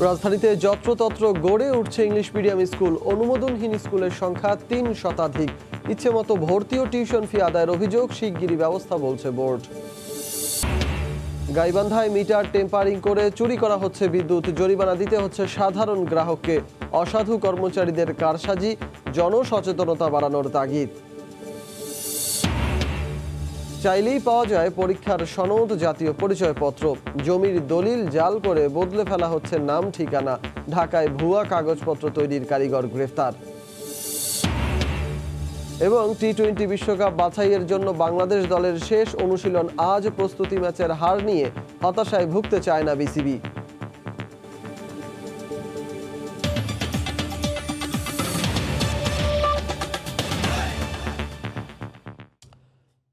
রাজধানীতে যত্রতত্র গড়ে উঠছে ইংলিশ মিডিয়াম স্কুল। অনুমোদনহীন স্কুলের সংখ্যা ৩ শতাধিক। ইচ্ছেমতো ভর্তি ও টিউশন ফি আদায়ের অভিযোগ, শিগগিরই ব্যবস্থা বলছে বোর্ড। গাইবান্ধায় মিটার টেম্পারিং করে চুরি করা হচ্ছে বিদ্যুৎ, জরিমানা দিতে হচ্ছে সাধারণ গ্রাহককে। অসাধু কর্মচারীদের কারসাজি, জনসচেতনতা বাড়ানোর তাগিদ। চাইলেই পাওয়া যায় পরীক্ষার সনদ, জাতীয় পরিচয়পত্র। জমির দলিল জাল করে বদলে ফেলা হচ্ছে নাম ঠিকানা। ঢাকায় ভুয়া কাগজপত্র তৈরির কারিগর গ্রেফতার। এবং টি-20 বিশ্বকাপ বাছাইয়ের জন্য বাংলাদেশ দলের শেষ অনুশীলন আজ। প্রস্তুতি ম্যাচের হার নিয়ে হতাশায় ভুগতে চায় না বিসিবি।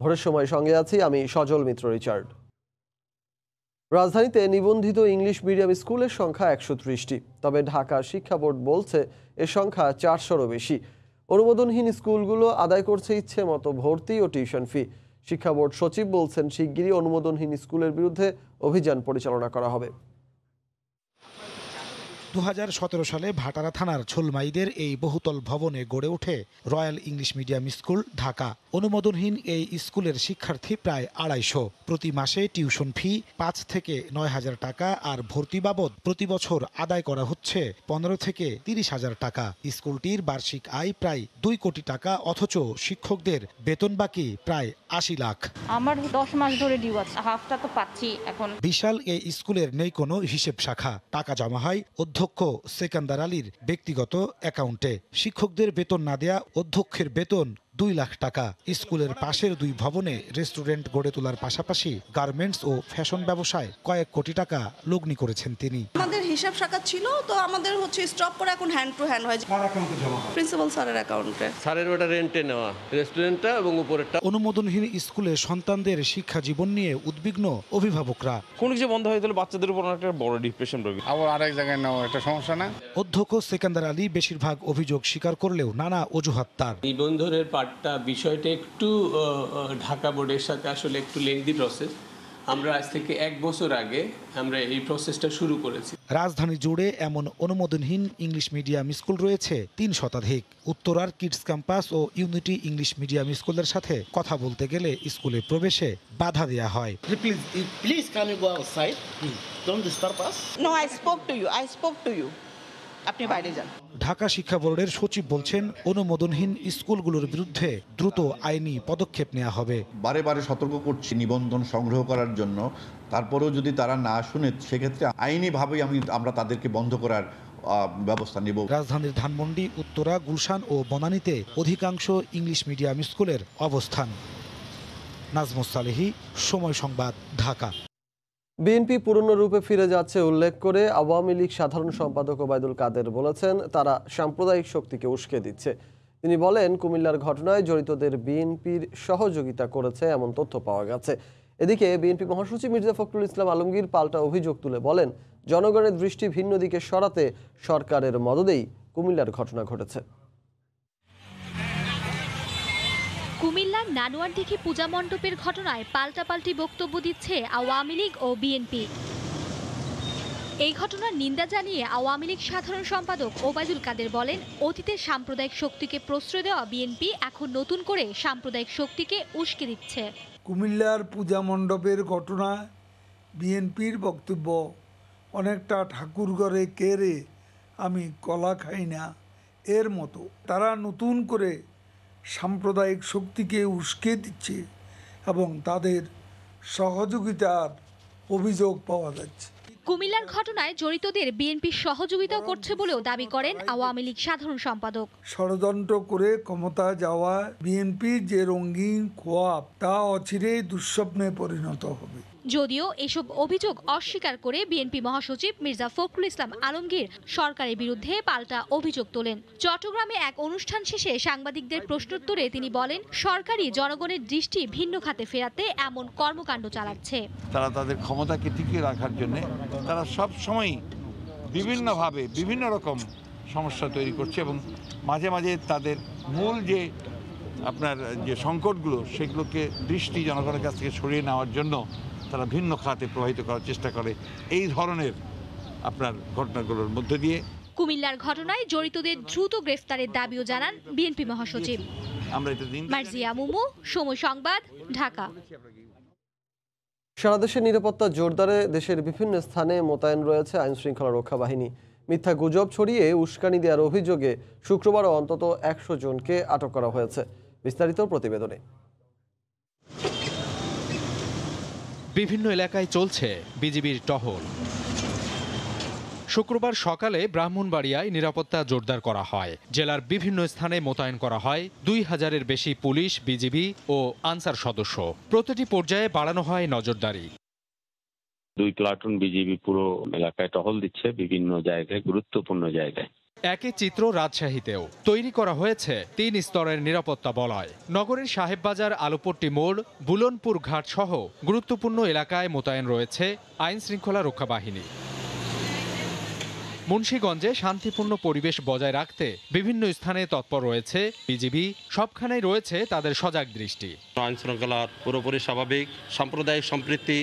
ভোরের সময় সঙ্গে আছি আমি সজল মিত্র রিচার্ড। রাজধানীতে নিবন্ধিত ইংলিশ মিডিয়াম স্কুলের সংখ্যা ১৩০টি। তবে ঢাকা শিক্ষা বোর্ড বলছে এ সংখ্যা ৪০০রও বেশি। অনুমোদনহীন স্কুলগুলো আদায় করছে ইচ্ছে মতো ভর্তি ও টিউশন ফি। শিক্ষা বোর্ড সচিব বলছেন, শিগগিরই অনুমোদনহীন স্কুলের বিরুদ্ধে অভিযান পরিচালনা করা হবে। ২০১৭ সালে ভাটারা থানার ছোলমাইদের এই বহুতল ভবনে গড়ে ওঠে royal English medium school Dhaka. অনুমোদনহীন এই স্কুলের শিক্ষার্থী প্রায় ২৫০। প্রতি মাসে টিউশন ফি ৫ থেকে ৯,০০০ টাকা আর ভর্তি বাবদ প্রতি বছর আদায় করা হচ্ছে ১৫ থেকে ৩০,০০০ টাকা। স্কুলটির বার্ষিক আয় প্রায় ২ কোটি টাকা, অথচ শিক্ষকদের বেতন বাকি প্রায় ৮০ লাখ। আমার ১০ মাস ধরে ডিউ আছে, হাফটা তো পাচ্ছি এখন। বিশাল এই স্কুলের নেই কোনো হিসেব শাখা। টাকা জমা হয় অধ্যক্ষ সেকান্দার আলীর ব্যক্তিগত অ্যাকাউন্টে। শিক্ষকদের বেতন না দেয়া অধ্যক্ষের বেতন ২ লাখ টাকা। স্কুলের পাশের ২ ভবনে রেস্টুরেন্ট গড়ে তোলার পাশাপাশি গার্মেন্টস ও ফ্যাশন ব্যবসায় কয়েক কোটি টাকা লগ্নি করেছেন তিনি। আমাদের হিসাব শাখা ছিল, তো আমাদের স্টপ করে এখন হ্যান্ড টু হ্যান্ড হয়। প্রিন্সিপাল স্যারের অ্যাকাউন্টে। স্যারের ওটা রেন্টে নেওয়া রেস্টুরেন্টটা এবং উপরেরটা। অনুমোদনহীন স্কুলে সন্তানদের শিক্ষা জীবন নিয়ে উদ্বিগ্ন অভিভাবকরা। কোনো কিছু বন্ধ হয়ে গেলে বাচ্চাদের উপর একটা বড় ডিপ্রেশন রোগী। আবার আরেক জায়গায় নেওয়া একটা সমস্যা না। অধ্যক্ষ সেকান্দার আলী বেশিরভাগ অভিযোগ স্বীকার করলেও নানা অজুহাত তার। নিবন্ধনের বিষয়টা একটু ঢাকা বোর্ডের সাথে আসলে একটু লেন্দি প্রসেস। আমরা আজ থেকে ১ বছর আগে আমরা এই প্রসেসটা শুরু করেছি। রাজধানী জুড়ে এমন অনুমোদনহীন ইংলিশ মিডিয়াম স্কুল রয়েছে ৩ শতাধিক। উত্তরার কিডস ক্যাম্পাস ও ইউনিটি ইংলিশ মিডিয়াম স্কুলের সাথে কথা বলতে গেলে স্কুলে প্রবেশে বাধা দেয়া হয়। আপনি বাইরে যান। ঢাকা শিক্ষা বোর্ডের সচিব বলছেন, অনুমোদনহীন স্কুলগুলোর বিরুদ্ধে দ্রুত আইনি পদক্ষেপ নেওয়া হবে। বারে বারে সতর্ক করছি নিবন্ধন সংগ্রহ করার জন্য। তারপরেও যদি তারা না শুনে, সেক্ষেত্রে আইনিভাবেই আমরা তাদেরকে বন্ধ করার ব্যবস্থা নেব। রাজধানীর ধানমন্ডি, উত্তরা, গুলশান ও বনানীতে অধিকাংশ ইংলিশ মিডিয়াম স্কুলের অবস্থান। নাজমুস সালেহী, সময় সংবাদ, ঢাকা। বিএনপি পুরনো রূপে ফিরে যাচ্ছে উল্লেখ করে আওয়ামী লীগ সাধারণ সম্পাদক ওবায়দুল কাদের বলেছেন, তারা সাম্প্রদায়িক শক্তিকে উস্কে দিচ্ছে। তিনি বলেন, কুমিল্লার ঘটনায় জড়িতদের বিএনপির সহযোগিতা করেছে এমন তথ্য পাওয়া গেছে। এদিকে বিএনপি মহাসচিব মির্জা ফখরুল ইসলাম আলমগীর পাল্টা অভিযোগ তুলে বলেন, জনগণের দৃষ্টি ভিন্ন দিকে সরাতে সরকারের মদদেই কুমিল্লার ঘটনা ঘটেছে। কুমিল্লার নানুয়ারদিঘি পূজা মণ্ডপের ঘটনায় পাল্টাপাল্টি বক্তব্য দিচ্ছে আওয়ামী লীগ ও বিএনপি। এই ঘটনার নিন্দা জানিয়ে আওয়ামী লীগ সাধারণ সম্পাদক ওবায়দুল কাদের বলেন, অতীতের সাম্প্রদায়িক শক্তিকে প্রশ্রয় দেওয়া বিএনপি এখন নতুন করে সাম্প্রদায়িক শক্তিকে উস্কে দিচ্ছে। কুমিল্লার পূজা মণ্ডপের ঘটনা বিএনপির বক্তব্য অনেকটা ঠাকুরঘরে কেড়ে আমি কলা খাই না এর মতো। তারা নতুন করে সাম্প্রদায়িক শক্তিকে উস্কে দিচ্ছে এবং তাদের সহযোগিতার অভিযোগ পাওয়া যাচ্ছে। কুমিল্লার ঘটনায় জড়িতদের বিএনপি সহযোগিতা করছে বলেও দাবি করেন আওয়ামী লীগ সাধারণ সম্পাদক। ষড়যন্ত্র করে ক্ষমতা যাওয়া বিএনপির যে রঙিন খোয়াব, তা অচিরেই দুঃস্বপ্নে পরিণত হবে। যদিও এসব অভিযোগ অস্বীকার করে বিএনপি মহাসচিব মির্জা ফখরুল ইসলাম আলমগীর সরকারের বিরুদ্ধে পাল্টা অভিযোগ তোলেন। চট্টগ্রামে এক অনুষ্ঠান শেষে সাংবাদিকদের প্রশ্নোত্তরে তিনি বলেন, সরকারই জনগণের দৃষ্টি ভিন্ন খাতে ফেরাতে এমন কর্মকাণ্ড চালাচ্ছে। তারা তাদের ক্ষমতাকে টিকিয়ে রাখার জন্য তারা সব সময় বিভিন্নভাবে বিভিন্ন রকম সমস্যা তৈরি করছে এবং মাঝে মাঝে তাদের মূল যে সংকটগুলো, সেগুলোকে দৃষ্টি জনগণের কাছ থেকে সরিয়ে নেওয়ার জন্য তারা ভিন্ন খাতে প্রবাহিত করার চেষ্টা করে। এই ধরনের আপনার ঘটনাগুলোর মধ্য দিয়ে। কুমিল্লার ঘটনায় জড়িতদের দ্রুত গ্রেফতারের দাবিও জানান বিএনপি মহাসচিব। মার্জিয়া মুমু, সময় সংবাদ, ঢাকা। সারা দেশে নিরাপত্তা জোরদারে দেশের বিভিন্ন স্থানে মোতায়েন রয়েছে আইনশৃঙ্খলা রক্ষা বাহিনী। মিথ্যা গুজব ছড়িয়ে উস্কানি দেওয়ার অভিযোগে শুক্রবারও অন্তত 100 জনকে আটক করা হয়েছে। বিস্তারিত প্রতিবেদনে। বিভিন্ন এলাকায় চলছে বিজিবির টহল। শুক্রবার সকালে ব্রাহ্মণবাড়িয়ায় নিরাপত্তা জোরদার করা হয়। জেলার বিভিন্ন স্থানে মোতায়েন করা হয় 2000-এর বেশি পুলিশ, বিজিবি ও আনসার সদস্য। প্রতিটি পর্যায়ে বাড়ানো হয় নজরদারি। 2 প্লাটুন বিজিবি পুরো এলাকায় টহল দিচ্ছে, বিভিন্ন জায়গায়, গুরুত্বপূর্ণ জায়গায়। একই চিত্র রাজশাহীতেও। তৈরি করা হয়েছে 3 স্তরের নিরাপত্তা বলয়। নগরের সাহেববাজার, আলুপট্টি মোড়, বুলনপুর ঘাট সহ গুরুত্বপূর্ণ এলাকায় মোতায়েন রয়েছে আইন শৃঙ্খলা রক্ষা বাহিনী। মুন্সিগঞ্জে শান্তিপূর্ণ পরিবেশ বজায় রাখতে বিভিন্ন স্থানে তৎপর রয়েছে বিজিবি। সবখানেই রয়েছে তাদের সজাগ দৃষ্টি। আইন শৃঙ্খলার পুরোপুরি স্বাভাবিক, সাম্প্রদায়িক সম্প্রীতি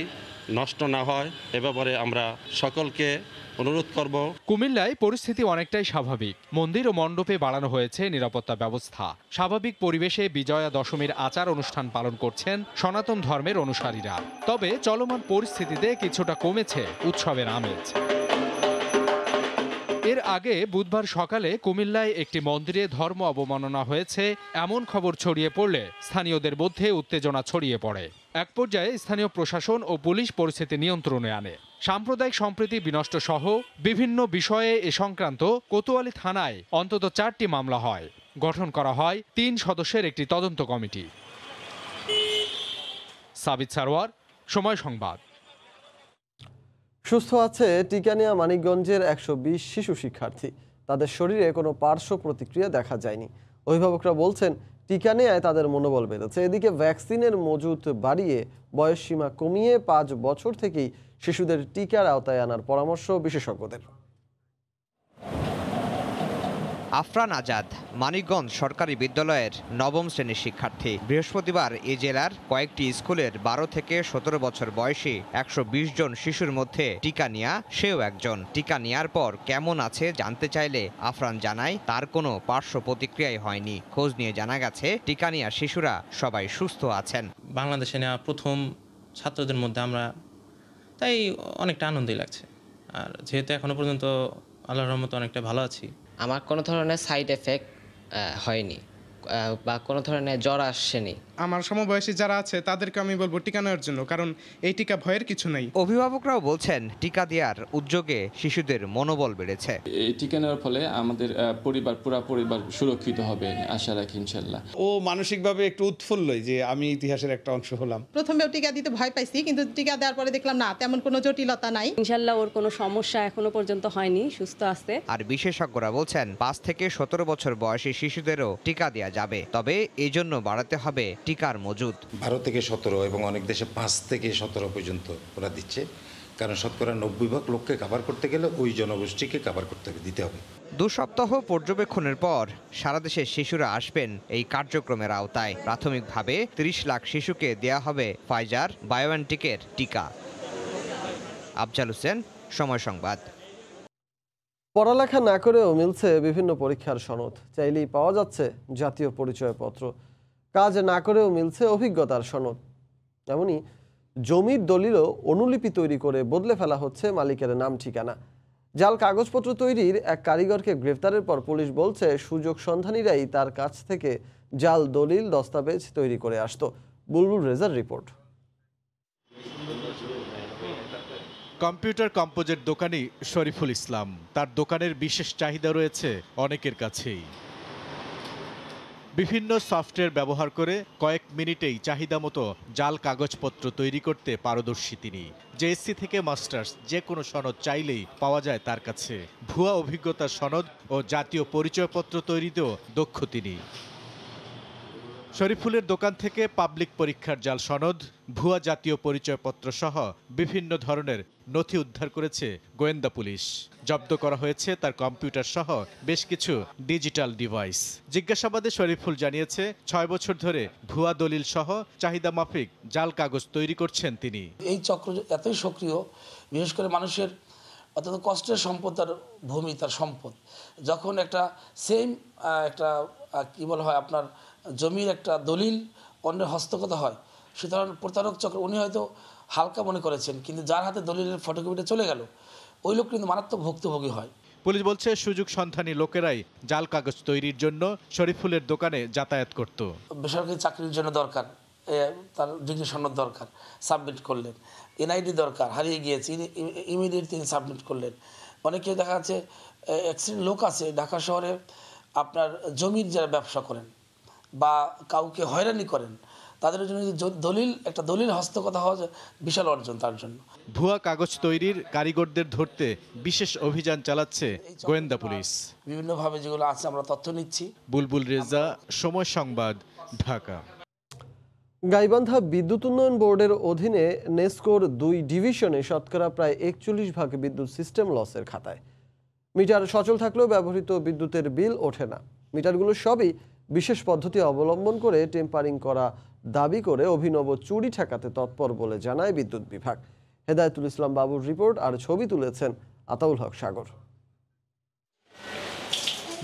নষ্ট না হয় এ ব্যাপারে আমরা সকলকে অনুরোধ করব। কুমিল্লায় পরিস্থিতি অনেকটাই স্বাভাবিক। মন্দির ও মণ্ডপে বাড়ানো হয়েছে নিরাপত্তা ব্যবস্থা। স্বাভাবিক পরিবেশে বিজয়া দশমীর আচার অনুষ্ঠান পালন করছেন সনাতন ধর্মের অনুসারীরা। তবে চলমান পরিস্থিতিতে কিছুটা কমেছে উৎসবের আমেজ। এর আগে বুধবার সকালে কুমিল্লায় একটি মন্দিরে ধর্ম অবমাননা হয়েছে এমন খবর ছড়িয়ে পড়লে স্থানীয়দের মধ্যে উত্তেজনা ছড়িয়ে পড়ে। এক পর্যায়ে স্থানীয় প্রশাসন ও পুলিশ পরিস্থিতি নিয়ন্ত্রণে আনে। সাম্প্রদায়িক সম্প্রীতি বিনষ্ট সহ বিভিন্ন বিষয়ে এ সংক্রান্ত কোতোয়ালি থানায় অন্তত 4টি মামলা হয়। গঠন করা হয় 3 সদস্যের একটি তদন্ত কমিটি। সাবিত সারোয়ার, সময় সংবাদ। সুস্থ আছে টিকা নেওয়া মানিকগঞ্জের 120 শিশু শিক্ষার্থী। তাদের শরীরে কোনো পার্শ্ব প্রতিক্রিয়া দেখা যায়নি। অভিভাবকরা বলছেন টিকা নেওয়ায় তাদের মনোবল বেড়েছে। এদিকে ভ্যাকসিনের মজুত বাড়িয়ে বয়সসীমা কমিয়ে 5 বছর থেকেই শিশুদের টিকার আওতায় আনার পরামর্শ বিশেষজ্ঞদের। আফরান আজাদ মানিকগঞ্জ সরকারি বিদ্যালয়ের 9ম শ্রেণীর শিক্ষার্থী। বৃহস্পতিবার এই জেলার কয়েকটি স্কুলের 12 থেকে 17 বছর বয়সী 120 জন শিশুর মধ্যে টিকা নেয়া সেও একজন। টিকা নেয়ার পর কেমন আছে জানতে চাইলে আফরান জানায় তার কোনো পার্শ্ব প্রতিক্রিয়াই হয়নি। খোঁজ নিয়ে জানা গেছে টিকা নেয়া শিশুরা সবাই সুস্থ আছেন। বাংলাদেশে নেওয়া প্রথম ছাত্রদের মধ্যে আমরা, তাই অনেকটা আনন্দই লাগছে। আর যেহেতু এখনো পর্যন্ত আল্লাহর রহমতে অনেকটা ভালো আছি। আমার কোনো ধরনের সাইড এফেক্ট হয়নি বা কোনো ধরনের জ্বর আসেনি। আমার সমবয়সী যারা আছে তাদেরকে আমি বলবো টিকা নেওয়ার জন্য, কারণ এই টিকা ভয়ের কিছু নেই। অভিভাবকরাও বলছেন টিকা দেওয়ার উদ্যোগে শিশুদের মনোবল বেড়েছে। এই টিকা নেওয়ার ফলে আমাদের পুরো পরিবার সুরক্ষিত হবে আশা রাখি ইনশাল্লাহ। ও মানসিকভাবে একটু উৎফুল্লই যে আমি ইতিহাসের একটা অংশ হলাম। প্রথমেও টিকা দিতে ভয় পাইছি, কিন্তু টিকা দেওয়ার পরে দেখলাম না, তেমন কোনো জটিলতা নাই। ইনশাল্লাহ ওর কোনো সমস্যা এখনো পর্যন্ত হয়নি, সুস্থ আছে। আর বিশেষজ্ঞরা বলছেন 5 থেকে 17 বছর বয়সী শিশুদেরও টিকা দেওয়া যাবে, তবে এই জন্য বাড়াতে হবে টিকার মজুদ। 12 থেকে 17 এবং অনেক দেশে 5 থেকে 17 পর্যন্ত ওরা দিচ্ছে, কারণ শতকরা 90% লোককে কভার করতে গেলে ওই জনগোষ্ঠীকে কভার করতে দিতে হবে। 2 সপ্তাহ পর্যবেক্ষণের পর সারা দেশের শিশুরা আসবেন এই কার্যক্রমের আওতায়। প্রাথমিকভাবে 30 লাখ শিশুকে দেয়া হবে ফাইজার বায়োএনটেকের টিকা। আফজাল হোসেন, সময় সংবাদ। পড়ালেখা না করেও মিলছে বিভিন্ন পরীক্ষার সনদ, চাইলেই পাওয়া যাচ্ছে জাতীয় পরিচয়পত্র। কাজ না করেও মিলছে অভিজ্ঞতার সনদ। এমনই জমির দলিলও অনুলিপি তৈরি করে বদলে ফেলা হচ্ছে মালিকের নাম ঠিকানা। জাল কাগজপত্র তৈরির এক কারিগরকে গ্রেফতারের পর পুলিশ বলছে সুযোগ সন্ধানীরাই তার কাছ থেকে জাল দলিল দস্তাবেজ তৈরি করে আসতো। বুলবুল রেজার রিপোর্ট। কম্পিউটার কম্পোজের দোকানি শরীফুল ইসলাম। তার দোকানের বিশেষ চাহিদা রয়েছে অনেকের কাছেই। বিভিন্ন সফটওয়্যার ব্যবহার করে কয়েক মিনিটেই চাহিদা মতো জাল কাগজপত্র তৈরি করতে পারদর্শী তিনি। জেএসসি থেকে মাস্টার্স যে কোনো সনদ চাইলেই পাওয়া যায় তার কাছে। ভুয়া অভিজ্ঞতার সনদ ও জাতীয় পরিচয়পত্র তৈরিতেও দক্ষ তিনি। শরীফুলের দোকান থেকে পাবলিক পরীক্ষার জাল সনদ, ভুয়া জাতীয় পরিচয়পত্র সহ বিভিন্ন ধরনের নথি উদ্ধার করেছে গোয়েন্দা পুলিশ। জব্দ করা হয়েছে তার কম্পিউটার সহ বেশ কিছু ডিজিটাল ডিভাইস। জিজ্ঞাসাবাদে শরীফুল জানিয়েছে 6 বছর ধরে ভুয়া দলিল সহ চাহিদা মাফিক জাল কাগজ তৈরি করছেন তিনি। এই চক্র এতই সক্রিয়, বিশেষ করে মানুষের অর্থাৎ কষ্টের সম্পদ তার ভূমি, তার সম্পদ। যখন একটা সেম একটা কী বলা হয় আপনার জমির একটা দলিল অন্যের হস্তগত হয়, সুতরাং প্রতারক চক্র উনি হয়তো হালকা মনে করেছেন, কিন্তু যার হাতে দলিলের ফটোকপিটা চলে গেল ওই লোক কিন্তু মারাত্মক ভুক্তভোগী হয়। পুলিশ বলছে সুযোগ সন্ধানী লোকেরাই জাল কাগজ তৈরির জন্য শরীফুলের দোকানে যাতায়াত করত। বেসরকারি চাকরির জন্য দরকার, তার ডিগ্রি সনদ দরকার, সাবমিট করলেন। এনআইডি দরকার, হারিয়ে গিয়েছে, ইমিডিয়েট তিনি সাবমিট করলেন। অনেকে দেখা যাচ্ছে অ্যাক্সিডেন্ট লোক আছে ঢাকা শহরে আপনার জমির যারা ব্যবসা করেন বা কাউকে হয়রানি করেন, তাদের জন্য একটা দলিল হস্তগত হওয়া বিশাল অর্জন তার জন্য। ভুয়া কাগজ তৈরির কারিগরদের ধরতে বিশেষ অভিযান চালাচ্ছে গোয়েন্দা পুলিশ। বিভিন্নভাবে যেগুলো আছে আমরা তথ্য নিচ্ছি। বুলবুল রেজা, সময় সংবাদ, ঢাকা। গাইবান্ধা বিদ্যুৎ উন্নয়ন বোর্ডের অধীনে নেসকোর 2 ডিভিশনে শতকরা প্রায় 41% বিদ্যুৎ সিস্টেম লসের খাতায়। মিটার সচল থাকলেও ব্যবহৃত বিদ্যুতের বিল ওঠে না। মিটারগুলো সবই বিশেষ পদ্ধতি অবলম্বন করে টেম্পারিং করা দাবি করে অভিনব চুরি ঠেকাতে তৎপর বলে জানায় বিদ্যুৎ বিভাগ। হেদায়েতুল ইসলাম বাবুর রিপোর্ট আর ছবি তুলেছেন আতাউল হক সাগর।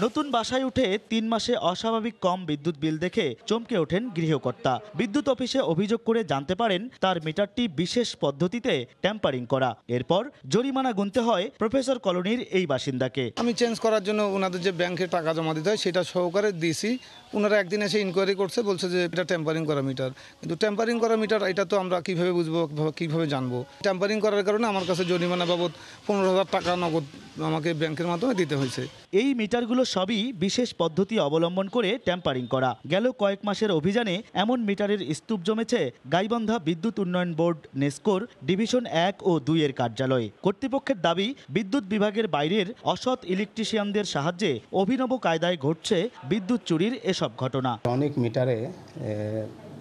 নতুন বাসায় উঠে 3 মাসে অস্বাভাবিক কম বিদ্যুৎ বিল দেখে চমকে ওঠেন গৃহকর্তা। বিদ্যুৎ অফিসে অভিযোগ করে জানতে পারেন তার মিটারটি বিশেষ পদ্ধতিতে ট্যাম্পারিং করা। এরপর জরিমানা গুনতে হয় প্রফেসর কলোনির এই বাসিন্দাকে। আমি চেঞ্জ করার জন্য ওনাদের যে ব্যাংকে টাকা জমা দিতে হয় সেটা সহকারে দিয়েছি। ওনারা একদিন এসে ইনকোয়ারি করছে, বলছে যে এটা টেম্পারিং করা মিটার। কিন্তু টেম্পারিং করা মিটার এটা তো আমরা কিভাবে বুঝবো, কিভাবে জানবো? টেম্পারিং করার কারণে আমার কাছে জরিমানা বাবদ 15,000 টাকা নগদ আমাকে ব্যাংকের মাধ্যমে দিতে হয়েছে। এই মিটারগুলো সবই বিশেষ পদ্ধতি অবলম্বন করে ট্যাম্পারিং করা। গেল কয়েক মাসের অভিযানে এমন মিটারের স্তূপ জমেছে গাইবান্ধা বিদ্যুৎ উন্নয়ন বোর্ড নেসকোর ডিভিশন 1 ও 2 এর কার্যালয়ে। কর্তৃপক্ষের দাবি, বিদ্যুৎ বিভাগের বাইরের অসৎ ইলেকট্রিশিয়ানদের সাহায্যে অভিনব কায়দায় ঘটছে বিদ্যুৎ চুরির এসব ঘটনা। অনেক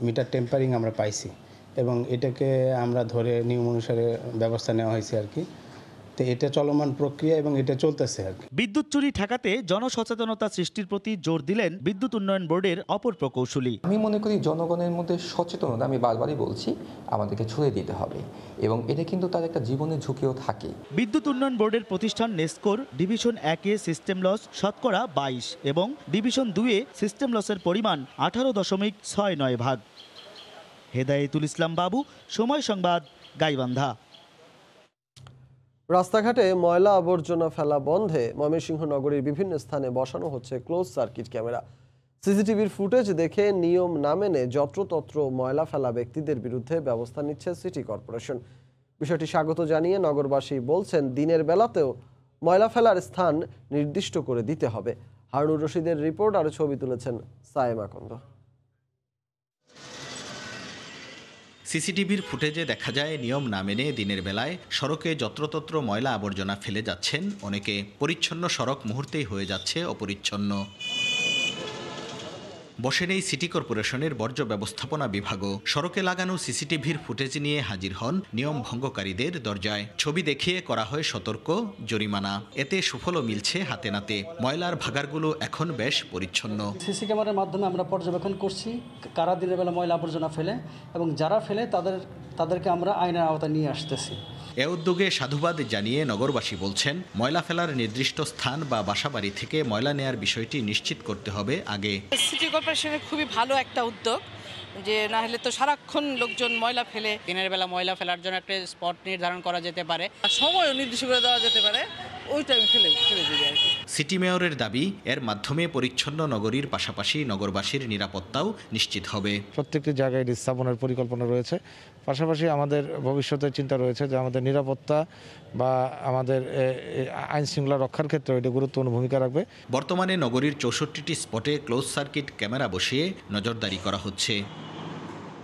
মিটার টেম্পারিং আমরা পাইছি এবং এটাকে আমরা ধরে নিয়ম অনুসারে ব্যবস্থা নেওয়া হয়েছে আর কি। তো এটা চলমান প্রক্রিয়া এবং এটা চলতেছে আর কি। বিদ্যুৎ চুরি ঠেকাতে জনসচেতনতা সৃষ্টির প্রতি জোর দিলেন বিদ্যুৎ উন্নয়ন বোর্ডের অপর প্রকৌশলী। আমি মনে করি জনগণের মধ্যে সচেতনতা, আমি বারবারই বলছি, আমাদেরকে ছড়িয়ে দিতে হবে এবং এটা কিন্তু তার একটা জীবনের ঝুঁকিও থাকে। বিদ্যুৎ উন্নয়ন বোর্ডের প্রতিষ্ঠান নেসকোর ডিভিশন 1 এ সিস্টেম লস শতকরা 22 এবং ডিভিশন 2 এ সিস্টেম লসের পরিমাণ 18.69 ভাগ। হেদায়েতুল ইসলাম বাবু, সময় সংবাদ, গাইবান্ধা। রাস্তাঘাটে ময়লা আবর্জনা ফেলা বন্ধে ময়মনসিংহ নগরীর বিভিন্ন স্থানে বসানো হচ্ছে ক্লোজ সার্কিট ক্যামেরা। সিসিটিভির ফুটেজ দেখে নিয়ম না মেনে যত্রতত্র ময়লা ফেলা ব্যক্তিদের বিরুদ্ধে ব্যবস্থা নিচ্ছে সিটি কর্পোরেশন। বিষয়টি স্বাগত জানিয়ে নগরবাসী বলছেন, দিনের বেলাতেও ময়লা ফেলার স্থান নির্দিষ্ট করে দিতে হবে। হারুনুর রশিদের রিপোর্ট আর ছবি তুলেছেন সায়েমা কন্দ। সিসিটিভির ফুটেজে দেখা যায় নিয়ম না মেনে দিনের বেলায় সড়কে যত্রতত্র ময়লা আবর্জনা ফেলে যাচ্ছেন অনেকে। পরিচ্ছন্ন সড়ক মুহূর্তেই হয়ে যাচ্ছে অপরিচ্ছন্ন। বসে নেই সিটি কর্পোরেশনের বর্জ্য ব্যবস্থাপনা বিভাগও। সড়কে লাগানো সিসিটিভির ফুটেজ নিয়ে হাজির হন নিয়ম ভঙ্গকারীদের দরজায়। ছবি দেখিয়ে করা হয় সতর্ক, জরিমানা। এতে সুফলও মিলছে হাতে নাতে। ময়লার ভাগারগুলো এখন বেশ পরিচ্ছন্ন। সিসি ক্যামেরার মাধ্যমে আমরা পর্যবেক্ষণ করছি কারা দিনের বেলা ময়লা আবর্জনা ফেলে এবং যারা ফেলে তাদেরকে আমরা আইনের আওতায় নিয়ে আসতেছি। এ উদ্যোগে সাধুবাদ জানিয়ে নগরবাসী বলছেন, ময়লা ফেলার নির্দিষ্ট স্থান বা বাসাবাড়ি থেকে ময়লা নেয়ার বিষয়টি নিশ্চিত করতে হবে আগে। সিটি কর্পোরেশনের খুবই ভালো একটা উদ্যোগ, যে না হলে তো সারাক্ষণ লোকজন ময়লা ফেলে। দিনের বেলা ময়লা ফেলার জন্য একটা স্পট নির্ধারণ করা যেতে পারে, সময়ও নির্দিষ্ট করে দেওয়া যেতে পারে, ওই টাইমে ফেলে দিবে আর কি। সিটি মেয়রের দাবি, এর মাধ্যমে পরিচ্ছন্ন নগরীর পাশাপাশি নগরবাসীর নিরাপত্তাও নিশ্চিত হবে। প্রত্যেকটি জায়গায় এটি স্থাপনের পরিকল্পনা রয়েছে। পাশাপাশি আমাদের ভবিষ্যতের চিন্তা রয়েছে যে আমাদের নিরাপত্তা বা আমাদের আইন শৃঙ্খলা রক্ষার ক্ষেত্রে এটি গুরুত্বপূর্ণ ভূমিকা রাখবে। বর্তমানে নগরীর 64টি স্পটে ক্লোজ সার্কিট ক্যামেরা বসিয়ে নজরদারি করা হচ্ছে।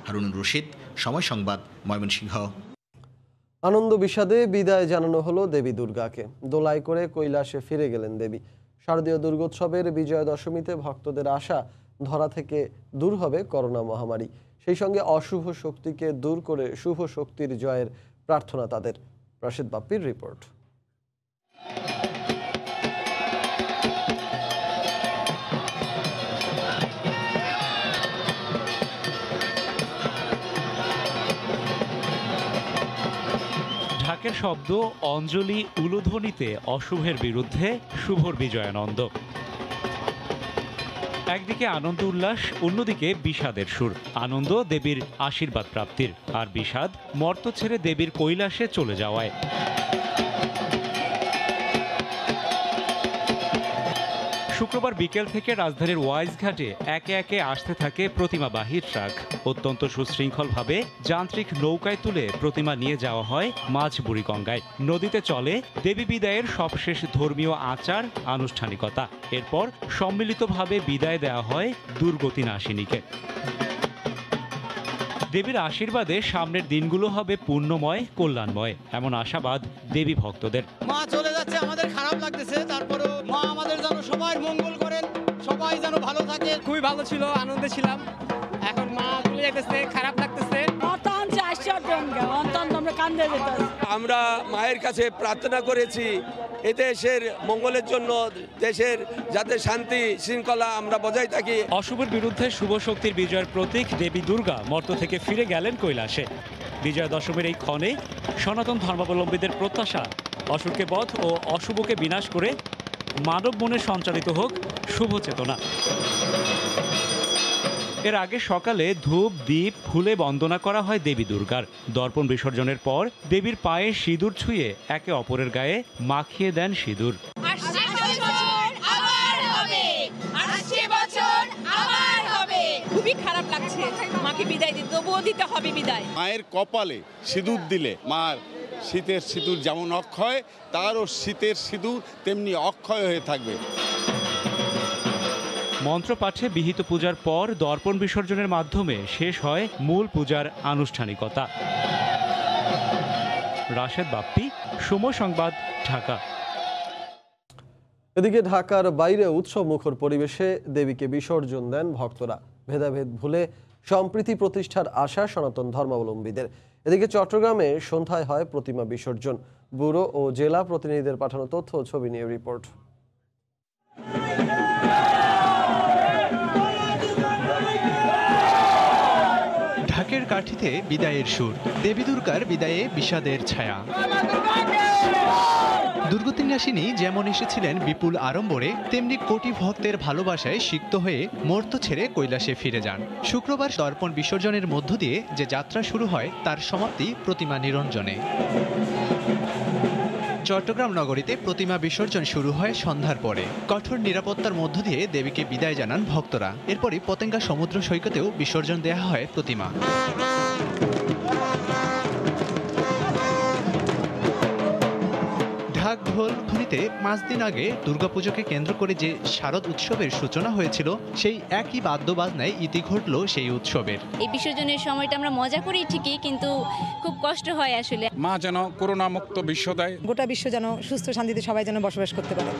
হারুনুর রশিদ, সময় সংবাদ, ময়মনসিংহ। আনন্দ বিষাদে বিদায় জানানো হলো দেবী দুর্গাকে। দোলাই করে কৈলাসে ফিরে গেলেন দেবী। শারদীয় দুর্গোৎসবের বিজয়া দশমীতে ভক্তদের আশা, ধরা থেকে দূর হবে করোনা মহামারী। সেই সঙ্গে অশুভ শক্তিকে দূর করে শুভ শক্তির জয়ের প্রার্থনা তাদের। রাশেদ বাপ্পির রিপোর্ট। ঢাকের শব্দ, অঞ্জলি, উলুধ্বনিতে অশুভের বিরুদ্ধে শুভর বিজয়ানন্দ। একদিকে আনন্দ উল্লাস, অন্যদিকে বিষাদের সুর। আনন্দ দেবীর আশীর্বাদ প্রাপ্তির, আর বিষাদ মর্ত ছেড়ে দেবীর কৈলাসে চলে যাওয়ায়। শুক্রবার বিকেল থেকে রাজধানীর ওয়াইজ ঘাটে একে একে আসতে থাকে প্রতিমাবাহী ট্রাক। অত্যন্ত সুশৃঙ্খলভাবে যান্ত্রিক নৌকায় তুলে প্রতিমা নিয়ে যাওয়া হয় মাঝ বুড়িগঙ্গায়। নদীতে চলে দেবী বিদায়ের সবশেষ ধর্মীয় আচার আনুষ্ঠানিকতা। এরপর সম্মিলিতভাবে বিদায় দেওয়া হয় দুর্গতি নাশিনীকে। দেবীর আশীর্বাদে সামনের দিনগুলো হবে পুণ্যময়, কল্যাণময়, এমন আশাবাদ দেবী ভক্তদের। মা চলে যাচ্ছে, আমাদের খারাপ লাগতেছে, তারপরেও মা আমাদের যেন সবাই মঙ্গল করেন, সবাই যেন ভালো থাকে। খুবই ভালো ছিল, আনন্দে ছিলাম। এখন মা চলে যেতেছে, খারাপ লাগতেছে। আমরা মায়ের কাছে প্রার্থনা করেছি এ দেশের মঙ্গলের জন্য, দেশের যাতে শান্তি শৃঙ্খলা আমরা বজায় থাকি। অশুভের বিরুদ্ধে শুভ শক্তির বিজয়ের প্রতীক দেবী দুর্গা মর্ত থেকে ফিরে গেলেন কৈলাসে। বিজয়া দশমীর এই ক্ষণে সনাতন ধর্মাবলম্বীদের প্রত্যাশা, অসুরকে বধ ও অশুভকে বিনাশ করে মানব মনে সঞ্চারিত হোক শুভ চেতনা। এর আগে সকালে ধূপ, দ্বীপ, ফুলে বন্দনা করা হয় দেবী দুর্গার। দর্পণ বিসর্জনের পর দেবীর পায়ে সিঁদুর ছুঁয়ে একে অপরের গায়ে মাখিয়ে দেন সিঁদুর। খুবই খারাপ লাগছে, মাকে বিদায় দিতে, তবুও দিতে হবে বিদায়। মায়ের কপালে সিঁদুর দিলে মার শীতের সিঁদুর যেমন অক্ষয়, তারও শীতের সিঁদুর তেমনি অক্ষয় হয়ে থাকবে। মন্ত্রপাঠে বিহিত পূজার পর দর্পণ বিসর্জনের মাধ্যমে শেষ হয় মূল পূজার আনুষ্ঠানিকতা। রাশেদ বাপ্পি, সময় সংবাদ, ঢাকা। এদিকে ঢাকার বাইরে উৎসব মুখর পরিবেশে দেবীকে বিসর্জন দেন ভক্তরা। ভেদাভেদ ভুলে সম্প্রীতি প্রতিষ্ঠার আশা সনাতন ধর্মাবলম্বীদের। এদিকে চট্টগ্রামে সন্ধ্যায় হয় প্রতিমা বিসর্জন। ব্যুরো ও জেলা প্রতিনিধিদের পাঠানো তথ্য ও ছবি নিয়ে রিপোর্ট। ঢাকের কাঠিতে বিদায়ের সুর, দেবী দুর্গার বিদায়ে বিষাদের ছায়া। দুর্গতি নাশিনী যেমন এসেছিলেন বিপুল আড়ম্বরে, তেমনি কোটি ভক্তের ভালোবাসায় সিক্ত হয়ে মর্ত ছেড়ে কৈলাসে ফিরে যান। শুক্রবার দর্পণ বিসর্জনের মধ্য দিয়ে যে যাত্রা শুরু হয় তার সমাপ্তি প্রতিমা নিরঞ্জনে। চট্টগ্রাম নগরীতে প্রতিমা বিসর্জন শুরু হয় সন্ধ্যার পরে। কঠোর নিরাপত্তার মধ্য দিয়ে দেবীকে বিদায় জানান ভক্তরা। এরপরই পতেঙ্গা সমুদ্র সৈকতেও বিসর্জন দেওয়া হয় প্রতিমা। ঢাক ঢোল ধ্বনিতে 5 দিন আগে দুর্গাপুজোকে কেন্দ্র করে যে শারদ উৎসবের সূচনা হয়েছিল, সেই একই বাদ্যবাজনায় ইতি ঘটল সেই উৎসবের। এই বিসর্জনের সময়টা আমরা মজা করি ঠিকই, কিন্তু খুব কষ্ট হয় আসলে। মা যেন করোনা মুক্ত বিশ্ব দেয়, গোটা বিশ্ব যেন সুস্থ শান্তিতে সবাই যেন বসবাস করতে পারে।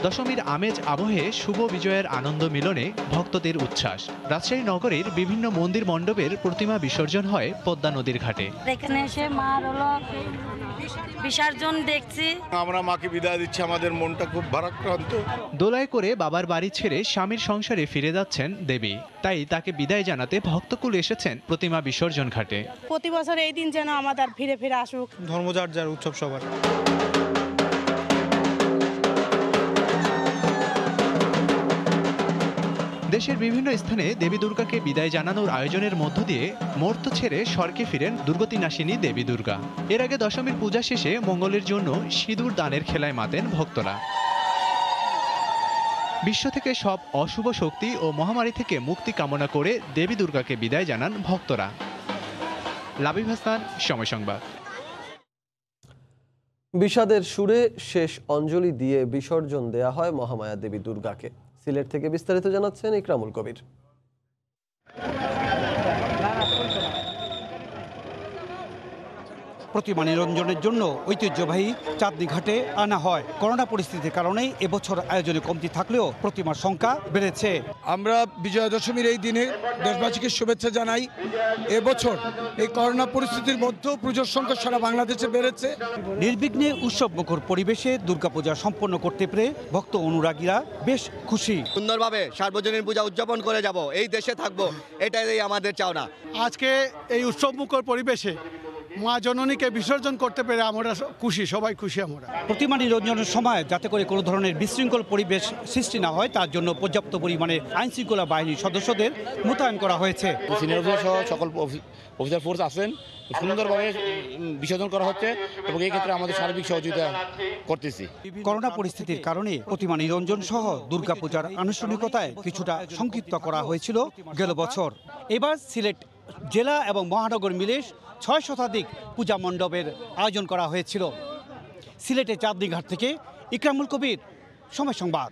দশমীর আমেজ আবহে শুভ বিজয়ের আনন্দ মিলনে ভক্তদের উচ্ছ্বাস। রাজশাহী নগরীর বিভিন্ন মন্দির মণ্ডপের প্রতিমা বিসর্জন হয় পদ্মা নদীর ঘাটে। এখানে এসে মার হলো বিসর্জন দেখছি, আমরা মাকে বিদায় দিচ্ছি, আমাদের মনটা খুব ভারাক্রান্ত। দোলায় করে বাবার বাড়ি ছেড়ে স্বামীর সংসারে ফিরে যাচ্ছেন দেবী, তাই তাকে বিদায় জানাতে ভক্তকুল এসেছেন প্রতিমা বিসর্জন ঘাটে। প্রতি বছর এই দিন যেন আমাদের ফিরে ফিরে আসুক। ধর্মযার যার উৎসব সবার। দেশের বিভিন্ন স্থানে দেবী দুর্গাকে বিদায় জানানোর আয়োজনের মধ্য দিয়ে মর্ত ছেড়ে স্বর্গে ফিরেন দুর্গতি নাশিনী দেবী দুর্গা। এর আগে দশমীর পূজা শেষে মঙ্গলের জন্য সিঁদুর দানের খেলায় মাতেন ভক্তরা। বিশ্ব থেকে সব অশুভ শক্তি ও মহামারী থেকে মুক্তি কামনা করে দেবী দুর্গাকে বিদায় জানান ভক্তরা। লাবিব হাসান, সময় সংবাদ। বিষাদের সুরে শেষ অঞ্জলি দিয়ে বিসর্জন দেয়া হয় মহামায়া দেবী দুর্গাকে। সিলেট থেকে বিস্তারিত জানাচ্ছেন ইকরামুল কবির। প্রতিমা নিরঞ্জনের জন্য ঐতিহ্যবাহী চাঁদনী ঘাটে আনা হয়। করোনা পরিস্থিতির কারণে এবছর আয়োজনে কমতি থাকলেও প্রতিমার সংখ্যা বেড়েছে। আমরা বিজয়া দশমীর এই দিনে দেশবাসীকে শুভেচ্ছা জানাই। এবছর এই করোনা পরিস্থিতির মধ্যেও পুজোর সংখ্যা সারা বাংলাদেশে বেড়েছে। নির্বিঘ্নে উৎসবমুখর পরিবেশে দুর্গাপূজা সম্পন্ন করতে পেরে ভক্ত অনুরাগীরা বেশ খুশি। সুন্দরভাবে সার্বজনীন পূজা উদযাপন করে যাব, এই দেশে থাকবো, এটাই আমাদের চাওনা। আজকে এই উৎসবমুখর পরিবেশে মা জননীকে বিসর্জন করতে পেরে আমরা খুশি, সবাই খুশি। আমরা প্রতিমা নিরঞ্জনের সময় যাতে করে কোনো ধরনের বিশৃঙ্খল পরিবেশ সৃষ্টি না হয় তার জন্য পর্যাপ্ত পরিমাণে আইন শৃঙ্খলা বাহিনীর সদস্যদের মোতায়েন করা হয়েছে। সিনিয়র অফিসার সহ সকল অফিসার ফোর্স আছেন, সুন্দরভাবে বিসর্জন করা হচ্ছে এবং এই ক্ষেত্রে আমাদের সার্বিক সহযোগিতা করতেছি। করোনা পরিস্থিতির কারণে প্রতিমা নিরঞ্জন সহ দুর্গাপূজার আনুষ্ঠানিকতায় কিছুটা সংক্ষিপ্ত করা হয়েছিল গেল বছর। এবার সিলেট জেলা এবং মহানগর মিলে 6 শতাধিক পূজা মণ্ডপের আয়োজন করা হয়েছিল। সিলেটের চাঁদনী ঘাট থেকে ইকরামুল কবির, সময় সংবাদ।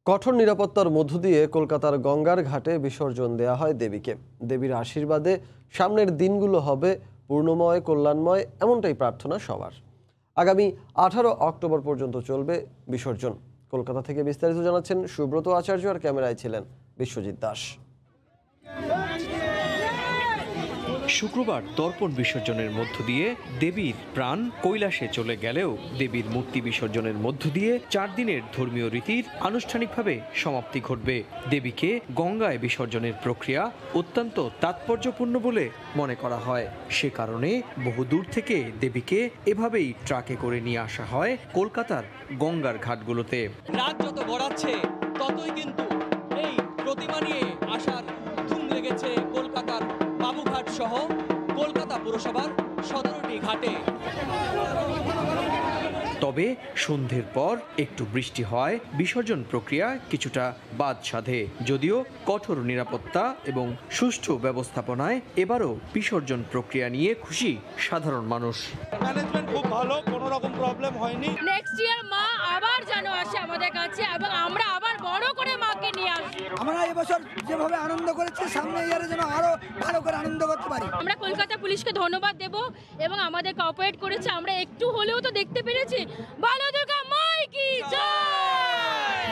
কঠোর নিরাপত্তার মধ্য দিয়ে কলকাতার গঙ্গার ঘাটে বিসর্জন দেয়া হয় দেবীকে। দেবীর আশীর্বাদে সামনের দিনগুলো হবে পূর্ণময়, কল্যাণময়, এমনটাই প্রার্থনা সবার। আগামী 18 অক্টোবর পর্যন্ত চলবে বিসর্জন। কলকাতা থেকে বিস্তারিত জানাচ্ছেন সুব্রত আচার্য, আর ক্যামেরায় ছিলেন বিশ্বজিৎ দাস। শুক্রবার দর্পণ বিসর্জনের মধ্য দিয়ে দেবীর প্রাণ কৈলাসে চলে গেলেও দেবীর মূর্তি বিসর্জনের মধ্য দিয়ে 4 দিনের ধর্মীয় রীতির আনুষ্ঠানিকভাবে সমাপ্তি ঘটবে। দেবীকে গঙ্গায় বিসর্জনের প্রক্রিয়া অত্যন্ত তাৎপর্যপূর্ণ বলে মনে করা হয়। সে কারণে বহু দূর থেকে দেবীকে এভাবেই ট্রাকে করে নিয়ে আসা হয় কলকাতার গঙ্গার ঘাটগুলোতে। রাত যত গড়াচ্ছে ততই কিন্তু এই প্রতিমা নিয়ে আসার ধুম লেগেছে কলকাতার বাবুঘাট সহ কলকাতা পুরসভার 17টি ঘাটে। তবে সন্ধ্যের পর একটু বৃষ্টি হয়, বিসর্জন প্রক্রিয়া কিছুটা বাদ সাধে। যদিও কঠোর নিরাপত্তা এবং সুষ্ঠু ব্যবস্থাপনায় এবারও বিসর্জন প্রক্রিয়া নিয়ে খুশি সাধারণ মানুষ। ম্যানেজমেন্ট খুব ভালো, কোনো রকম প্রবলেম হয়নি। নেক্সট ইয়ার মা আবার যেন আসে আমাদের কাছে এবং আমরা আবার বড় করে মাকে নিয়ে আসি। আমরা এবছর যেভাবে আনন্দ করেছি, সামনে ইয়ারে যেন আরো ভালো করে আনন্দ করতে পারি। আমরা কলকাতা পুলিশকে ধন্যবাদ দেব এবং আমাদের কোঅপারেট করেছে, আমরা একটু হলেও তো দেখতে পেরেছি। ভালো দুর্গা মাই কি জয়।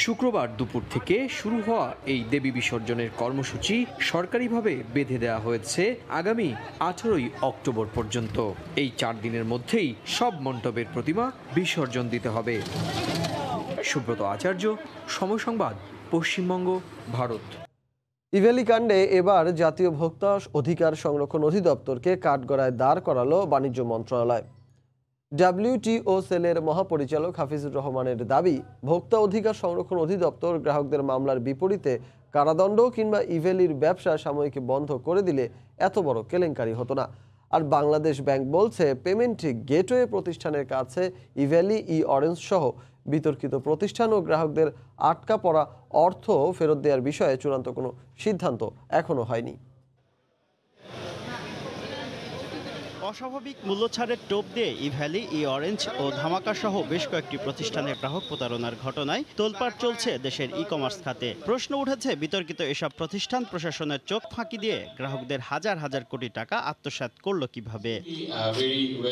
শুক্রবার দুপুর থেকে শুরু হওয়া এই দেবী বিসর্জনের কর্মসূচি সরকারিভাবে বেঁধে দেওয়া হয়েছে আগামী 18 অক্টোবর পর্যন্ত। এই 4 দিনের মধ্যেই সব মণ্ডপের প্রতিমা বিসর্জন দিতে হবে। সুব্রত আচার্য, সময় সংবাদ, পশ্চিমবঙ্গ, ভারত। ইভ্যালি কাণ্ডে এবার জাতীয় ভোক্তা অধিকার সংরক্ষণ অধিদপ্তরকে কাঠগড়ায় দাঁড় করালো বাণিজ্য মন্ত্রণালয়। WTO সেলের মহাপরিচালক হাফিজুর রহমানের দাবি, ভোক্তা অধিকার সংরক্ষণ অধিদপ্তর গ্রাহকদের মামলার বিপরীতে কারাদণ্ড কিংবা ইভ্যালির ব্যবসা সাময়িক বন্ধ করে দিলে এত বড় কেলেঙ্কারি হতো না। আর বাংলাদেশ ব্যাংক বলছে, পেমেন্ট গেটওয়ে প্রতিষ্ঠানের কাছে ইভ্যালি, অরেঞ্জ সহ বিতর্কিত প্রতিষ্ঠান ও গ্রাহকদের আটকা পড়া অর্থ ফেরত দেওয়ার বিষয়ে চূড়ান্ত কোনো সিদ্ধান্ত এখনো হয়নি। অস্বাভাবিক মূল্যছাড়ের টোপ দিয়ে ইভ্যালি, অরেঞ্জ ও ধামাকা সহ বেশ কয়েকটি প্রতিষ্ঠানের গ্রাহক প্রতারণার ঘটনায় তোলপাড় চলছে দেশের কমার্স খাতে। প্রশ্ন উঠেছে, বিতর্কিত এসব প্রতিষ্ঠান প্রশাসনের চোখ ফাঁকি দিয়ে গ্রাহকদের হাজার হাজার কোটি টাকা আত্মসাৎ করলো কিভাবে।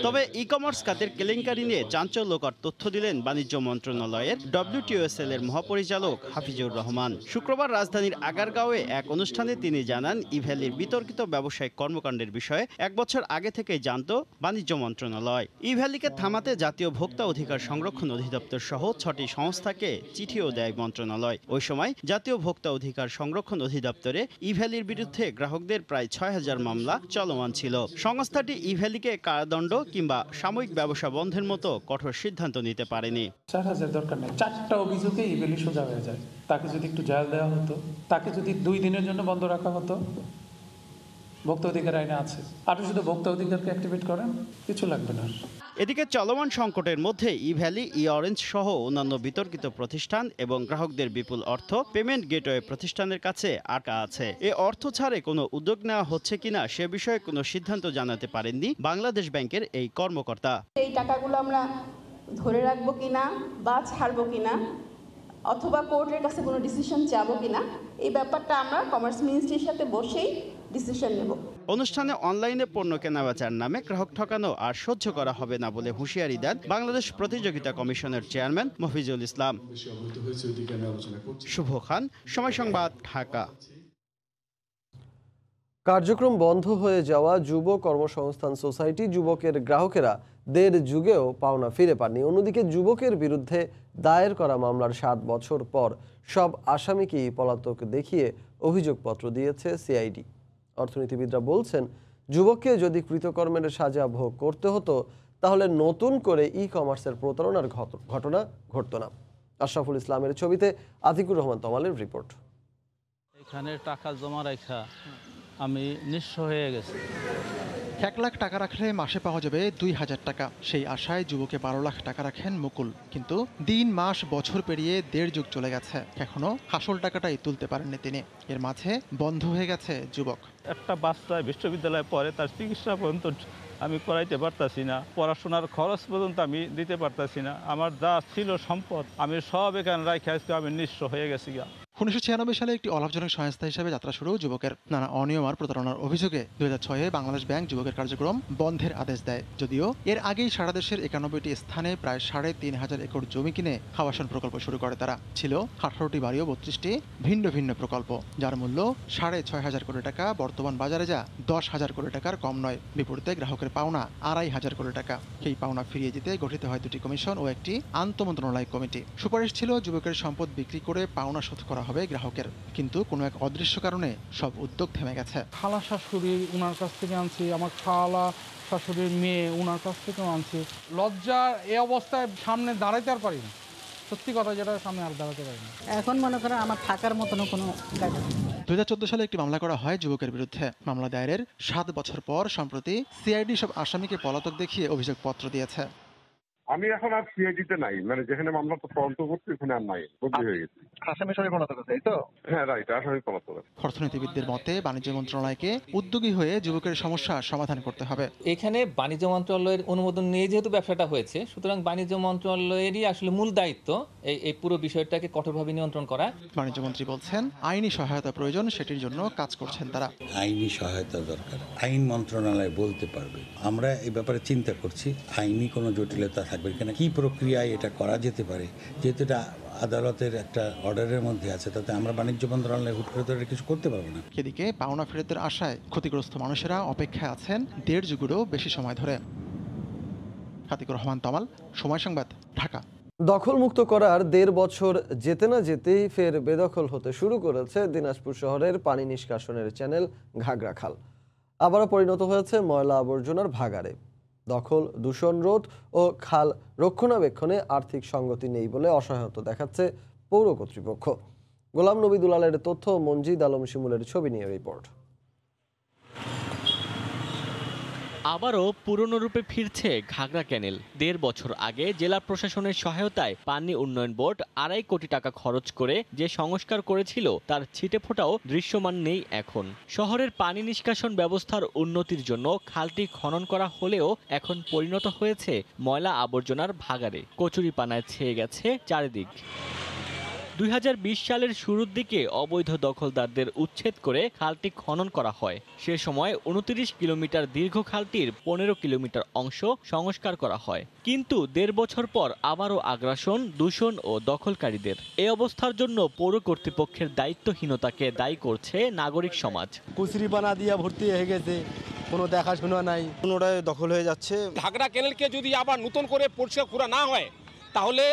তবে কমার্স খাতের কেলেঙ্কারি নিয়ে চাঞ্চল্যকর তথ্য দিলেন বাণিজ্য মন্ত্রণালয়ের WTO সেলের মহাপরিচালক হাফিজুর রহমান। শুক্রবার রাজধানীর আগারগাঁওয়ে এক অনুষ্ঠানে তিনি জানান, ইভ্যালির বিতর্কিত ব্যবসায়িক কর্মকাণ্ডের বিষয়ে 1 বছর আগে থেকে জানত বাণিজ্য মন্ত্রণালয়। ইভ্যালিকে থামাতে জাতীয় ভোক্তা অধিকার সংরক্ষণ অধিদপ্তর সহ 6টি সংস্থাকে চিঠিও দেয় মন্ত্রণালয়। ওই সময় জাতীয় ভোক্তা অধিকার সংরক্ষণ অধিদপ্তরে ইভ্যালির বিরুদ্ধে গ্রাহকদের প্রায় 6000 মামলা চলমান ছিল। সংস্থাটি ইভ্যালিকে কারাদণ্ড কিংবা সাময়িক ব্যবসা বন্ধের মতো কঠোর সিদ্ধান্ত নিতে পারেনি। 4000 দরকার নেই, 4টা অভিযোগে ইভ্যালি সোজা হয়ে যায়। তাকে যদি একটু জাল দেওয়া হতো, তাকে যদি 2 দিনের জন্য বন্ধ রাখা হতো, ভোক্তা অধিকার আইনে আছে। আপনি শুধু ভোক্তা অধিকারকে অ্যাক্টিভেট করেন, কিছু লাগবে না। এদিকে চলমান সংকটের মধ্যে ইভ্যালি, অরেঞ্জ সহ অন্যান্য বিতর্কিত প্রতিষ্ঠান এবং গ্রাহকদের বিপুল অর্থ পেমেন্ট গেটওয়ে প্রতিষ্ঠানের কাছে আটকা আছে। এ অর্থ ছাড়ে কোনো উদ্যোগ নেওয়া হচ্ছে কিনা সে বিষয়ে কোনো সিদ্ধান্ত জানাতে পারেননি বাংলাদেশ ব্যাংকের এই কর্মকর্তা। এই টাকাগুলো আমরা ধরে রাখবো কিনা বা ছাড়বো কিনা, অথবা কোর্টের কাছে কোনো ডিসিশন চাবো কিনা, এই ব্যাপারটা আমরা কমার্স মিনিস্ট্রির সাথে বসেই ডিসিশন নেব। অনুষ্ঠানে অনলাইনে পণ্য কেনাবেচার নামে গ্রাহক ঠকানো আর সহ্য করা হবে না বলে হুঁশিয়ারি দেন বাংলাদেশ প্রতিযোগিতা কমিশনের চেয়ারম্যান মফিজুল ইসলাম। শুভ খান, সময় সংবাদ, ঢাকা। কার্যক্রম বন্ধ হয়ে যাওয়া যুব কর্মসংস্থান সোসাইটি যুবকের গ্রাহকেরা দেড় যুগেও পাওনা ফিরে পাননি। অন্যদিকে যুবকের বিরুদ্ধে দায়ের করা মামলার 7 বছর পর সব আসামিকেই পলাতক দেখিয়ে অভিযোগপত্র দিয়েছে সিআইডি। অর্থনীতিবিদরা বলছেন, যুবককে যদি কৃতকর্মের সাজা ভোগ করতে হতো তাহলে নতুন করে ই-কমার্সের প্রতারণার ঘটনা ঘটত না। আশরাফুল ইসলামের ছবিতে আতিকুর রহমান তমালের রিপোর্ট। এখানে টাকা জমা রাখা আমি নিঃস্ব হয়ে গেছি। 1 লাখ টাকা রাখলে মাসে পাওয়া যাবে 2000 টাকা। সেই আশায় যুবকে 12 লাখ টাকা রাখেন মুকুল। কিন্তু দিন মাস বছর পেরিয়ে 1.5 যুগ চলে গেছে, এখনো আসল টাকাটাই তুলতে পারেননি তিনি। এর মাঝে বন্ধ হয়ে গেছে যুবক। একটা বাচ্চা বিশ্ববিদ্যালয়ে পড়ে, তার চিকিৎসা পর্যন্ত আমি করাইতে পারতাছি না, পড়াশোনার খরচ পর্যন্ত আমি দিতে পারতাছি না। আমার যা ছিল সম্পদ আমি সব এখানে রাখি আজকে আমি নিঃস্ব হয়ে গেছি। 1996 সালে একটি অলাভজনক সংস্থা হিসেবে যাত্রা শুরু যুবকের। নানা অনিয়ম আর প্রতারণার অভিযোগে 2006-এ বাংলাদেশ ব্যাংক যুবকের কার্যক্রম বন্ধের আদেশ দেয়। যদিও এর আগেই সারা দেশের 91টি স্থানে প্রায় 3500 একর জমি কিনে আবাসন প্রকল্প শুরু করে তারা। ছিল 18টি বাড়ি ও 32টি ভিন্ন ভিন্ন প্রকল্প, যার মূল্য 6500 কোটি টাকা। বর্তমান বাজারে যা 10,000 কোটি টাকার কম নয়। বিপরীতে গ্রাহকের পাওনা 2500 কোটি টাকা। সেই পাওনা ফিরিয়ে দিতে গঠিত হয় 2টি কমিশন ও একটি আন্তঃমন্ত্রণালয় কমিটি। সুপারিশ ছিল যুবকের সম্পদ বিক্রি করে পাওনা শোধ করা হবে গ্রাহকের। কিন্তু কোনো এক অদৃশ্য কারণে সব উদ্যোগ থেমে গেছে। খালা শাশুড়ি উনার কাছ থেকে আনছি, আমার খালা শাশুড়ির মেয়ে উনার কাছ থেকেও আনছি। লজ্জার এই অবস্থায় সামনে দাঁড়াইতে আর পারি না, সত্যি কথা যেটা, সামনে আর দাঁড়াতে পারি না। এখন মনে করেন আমার থাকার মতন কোনো জায়গা নেই। 2014 সালে একটি মামলা করা হয় যুবকের বিরুদ্ধে। মামলা দায়েরের 7 বছর পর সম্প্রতি সিআইডি সব আসামিকে পলাতক দেখিয়ে অভিযোগপত্র দিয়েছে। আমি এখন আর সিআইডিতে নাই, মানে যেখানে মামলা তদন্ত করছি ওখানে আর নাই, বদলি হয়ে গেছে। আসামি সবাই পলাতক আছে, এই তো? হ্যাঁ, রাইট, আসামি পলাতক আছে। অর্থনীতিবিদদের মতে বাণিজ্য মন্ত্রণালয়কে উদ্যোগী হয়ে যুবকের সমস্যা সমাধান করতে হবে। এখানে বাণিজ্য মন্ত্রণালয়ের অনুমোদন নিয়ে যেহেতু ব্যবসাটা হয়েছে, সুতরাং বাণিজ্য মন্ত্রণালয়েরই আসলে মূল দায়িত্ব এই পুরো বিষয়টাকে কঠোরভাবে নিয়ন্ত্রণ করা। বাণিজ্য মন্ত্রী বলছেন, আইনি সহায়তা প্রয়োজন, সেটির জন্য কাজ করছেন তারা। আইনি সহায়তা দরকার, আইন মন্ত্রণালয় বলতে পারবে। আমরা এই ব্যাপারে চিন্তা করছি, আইনি কোনো জটিলতা থাকবে কিনা, কি প্রক্রিয়ায় এটা করা যেতে পারে। যেহেতু এটা আদালতের একটা অর্ডারের মধ্যে আছে, তাতে আমরা বাণিজ্য মন্ত্রণালয় হুট করে তো কিছু করতে পারবো না। এদিকে পাওনা ফেরতের আশায় ক্ষতিগ্রস্ত মানুষেরা অপেক্ষায় আছেন 1.5 যুগেরও বেশি সময় ধরে। আতিকুর রহমান তমাল, সময় সংবাদ, ঢাকা। দখলমুক্ত করার 1.5 বছর যেতে না যেতেই ফের বেদখল হতে শুরু করেছে দিনাজপুর শহরের পানি নিষ্কাশনের চ্যানেল ঘাগড়া খাল। আবারও পরিণত হয়েছে ময়লা আবর্জনার ভাগাড়ে। দখল, দূষণ রোধ ও খাল রক্ষণাবেক্ষণে আর্থিক সঙ্গতি নেই বলে অসহায়তা দেখাচ্ছে পৌর কর্তৃপক্ষ। গোলাম নবী দুলালের তথ্য, মঞ্জিদ আলম শিমুলের ছবি নিয়ে রিপোর্ট। আবারও পুরনো রূপে ফিরছে ঘাগড়া ক্যানেল। 1.5 বছর আগে জেলা প্রশাসনের সহায়তায় পানি উন্নয়ন বোর্ড 2.5 কোটি টাকা খরচ করে যে সংস্কার করেছিল তার ছিটেফোঁটাও দৃশ্যমান নেই এখন। শহরের পানি নিষ্কাশন ব্যবস্থার উন্নতির জন্য খালটি খনন করা হলেও এখন পরিণত হয়েছে ময়লা আবর্জনার ভাগাড়ে। কচুরিপানায় ছেয়ে গেছে চারিদিক। 2020 সালের শুরুর দিকে অবৈধ দখলদারদের উচ্ছেদ করে খালটি খনন করা হয়। সে সময় 29 কিলোমিটার দীর্ঘ খালটির 15 কিলোমিটার অংশ সংস্কার করা হয়। কিন্তু 1.5 বছর পর আবারও আগ্রাসন, দূষণ ও দখলকারীদের। এই অবস্থার জন্য পৌর কর্তৃপক্ষের দায়িত্বহীনতাকে দায়ী করছে নাগরিক সমাজ। কচুরিপানা দিয়ে ভর্তি হয়ে গেছে, কোনো দেখাশোনা নাই, পুনরায় দখল হয়ে যাচ্ছে। ঘাগড়া ক্যানেলকে যদি আবার নতুন করে পরিষ্কার করা না হয় তাহলে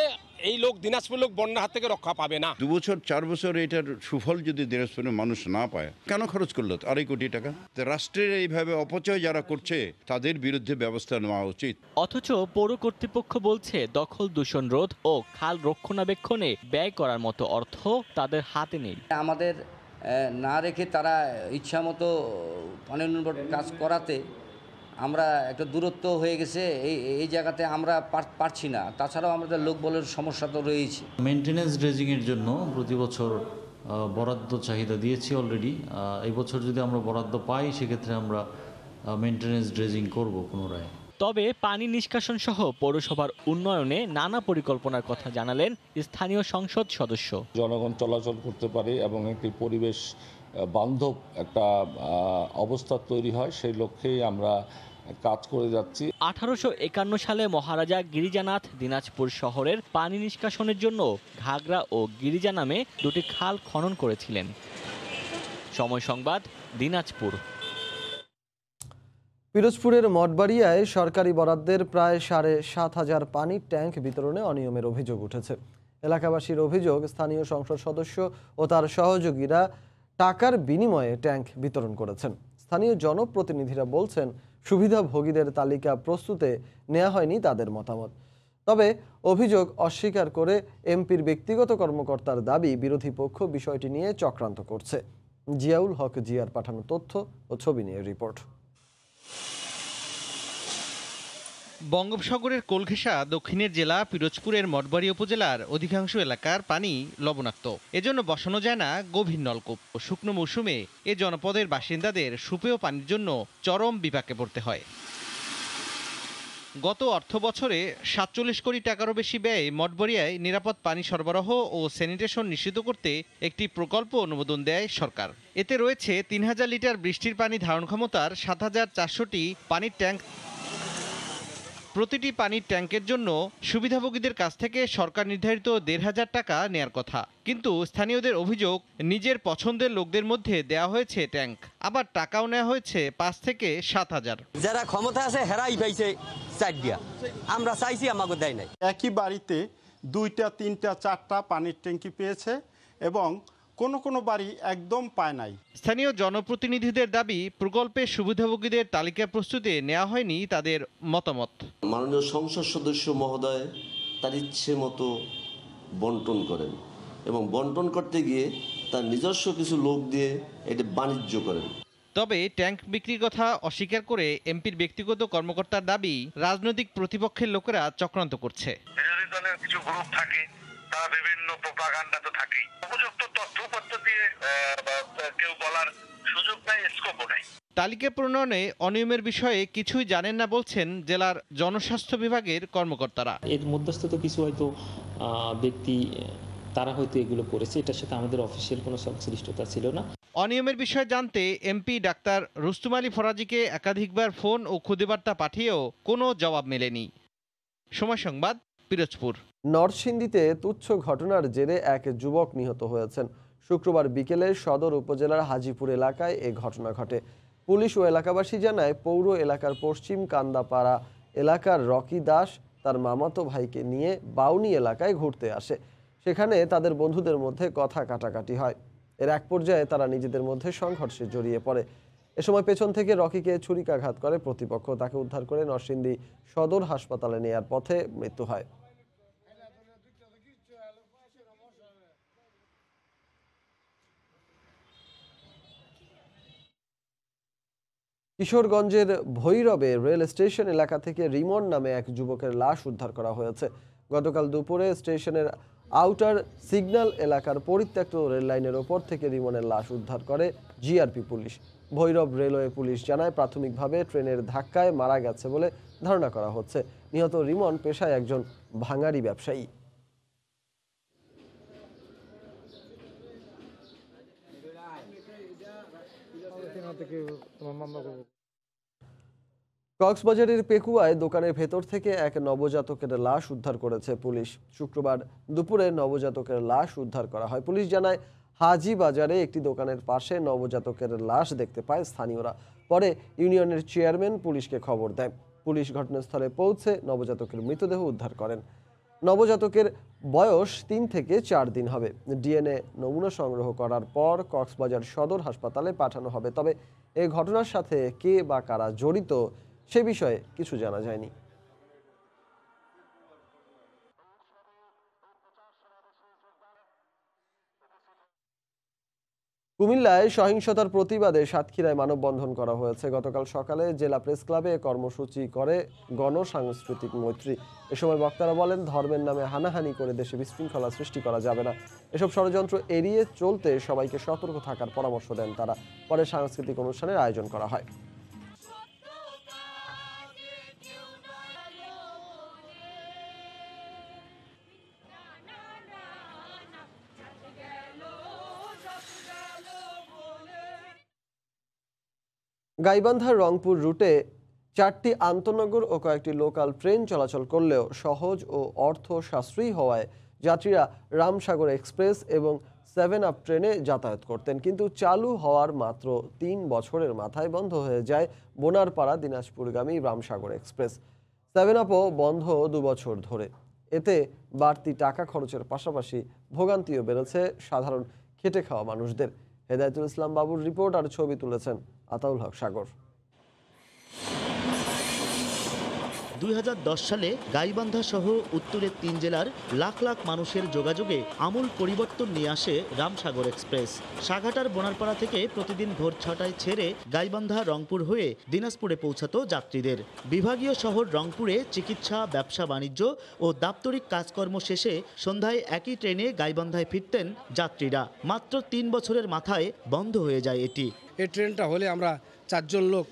এই লোক দিনাজপুর লোক বন্যার হাত থেকে রক্ষা পাবে না। 2 বছর 4 বছর এটার সুফল যদি দিনাজপুরের মানুষ না পায়, কেন খরচ করলো 2.5 কোটি টাকা? রাষ্ট্রের এইভাবে অপচয় যারা করছে তাদের বিরুদ্ধে ব্যবস্থা নেওয়া উচিত। অথচ পৌর কর্তৃপক্ষ বলছে দখল, দূষণ রোধ ও খাল রক্ষণাবেক্ষণে ব্যয় করার মতো অর্থ তাদের হাতে নেই। আমাদের না রেখে তারা ইচ্ছামতো পানি উন্নয়ন বোর্ড কাজ করাতে আমরা একটা দূরত্ব হয়ে গেছে, এই জায়গাতে আমরা পারছি না। তাছাড়াও আমাদের লোকবলের সমস্যা তো রয়েছে। মেনটেন্যান্স ড্রেজিংয়ের জন্য প্রতি বছর বরাদ্দ চাহিদা দিয়েছি অলরেডি। এই বছর যদি আমরা বরাদ্দ পাই সেক্ষেত্রে আমরা মেনটেন্যান্স ড্রেজিং করব পুনরায়। তবে পানি নিষ্কাশন সহ পৌরসভার উন্নয়নে নানা পরিকল্পনার কথা জানালেন স্থানীয় সংসদ সদস্য। জনগণ চলাচল করতে পারে এবং একটি পরিবেশ বান্ধব একটা অবস্থা তৈরি হয়, সেই লক্ষ্যেই আমরা কাজ করে যাচ্ছি। 1851 সালে মহারাজা গিরিজানাথ দিনাজপুর শহরের পানি নিষ্কাশনের জন্য ঘাগরা ও গিরিজা নামে দুটি খাল খনন করেছিলেন। সময় সংবাদ, দিনাজপুর। পিরোজপুরের মঠবাড়িয়ায় সরকারি বরাদ্দের প্রায় 7,500 পানির ট্যাঙ্ক বিতরণে অনিয়মের অভিযোগ উঠেছে। এলাকাবাসীর অভিযোগ, স্থানীয় সংসদ সদস্য ও তার সহযোগীরা টাকার বিনিময়ে ট্যাঙ্ক বিতরণ করেছেন। স্থানীয় জনপ্রতিনিধিরা বলছেন, সুবিধাভোগীদের তালিকা প্রস্তুতে নেওয়া হয়নি তাদের মতামত। তবে অভিযোগ অস্বীকার করে এমপির ব্যক্তিগত কর্মকর্তার দাবি, বিরোধী পক্ষ বিষয়টি নিয়ে চক্রান্ত করছে। জিয়াউল হক জিয়ার পাঠানো তথ্য ও ছবি নিয়ে রিপোর্ট। বঙ্গোপসাগরের কোল ঘেঁষা দক্ষিণের জেলা পিরোজপুরের মঠবাড়ি উপজেলার অধিকাংশ এলাকার পানি লবণাক্ত। এজন্য বসানো যায় না গভীর নলকূপ। শুকনো মৌসুমে এ জনপদের বাসিন্দাদের সুপেয় পানির জন্য চরম বিপাকে পড়তে হয়। গত অর্থ বছরে 47 কোটি টাকারও বেশি ব্যয়ে মঠবাড়িয়ায় নিরাপদ পানি সরবরাহ ও স্যানিটেশন নিশ্চিত করতে একটি প্রকল্প অনুমোদন দেয় সরকার। এতে রয়েছে 3000 লিটার বৃষ্টির পানি ধারণ ক্ষমতার 7400টি পানির ট্যাঙ্ক। প্রতিটি পানির ট্যাঙ্কের জন্য সুবিধাভোগীদের কাছ থেকে সরকার নির্ধারিত 1500 টাকা নেয়ার কথা, কিন্তু স্থানীয়দের অভিযোগ, নিজের পছন্দের লোকদের মধ্যে দেওয়া হয়েছে ট্যাঙ্ক, আবার টাকাও নেওয়া হয়েছে 5 থেকে 7000। যারা ক্ষমতা আছে হেরাই পাইছে 4 দিয়া, আমরা চাইছি আমাকে দেয় নাই। একই বাড়িতে 2টা 3টা 4টা পানির ট্যাঙ্কি পেয়েছে এবং কোনো বাড়ি একদম পায় নাই। স্থানীয় জনপ্রতিনিধিদের দাবি, প্রকল্পের সুবিধাভোগীদের তালিকা প্রস্তুতে নেওয়া হয়নি তাদের মতামত। মাননীয় সংসদ সদস্য মহোদয় তার ইচ্ছে মতো বন্টন করেন এবং বন্টন করতে গিয়ে তার নিজস্ব কিছু লোক দিয়ে এটা বাণিজ্য করেন। তবে ট্যাঙ্ক বিক্রির কথা অস্বীকার করে এমপির ব্যক্তিগত কর্মকর্তার দাবি, রাজনৈতিক প্রতিপক্ষের লোকেরা চক্রান্ত করছে। বিরোধী দলের কিছু গ্রুপ থাকে, তারা বিভিন্ন প্রোপাগান্ডা তো থাকেই। উপযুক্ত তথ্যপত্র দিয়ে কেউ বলার সুযোগ নাই, স্কোপও নাই। তালিকা প্রণয়নে অনিয়মের বিষয়ে কিছুই জানেন না বলছেন জেলার জনস্বাস্থ্য বিভাগের কর্মকর্তারা। এর মধ্যস্থ কিছু হয়তো ব্যক্তি, তারা হয়তো এগুলো করেছে, এটার সাথে আমাদের অফিসিয়াল কোনো সংশ্লিষ্টতা ছিল না। অনিয়মের বিষয়ে জানতে এমপি ডাক্তার রুস্তুম আলী ফরাজিকে একাধিকবার ফোন ও খুদে বার্তা পাঠিয়েও কোনো জবাব মেলেনি। সময় সংবাদ, পিরোজপুর। নরসিংদীতে তুচ্ছ ঘটনার জেরে এক যুবক নিহত হয়েছেন। শুক্রবার বিকেলে সদর উপজেলার হাজিপুর এলাকায় এ ঘটনা ঘটে। পুলিশ ও এলাকাবাসী জানায়, পৌর এলাকার পশ্চিম কান্দাপাড়া এলাকার রকি দাস তার মামাতো ভাইকে নিয়ে বাউনি এলাকায় ঘুরতে আসে। সেখানে তাদের বন্ধুদের মধ্যে কথা কাটাকাটি হয়। এর এক পর্যায়ে তারা নিজেদের মধ্যে সংঘর্ষে জড়িয়ে পড়ে। এ সময় পেছন থেকে রকিকে ছুরিকাঘাত করে প্রতিপক্ষ। তাকে উদ্ধার করে নরসিংদী সদর হাসপাতালে নেয়ার পথে মৃত্যু হয়। কিশোরগঞ্জের ভৈরবে রেল স্টেশন এলাকা থেকে রিমন নামে এক যুবকের লাশ উদ্ধার করা হয়েছে। গতকাল দুপুরে স্টেশনের আউটার সিগন্যাল এলাকার পরিত্যক্ত রেল লাইনের ওপর থেকে রিমনের লাশ উদ্ধার করে GRP police. Bhairab railway police জানায়, প্রাথমিকভাবে ট্রেনের ধাক্কায় মারা গেছে বলে ধারণা করা হচ্ছে। নিহত রিমন পেশায় একজন ভাঙাড়ি ব্যবসায়ী। কক্সবাজারের পেকুয়ায় দোকানের ভেতর থেকে এক নবজাতকের লাশ উদ্ধার করেছে পুলিশ। শুক্রবার দুপুরে নবজাতকের লাশ উদ্ধার করা হয়। পুলিশ জানায়, হাজি বাজারে একটি দোকানের পাশে নবজাতকের লাশ দেখতে পায় স্থানীয়রা। পরে ইউনিয়নের চেয়ারম্যান পুলিশকে খবর দেয়। পুলিশ ঘটনাস্থলে পৌঁছে নবজাতকের মৃতদেহ উদ্ধার করেন। নবজাতকের বয়স 3 থেকে 4 দিন হবে। ডিএনএ নমুনা সংগ্রহ করার পর কক্সবাজার সদর হাসপাতালে পাঠানো হবে। তবে এই ঘটনার সাথে কে বা কারা জড়িত সে বিষয়ে কিছু জানা যায়নি। কুমিল্লায় সহিংসতার প্রতিবাদে সাতক্ষীরায় মানববন্ধন করা হয়েছে। গতকাল সকালে জেলা প্রেস ক্লাবে কর্মসূচি করে গণসাংস্কৃতিক মৈত্রী। এ সময় বক্তারা বলেন, ধর্মের নামে হানাহানি করে দেশে বিশৃঙ্খলা সৃষ্টি করা যাবে না। এসব ষড়যন্ত্র এড়িয়ে চলতে সবাইকে সতর্ক থাকার পরামর্শ দেন তারা। পরে সাংস্কৃতিক অনুষ্ঠানের আয়োজন করা হয়। গাইবান্ধার রংপুর রুটে 4টি আন্তনগর ও কয়েকটি লোকাল ট্রেন চলাচল করলেও সহজ ও অর্থ সাশ্রয়ী হওয়ায় যাত্রীরা রামসাগর এক্সপ্রেস এবং 7 আপ ট্রেনে যাতায়াত করতেন। কিন্তু চালু হওয়ার মাত্র 3 বছরের মাথায় বন্ধ হয়ে যায় বোনারপাড়া দিনাজপুরগামী রামসাগর এক্সপ্রেস। 7 আপও বন্ধ 2 বছর ধরে। এতে বাড়তি টাকা খরচের পাশাপাশি ভোগান্তিও বেড়েছে সাধারণ খেটে খাওয়া মানুষদের। হেদায়েতুল ইসলাম বাবুর রিপোর্ট আর ছবি তুলেছেন আতাউল হক সাগর। 2010 সালে গাইবান্ধা সহ উত্তরের 3 জেলার লাখ লাখ মানুষের যোগাযোগে আমূল পরিবর্তন নিয়ে আসে রামসাগর এক্সপ্রেস। সাঘাটার বোনারপাড়া থেকে প্রতিদিন ভোর 6টায় ছেড়ে গাইবান্ধা রংপুর হয়ে দিনাজপুরে পৌঁছাতো যাত্রীদের। বিভাগীয় শহর রংপুরে চিকিৎসা, ব্যবসা বাণিজ্য ও দাপ্তরিক কাজকর্ম শেষে সন্ধ্যায় একই ট্রেনে গাইবান্ধায় ফিরতেন যাত্রীরা। মাত্র 3 বছরের মাথায় বন্ধ হয়ে যায় এটি। এই ট্রেনটা হলে আমরা 4 জন লোক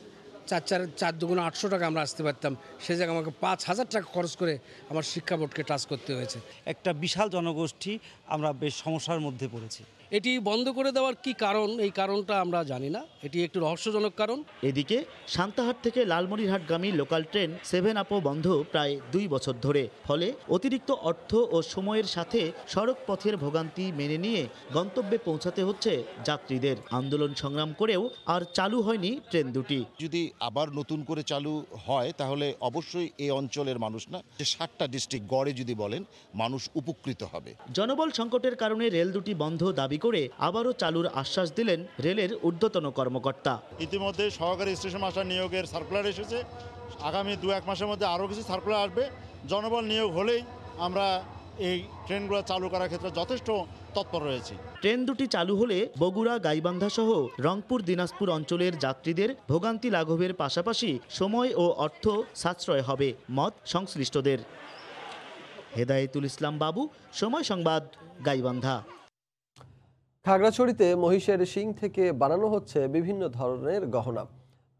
4 দুগুণ 800 টাকা আমরা আসতে পারতাম। সে জায়গায় আমাকে 5000 টাকা খরচ করে আমার শিক্ষা বোর্ডকে টাচ করতে হয়েছে। একটা বিশাল জনগোষ্ঠী আমরা বেশ সমস্যার মধ্যে পড়েছি। এটি বন্ধ করে দেওয়ার কি কারণ, এই কারণটা আমরা জানি না। এটি একটু রহস্যজনক কারণ। এদিকে সান্তাহাট থেকে লালমনিরহাটগামী লোকাল ট্রেন 7 আপও বন্ধ প্রায় 2 বছর ধরে। ফলে অতিরিক্ত অর্থ ও সময়ের সাথে সড়ক পথের ভোগান্তি মেনে নিয়ে গন্তব্যে পৌঁছাতে হচ্ছে যাত্রীদের। আন্দোলন সংগ্রাম করেও আর চালু হয়নি ট্রেন দুটি। যদি আবার নতুন করে চালু হয় তাহলে অবশ্যই এই অঞ্চলের মানুষ না, যে 7টা ডিস্ট্রিক্ট গড়ে যদি বলেন, মানুষ উপকৃত হবে। জনবল সংকটের কারণে রেল দুটি বন্ধ দাবি করে আবারও চালুর আশ্বাস দিলেন রেলের ঊর্ধ্বতন কর্মকর্তা। ইতিমধ্যে সহকারী স্টেশন মাস্টার নিয়োগের সার্কুলার এসেছে। আগামী 2-1 মাসের মধ্যে আরও কিছু সার্কুলার আসবে। জনবল নিয়োগ হলেই আমরা এই ট্রেনগুলো চালু করার ক্ষেত্রে যথেষ্ট তৎপর রয়েছে। ট্রেন দুটি চালু হলে বগুড়া, গাইবান্ধা সহ রংপুর, দিনাজপুর অঞ্চলের যাত্রীদের ভোগান্তি লাঘবের পাশাপাশি সময় ও অর্থ সাশ্রয় হবে মত সংশ্লিষ্টদের। হেদায়েতুল ইসলাম বাবু, সময় সংবাদ, গাইবান্ধা। খাগড়াছড়িতে মহিষের শিং থেকে বানানো হচ্ছে বিভিন্ন ধরনের গহনা।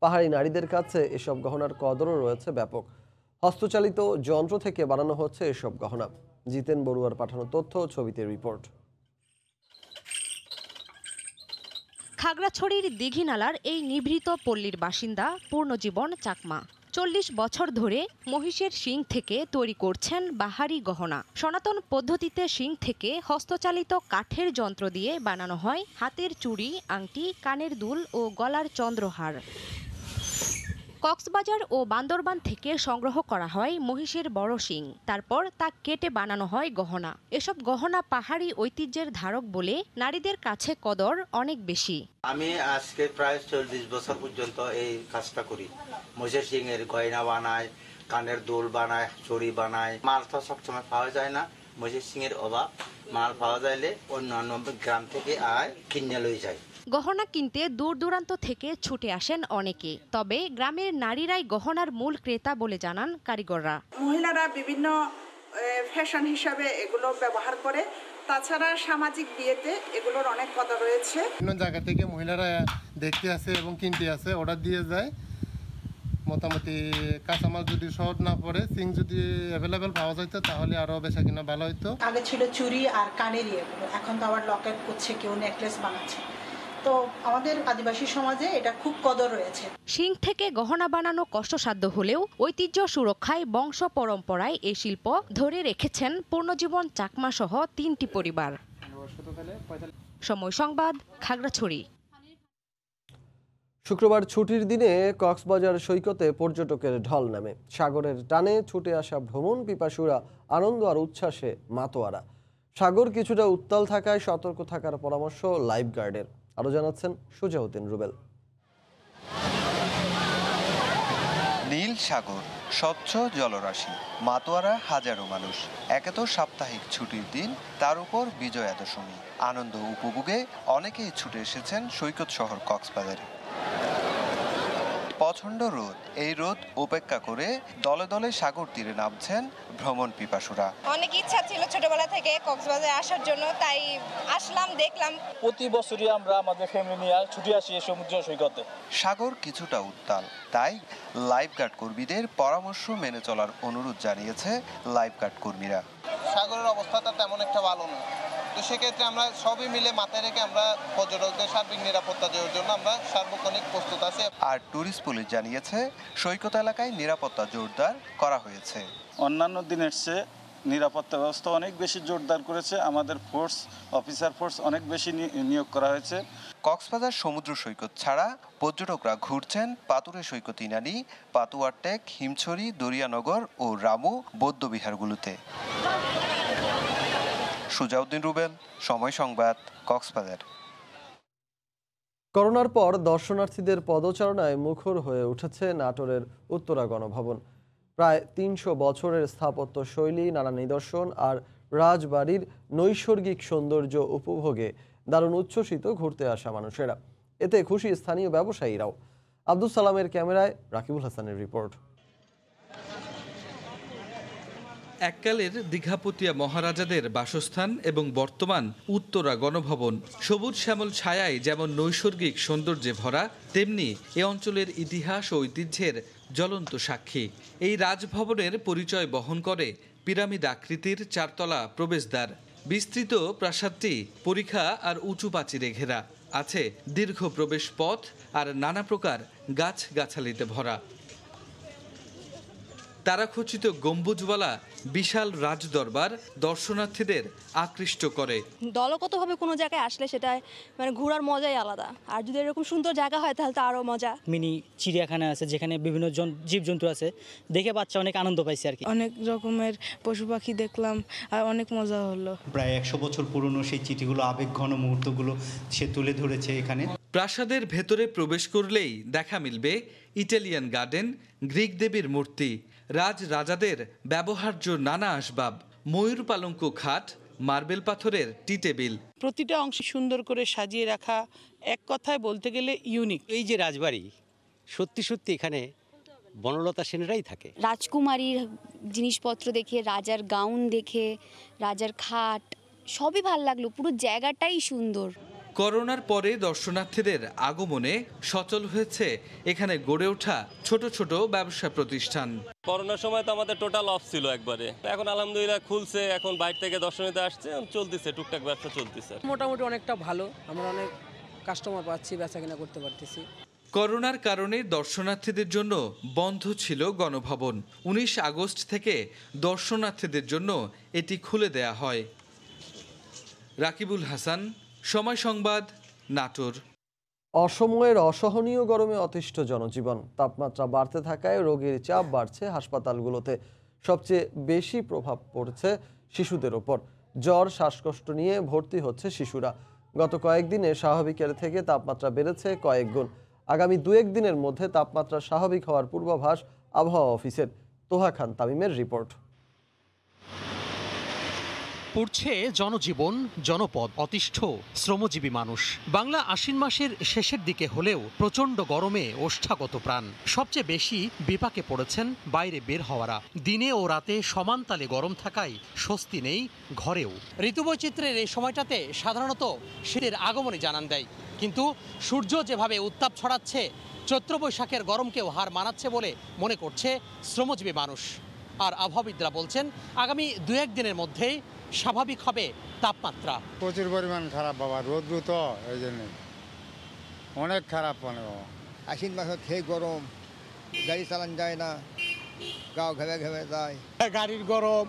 পাহাড়ি নারীদের কাছে এসব গহনার কদরও রয়েছে ব্যাপক। হস্তচালিত যন্ত্র থেকে বানানো হচ্ছে এসব গহনা। জিতেন বড়ুয়ার পাঠানো তথ্য, ছবিতে রিপোর্ট। খাগড়াছড়ির দীঘিনালার এই নিভৃত পল্লীর বাসিন্দা পূর্ণজীবন চাকমা 40 বছর ধরে মহিষের শিং থেকে তৈরি করছেন বাহারি গহনা। সনাতন পদ্ধতিতে শিং থেকে হস্তচালিত কাঠের যন্ত্র দিয়ে বানানো হয় হাতের চুড়ি, আংটি, কানের দুল ও গলার চন্দ্রহার। কক্সবাজার ও বান্দরবান থেকে সংগ্রহ করা হয় মহিষের বড় শিং, তারপর তা কেটে বানানো হয় গহনা। এসব গহনা পাহাড়ি ঐতিহ্যের ধারক বলে নারীদের কাছে কদর অনেক বেশি। আমি আজকে প্রায় 40 বছর পর্যন্ত এই কাজটা করি। মহিষের শিংয়ের গয়না বানায়, কানের দুল বানায়, চুড়ি বানায়। মাল তো সবসময় পাওয়া যায় না, মহিষের শিংয়ের অভাব। মাল পাওয়া যাইলে অন্যান্য গ্রাম থেকে আয় কিনে লই যায়। গহনা কিনতে দূর দূরান্ত থেকে ছুটে আসেন অনেকে। তবে গ্রামের নারীরাই গহনার মূল ক্রেতা বলে জানান কারিগররা। মহিলারা বিভিন্ন ফ্যাশন হিসাবে এগুলো ব্যবহার করে। তাছাড়া সামাজিক বিয়েতে এগুলোর অনেক কথা রয়েছে। বিভিন্ন জায়গা থেকে মহিলারা দেখতে আসে এবং কিনতে আসে, অর্ডার দিয়ে যায়। মোটামুটি কাঁচামাল যদি শর্ট না পড়ে, সিং যদি অ্যাভেলেবেল পাওয়া যেত তাহলে আরো বেশি কিনা ভালো হতো। আগে ছিল চুড়ি আর কানের এগুলো, এখন তো আবার লকেট করছে, কেউ নেকলেস বানাচ্ছে। তো আমাদের আদিবাসী সমাজে এটা খুব কদর রয়েছে। শিং থেকে গহনা বানানো কষ্টসাধ্য হলেও ঐতিহ্য সুরক্ষায় বংশ পরম্পরায় এই শিল্প ধরে রেখেছেন পূর্ণজীবন চাকমা সহ 3টি পরিবার। সময় সংবাদ, খাগড়াছড়ি। শুক্রবার ছুটির দিনে কক্সবাজার সৈকতে পর্যটকের ঢল নামে। সাগরের টানে ছুটে আসা ভ্রমণ পিপাসুরা আনন্দ আর উচ্ছ্বাসে মাতোয়ারা। সাগর কিছুটা উত্তাল থাকায় সতর্ক থাকার পরামর্শ লাইফ গার্ডের। আরো জানাচ্ছেন সুজাউদ্দিন রুবেল। নীল সাগর, স্বচ্ছ জলরাশি, মাতোয়ারা হাজারো মানুষ। একে তো সাপ্তাহিক ছুটির দিন, তার উপর বিজয়া দশমী। আনন্দ উপভোগে অনেকেই ছুটে এসেছেন সৈকত শহর কক্সবাজারে। প্রচণ্ড রোদ, এই রোদ উপেক্ষা করে দলে দলে সাগর তীরে নামছেন ভ্রমণ পিপাসুরা। অনেক ইচ্ছা ছিল ছোটবেলা থেকে কক্সবাজারে আসার জন্য, তাই আসলাম, দেখলাম। প্রতি বছরই আমরা আমাদের ফ্যামিলি নিয়ে ছুটি আসি এই সমুদ্র সৈকতে। সাগর কিছুটা উত্তাল, তাই লাইফগার্ড কর্মীদের পরামর্শ মেনে চলার অনুরোধ জানিয়েছে লাইফগার্ড কর্মীরা। সাগরের অবস্থাটা তেমন একটা ভালো না, তো সেক্ষেত্রে আমরা সবই মিলে মাথায় রেখে আমরা পর্যটকদের সার্বিক নিরাপত্তা দেওয়ার জন্য আমরা সার্বক্ষণিক প্রস্তুত আছি। আর ট্যুরিস্ট পুলিশ জানিয়েছে সৈকত এলাকায় নিরাপত্তা জোরদার করা হয়েছে। অন্যান্য দিনের চেয়ে নিরাপত্তা ব্যবস্থা অনেক বেশি জোরদার করেছে, আমাদের অফিসার ফোর্স অনেক বেশি নিয়োগ করা হয়েছে। কক্সবাজার সমুদ্র সৈকত ছাড়া পর্যটকরা ঘুরছেন পাতুরে সৈকত ইনানি, পাতুয়ার টেক, হিমছড়ি, দরিয়ানগর ও রামু বৌদ্ধবিহারগুলোতে। সুজাউদ্দিন রুবেল, সময় সংবাদ, কক্সবাজার। করোনার পর দর্শনার্থীদের পদচারণায় মুখর হয়ে উঠেছে নাটোরের উত্তরা গণভবন। প্রায় ৩০০ বছরের স্থাপত্য শৈলী, নানা নিদর্শন আর রাজবাড়ির নৈসর্গিক সৌন্দর্য উপভোগে দারুণ উচ্ছ্বসিত ঘুরতে আসা মানুষেরা। এতে খুশি স্থানীয় ব্যবসায়ীরাও। আব্দুল সালামের ক্যামেরায় রাকিবুল হাসানের রিপোর্ট। এককালের দীঘাপতিয়া মহারাজাদের বাসস্থান এবং বর্তমান উত্তরা গণভবন সবুজ শ্যামল ছায়ায় যেমন নৈসর্গিক সৌন্দর্যে ভরা, তেমনি এ অঞ্চলের ইতিহাস ও ঐতিহ্যের জ্বলন্ত সাক্ষী। এই রাজভবনের পরিচয় বহন করে পিরামিড আকৃতির 4 তলা প্রবেশদ্বার। বিস্তৃত প্রাসাদটি পরিখা আর উঁচু প্রাচীরে ঘেরা। আছে দীর্ঘ প্রবেশ পথ আর নানা প্রকার গাছগাছালিতে ভরা। তারাখচিত গম্বুজওয়ালা বিশাল রাজদরবার দর্শনার্থীদের আকৃষ্ট করে। দলগতভাবে কোনো জায়গায় আসলে সেটা মানে ঘোরার মজাই আলাদা, আর যদি এরকম সুন্দর জায়গা হয় তাহলে তো আরও মজা। মিনি চিড়িয়াখানা আছে যেখানে বিভিন্ন জীবজন্তু আছে, দেখে বাচ্চা অনেক আনন্দ পাইছে আর কি। অনেক রকমের পশু পাখি দেখলাম আর অনেক মজা হলো। প্রায় 100 বছর পুরনো সেই চিঠিগুলো, আবেগঘন মুহূর্তগুলো সে তুলে ধরেছে এখানে। প্রাসাদের ভেতরে প্রবেশ করলেই দেখা মিলবে ইটালিয়ান গার্ডেন, গ্রিক দেবীর মূর্তি, রাজাদের ব্যবহার্য নানা আসবাব, ময়ূর পালঙ্ক খাট, মার্বেল পাথরের টি টেবিল। প্রতিটা অংশ সুন্দর করে সাজিয়ে রাখা, এক কথায় বলতে গেলে ইউনিক। এই যে রাজবাড়ি, সত্যি সত্যি এখানে বনলতা সেনেরাই থাকে। রাজকুমারীর জিনিসপত্র দেখে, রাজার গাউন দেখে, রাজার খাট, সবই ভালো লাগলো। পুরো জায়গাটাই সুন্দর। করোনার পরে দর্শনার্থীদের আগমনে সচল হয়েছে এখানে গড়ে ওঠা ছোট ছোট ব্যবসা প্রতিষ্ঠান। করোনার সময় তো আমাদের টোটাল অফ ছিল একবারে, এখন আলহামদুলিল্লাহ খুলছে, এখন বাইরে থেকে দর্শনীতে আসছে, চলতেছে, টুকটাক ব্যবসা চলতেছে। মোটামুটি অনেকটা ভালো, আমরা অনেক কাস্টমার পাচ্ছি, বেচাকেনা করতে পারতেছি। করোনার কারণে দর্শনার্থীদের জন্য বন্ধ ছিল গণভবন। 19 আগস্ট থেকে দর্শনার্থীদের জন্য এটি খুলে দেয়া হয়। রাকিবুল হাসান, সময় সংবাদ, নাটোর। অসময়ের অসহনীয় গরমে অতিষ্ঠ জনজীবন। তাপমাত্রা বাড়তে থাকায় রোগীর চাপ বাড়ছে হাসপাতালগুলোতে। সবচেয়ে বেশি প্রভাব পড়ছে শিশুদের ওপর। জ্বর, শ্বাসকষ্ট নিয়ে ভর্তি হচ্ছে শিশুরা। গত কয়েকদিনে স্বাভাবিকের থেকে তাপমাত্রা বেড়েছে কয়েক গুণ। আগামী 2-1 দিনের মধ্যে তাপমাত্রা স্বাভাবিক হওয়ার পূর্বাভাস আবহাওয়া অফিসের। তোহা খান তামিমের রিপোর্ট। পড়ছে জনজীবন, জনপদ, অতিষ্ঠ শ্রমজীবী মানুষ। বাংলা আশ্বিন মাসের শেষের দিকে হলেও প্রচণ্ড গরমে ওষ্ঠাগত প্রাণ। সবচেয়ে বেশি বিপাকে পড়েছেন বাইরে বের হওয়ারা। দিনে ও রাতে সমান তালে গরম থাকায় স্বস্তি নেই ঘরেও। ঋতুবৈচিত্র্যের এই সময়টাতে সাধারণত শীতের আগমনে জানান দেয়, কিন্তু সূর্য যেভাবে উত্তাপ ছড়াচ্ছে, চৈত্র বৈশাখের গরমকেও হার মানাচ্ছে বলে মনে করছে শ্রমজীবী মানুষ। আর আবহাওয়াবিদরা বলছেন আগামী 2-1 দিনের মধ্যেই স্বাভাবিক হবে তাপমাত্রা। প্রচুর পরিমাণ খারাপ বাবা, রোদ্রু তো এই জন্য অনেক খারাপ। মানে বাবা আশ্বিন মাসে খেয়ে গরম, গাড়ি চালান যায় না, গাও ঘেমে ঘেমে যায়। গাড়ির গরম,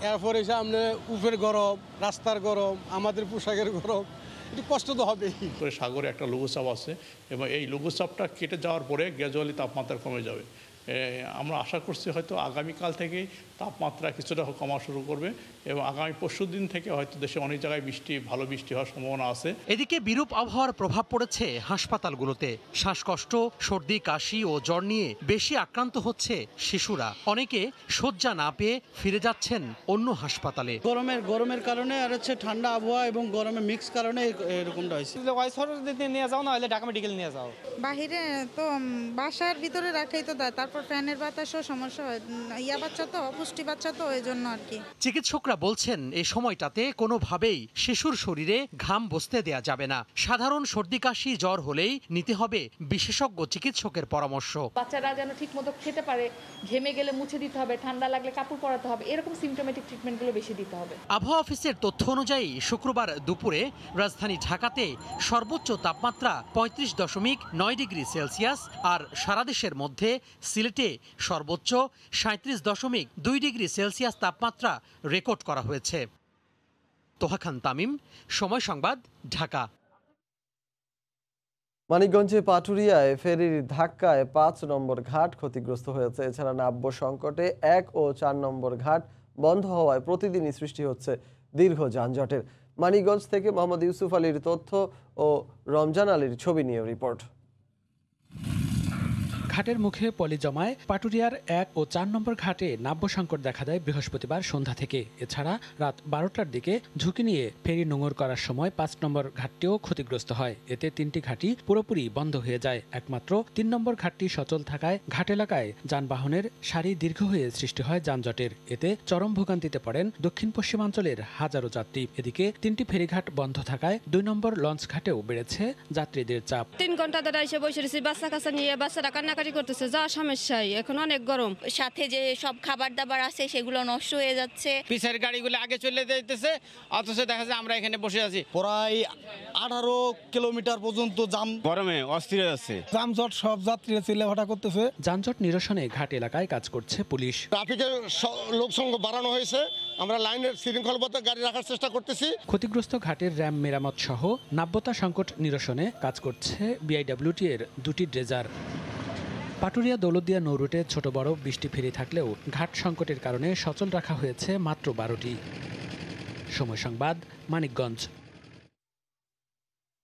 এরপরে সামনে উপরের গরম, রাস্তার গরম, আমাদের পোশাকের গরম, একটু কষ্ট তো হবেই। সাগরে একটা লঘুচাপ আছে এবং এই লঘুচাপটা কেটে যাওয়ার পরে গ্র্যাজুয়ালি তাপমাত্রা কমে যাবে। আমরা আশা করছি হয়তো আগামীকাল থেকেই তাপমাত্রা কিছুটা কমা শুরু করবে এবং আগামী পরশুদিন থেকে হয়তো দেশে অনেক জায়গায় ভালো বৃষ্টি হওয়ার সম্ভাবনা আছে। এদিকে বিরূপ আবহাওয়ার প্রভাব পড়েছে হাসপাতালগুলোতে। শ্বাসকষ্ট, সর্দি, কাশি ও জ্বর নিয়ে বেশি আক্রান্ত হচ্ছে শিশুরা। অনেকে শয্যা না পেয়ে ফিরে যাচ্ছেন অন্য হাসপাতালে। গরমের কারণে আর হচ্ছে ঠান্ডা আবহাওয়া এবং গরমে মিক্স কারণে এরকমটা হয়েছে। নিয়ে যাও না হলে ঢাকা মেডিকেল নিয়ে যাও। বাহিরে তো বাসার ভিতরে রাখাই তো দেয়, তারপর তারপর ফ্যানের বাতাসও সমস্যা হয়, ইয়া বাচ্চা তো অপুষ্টি বাচ্চা তো এই জন্য আর কি। চিকিৎসকরা বলছেন এই সময়টাতে কোনোভাবেই শিশুর শরীরে ঘাম বসতে দেয়া যাবে না। সাধারণ সর্দি কাশি জ্বর হলেই নিতে হবে বিশেষজ্ঞ চিকিৎসকের পরামর্শ। বাচ্চারা যেন ঠিকমতো খেতে পারে, ঘেমে গেলে মুছে দিতে হবে, ঠান্ডা লাগলে কাপড় পরাতে হবে, এরকম সিমটোমেটিক ট্রিটমেন্টগুলো বেশি দিতে হবে। আবহাওয়া অফিসের তথ্য অনুযায়ী শুক্রবার দুপুরে রাজধানী ঢাকাতে সর্বোচ্চ তাপমাত্রা 35.9 ডিগ্রি সেলসিয়াস আর সারা দেশের মধ্যে সিলেটে সর্বোচ্চ 37.2 ডিগ্রি সেলসিয়াস তাপমাত্রা রেকর্ড করা হয়েছে। তোহা খান তামিম, সময় সংবাদ, ঢাকা। মানিকগঞ্জে পাটুরিয়ায় ফেরির ধাক্কায় 5 নম্বর ঘাট ক্ষতিগ্রস্ত হয়েছে। এছাড়া নাব্য সংকটে 1 ও 4 নম্বর ঘাট বন্ধ হওয়ায় প্রতিদিনই সৃষ্টি হচ্ছে দীর্ঘ যানজটের। মানিকগঞ্জ থেকে মোহাম্মদ ইউসুফ আলীর তথ্য ও রমজান আলীর ছবি নিয়ে রিপোর্ট। ঘাটের মুখে পলি জমায় পাটুরিয়ার 1 ও 4 নম্বর ঘাটে নাব্য সংকট দেখা দেয় বৃহস্পতিবার সন্ধ্যা থেকে। এছাড়া রাত 12টার দিকে ঝুঁকি নিয়ে ফেরি নোঙর করার সময় 5 নম্বর ঘাটটিও ক্ষতিগ্রস্ত হয়। এতে 3টি ঘাটই পুরোপুরি বন্ধ হয়ে যায়। একমাত্র 3 নম্বর ঘাটটি সচল থাকায় ঘাট এলাকায় যানবাহনের সারি দীর্ঘ হয়ে সৃষ্টি হয় যানজটের। এতে চরম ভোগান্তিতে পড়েন দক্ষিণ পশ্চিমাঞ্চলের হাজারো যাত্রী। এদিকে 3টি ফেরিঘাট বন্ধ থাকায় 2 নম্বর লঞ্চ ঘাটেও বেড়েছে যাত্রীদের চাপ। 3 ঘন্টা ধরে এসে বসে রয়েছি, বাচ্চা কাচ্চা নিয়ে, বাচ্চারা কান্নাকাটি করতেছে, যা সমস্যাই, এখন অনেক গরম। সাথে যে সব খাবার দাবার আছে সেগুলো নষ্ট হয়ে যাচ্ছে। পিছের গাড়িগুলো আগে চলে যাইতেছে, অথচ দেখা যায় আমরা এখানে বসে আছি। প্রায় 18 কিলোমিটার পর্যন্ত জাম, গরমে অস্থির আছে। যানজট, সব যাত্রীরা চিল্লাফাটা করতেছে। যানজট নিরসনে ঘাট এলাকায় কাজ করছে পুলিশ। ট্রাফিকের লোকসংখ্যা বাড়ানো হয়েছে, আমরা লাইনের শৃঙ্খলবদ্ধ গাড়ি রাখার চেষ্টা করতেছি। ক্ষতিগ্রস্ত ঘাটের র্যাম মেরামত সহ নাব্যতা সংকট নিরসনে কাজ করছে বিআইডব্লিউটি এর 2টি ড্রেজার। পাটুরিয়া দৌলতদিয়া নৌরুটে ছোট বড় 20টি ফেরি থাকলেও ঘাট সংকটের কারণে সচল রাখা হয়েছে মাত্র 12টি। সময় সংবাদ, মানিকগঞ্জ।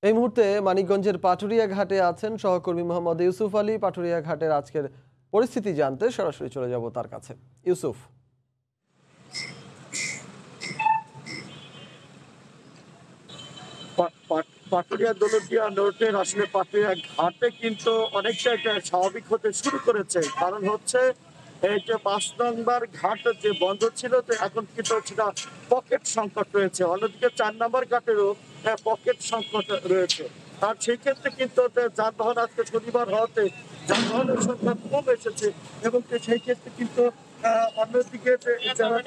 এই মুহূর্তে মানিকগঞ্জের পাটুরিয়া ঘাটে আছেন সহকর্মী মোহাম্মদ ইউসুফ আলী। পাটুরিয়া ঘাটের আজকের পরিস্থিতি জানতে সরাসরি চলে যাব তার কাছে। ইউসুফ। পাটুরিয়া দৌলতদিয়া নৌরুটের আসলে পাটুরিয়া ঘাটে কিন্তু অনেকটা এটা স্বাভাবিক হতে শুরু করেছে। কারণ হচ্ছে এই যে 5 নম্বর ঘাট যে বন্ধ ছিল, তো এখন কিন্তু সেটা পকেট সংকট রয়েছে। অন্যদিকে 4 নম্বর ঘাটেরও পকেট সংকট রয়েছে। আর সেই ক্ষেত্রে কিন্তু যানবাহন আজকে শনিবার হওয়াতে যানবাহনের সংখ্যা কম এসেছে এবং সেই ক্ষেত্রে কিন্তু অন্যদিকে যারা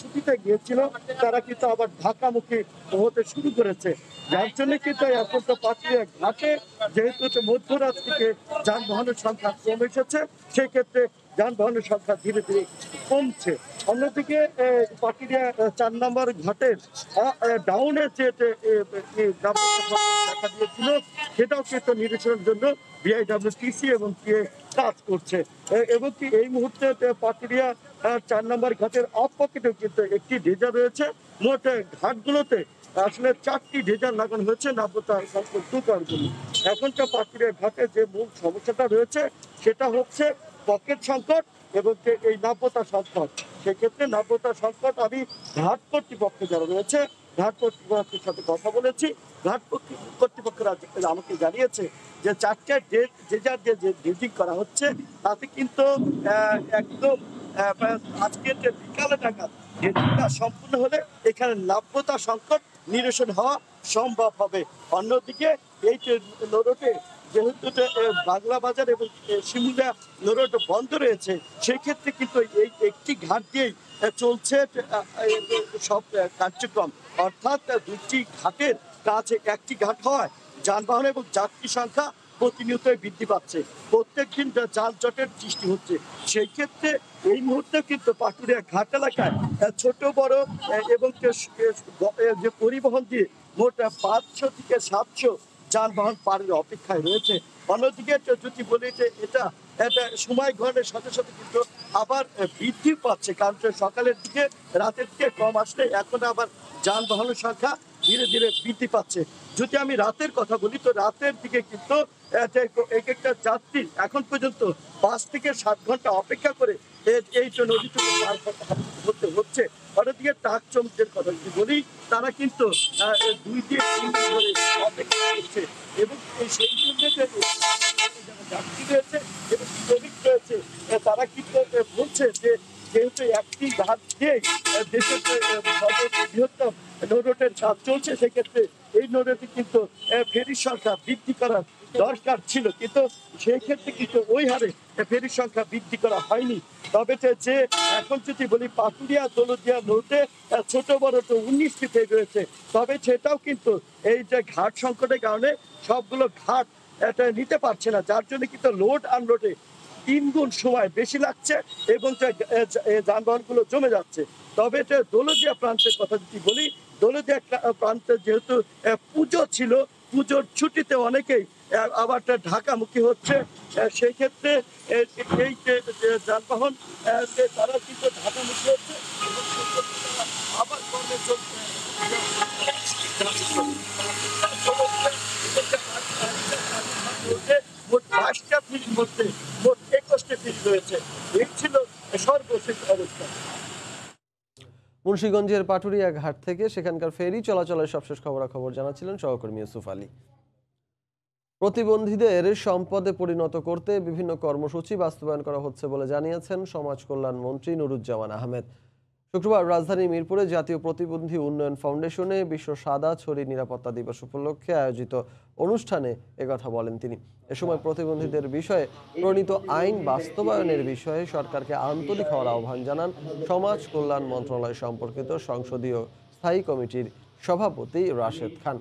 ছুটিতে গিয়েছিল তারা কিন্তু আবার ঢাকামুখী হতে শুরু করেছে। যার জন্য কিন্তু এখন তো পাটুরিয়া ঘাটে যেহেতু মধ্যরাত থেকে যানবাহনের সংখ্যা কম এসেছে, সেই ক্ষেত্রে যানবাহনের সংখ্যা ধীরে ধীরে কমছে। অন্যদিকে পাটুরিয়া 4 নম্বর ঘাটের ডাউনের যে দেখা দিয়েছিল সেটাও কিন্তু নিরসনের জন্য বিআইডব্লিউটিসি এবং কাজ করছে। এবং কি এই মুহূর্তে পাটুরিয়া 4 নম্বর ঘাটের অফ পকেটেও কিন্তু একটি ড্রেজার রয়েছে। মোট ঘাটগুলোতে আসলে 4টি ড্রেজার লাগানো হয়েছে নাব্যতা সংকট দূর করার জন্য। এখনকার পাটুরিয়া ঘাটে যে মূল সমস্যাটা রয়েছে সেটা হচ্ছে পকেট সংকট এবং এই নাব্যতা সংকট। সেক্ষেত্রে নাব্যতা সংকট আমি ঘাট কর্তৃপক্ষ যারা রয়েছে ঘাট কর্তৃপক্ষের সাথে কথা বলেছি। ঘাট কর্তৃপক্ষরা আমাকে জানিয়েছে যে 4টা ড্রেজার যে ড্রেজিং করা হচ্ছে তাতে কিন্তু একদম আজকের যে বিকালে টাকা ড্রেজিংটা সম্পূর্ণ হলে এখানে নাব্যতা সংকট নিরসন হওয়া সম্ভব হবে। অন্যদিকে এই যে নৌরুটে যেহেতু বাংলা বাজার এবং শিমুলিয়া নৌরুট বন্ধ রয়েছে, সেই ক্ষেত্রে কিন্তু এই একটি ঘাট দিয়েই চলছে সব কার্যক্রম। অর্থাৎ 2টি ঘাটের কাছে একটি ঘাট হয় যানবাহন এবং যাত্রী সংখ্যা প্রতিনিয়ত বৃদ্ধি পাচ্ছে, প্রত্যেক দিন যানজটের সৃষ্টি হচ্ছে। সেই ক্ষেত্রে এই মুহূর্তে কিন্তু পাটুরিয়া ঘাট এলাকায় ছোট বড় এবং যে পরিবহন দিয়ে মোট 500 থেকে 700 যানবাহন পারের অপেক্ষায় রয়েছে। অন্যদিকে যদি বলি যে এটা সময় গ্রহণের সাথে সাথে কিন্তু আবার বৃদ্ধি পাচ্ছে, কারণ সকালের দিকে রাতের দিকে কম আসলে এখন আবার যানবাহনের সংখ্যা ধীরে ধীরে বৃদ্ধি পাচ্ছে। যদি আমি রাতের কথা বলি তো রাতের দিকে কিন্তু এক একটা যাত্রী এখন পর্যন্ত 5 থেকে 7 ঘন্টা অপেক্ষা করে এই নদীটুকু পার করতে হচ্ছে। অন্যদিকে ট্রাক শ্রমিকদের কথা যদি বলি, তারা কিন্তু 2 থেকে 3 দিন ধরে অপেক্ষা করছে এবং সেই জন্য যাত্রী রয়েছে এবং শ্রমিক রয়েছে তারা কিন্তু বলছে যে যেহেতু একটি ঘাট দিয়ে দেশের বৃহত্তম নৌরুটের কাজ চলছে, সেক্ষেত্রে এই নৌরুটে কিন্তু ফেরির সংখ্যা বৃদ্ধি করার দরকার ছিল, কিন্তু সেই ক্ষেত্রে কিন্তু ওই হারে ফেরির সংখ্যা বৃদ্ধি করা হয়নি। তবে যে এখন যদি বলি পাটুরিয়া দৌলতদিয়া নৌতে ছোট বড় তো 19টি ফেরি রয়েছে, তবে সেটাও কিন্তু এই যে ঘাট সংকটের কারণে সবগুলো ঘাট এটা নিতে পারছে না, যার জন্য কিন্তু লোড আনলোডে 3 গুণ সময় বেশি লাগছে এবং যানবাহনগুলো জমে যাচ্ছে। তবে দৌলতদিয়া প্রান্তের কথা যদি বলি, দৌলতদিয়া প্রান্তে যেহেতু পুজো ছিল, পুজোর ছুটিতে অনেকেই আবার ঢাকামুখী হচ্ছে, সেই ক্ষেত্রে এই যে যানবাহন তারা কিন্তু ঢাকামুখী হচ্ছে আবার কর্মে চলছে। মোট 5টা ফিল্ড মধ্যে মোট 21টি ফিল্ড রয়েছে। এই ছিল সর্বশেষ অবস্থা। মুন্সিগঞ্জের পাটুরিয়া ঘাট থেকে সেখানকার ফেরি চলাচলের সবশেষ খবরাখবর জানাচ্ছিলেন সহকর্মী ইউসুফ আলী। প্রতিবন্ধীদের সম্পদে পরিণত করতে বিভিন্ন কর্মসূচি বাস্তবায়ন করা হচ্ছে বলে জানিয়েছেন সমাজ কল্যাণ মন্ত্রী নুরুজ্জামান আহমেদ। শুক্রবার রাজধানীর মিরপুরে জাতীয় প্রতিবন্ধী উন্নয়ন ফাউন্ডেশনে বিশ্ব সাদা ছড়ি নিরাপত্তা দিবস উপলক্ষে আয়োজিত অনুষ্ঠানে একথা বলেন তিনি। এ সময় প্রতিবন্ধীদের বিষয়ে প্রণীত আইন বাস্তবায়নের বিষয়ে সরকারকে আন্তরিক হওয়ার আহ্বান জানান সমাজ কল্যাণ মন্ত্রণালয় সম্পর্কিত সংসদীয় স্থায়ী কমিটির সভাপতি রাশেদ খান।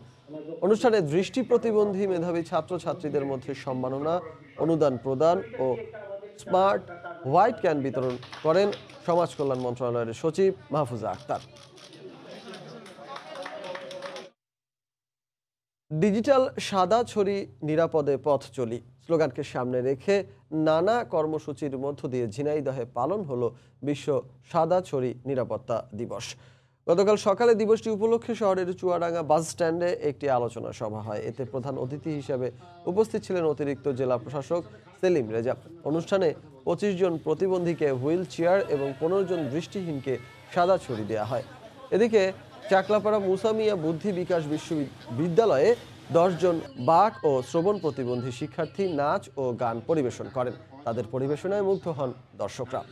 অনুষ্ঠানে দৃষ্টি প্রতিবন্ধী মেধাবী ছাত্রছাত্রীদের মধ্যে সম্মাননা, অনুদান প্রদান ও স্মার্ট হোয়াইট ক্যান বিতরণ করেন সমাজ কল্যাণ মন্ত্রণালয়ের সচিব মাহফুজা আক্তার। ডিজিটাল সাদা ছড়ি নিরাপদে পথ চলি স্লোগানকে সামনে রেখে নানা কর্মসূচির মধ্য দিয়ে ঝিনাইদহে পালন হলো বিশ্ব সাদা ছড়ি নিরাপত্তা দিবস। গতকাল সকালে দিবসটি উপলক্ষে শহরের চুয়াডাঙ্গা বাস স্ট্যান্ডে একটি আলোচনা সভা হয়। এতে প্রধান অতিথি হিসেবে উপস্থিত ছিলেন অতিরিক্ত জেলা প্রশাসক সেলিম রেজা। অনুষ্ঠানে 25 জন প্রতিবন্ধীকে হুইল চেয়ার এবং 15 জন দৃষ্টিহীনকে সাদা ছড়ি দেওয়া হয়। এদিকে চাকলাপাড়া মুসা মিয়া বুদ্ধি বিকাশ বিশ্ববিদ্যালয়ে 10 জন বাক ও শ্রবণ প্রতিবন্ধী শিক্ষার্থী নাচ ও গান পরিবেশন করেন। তাদের পরিবেশনায় মুগ্ধ হন দর্শকরা।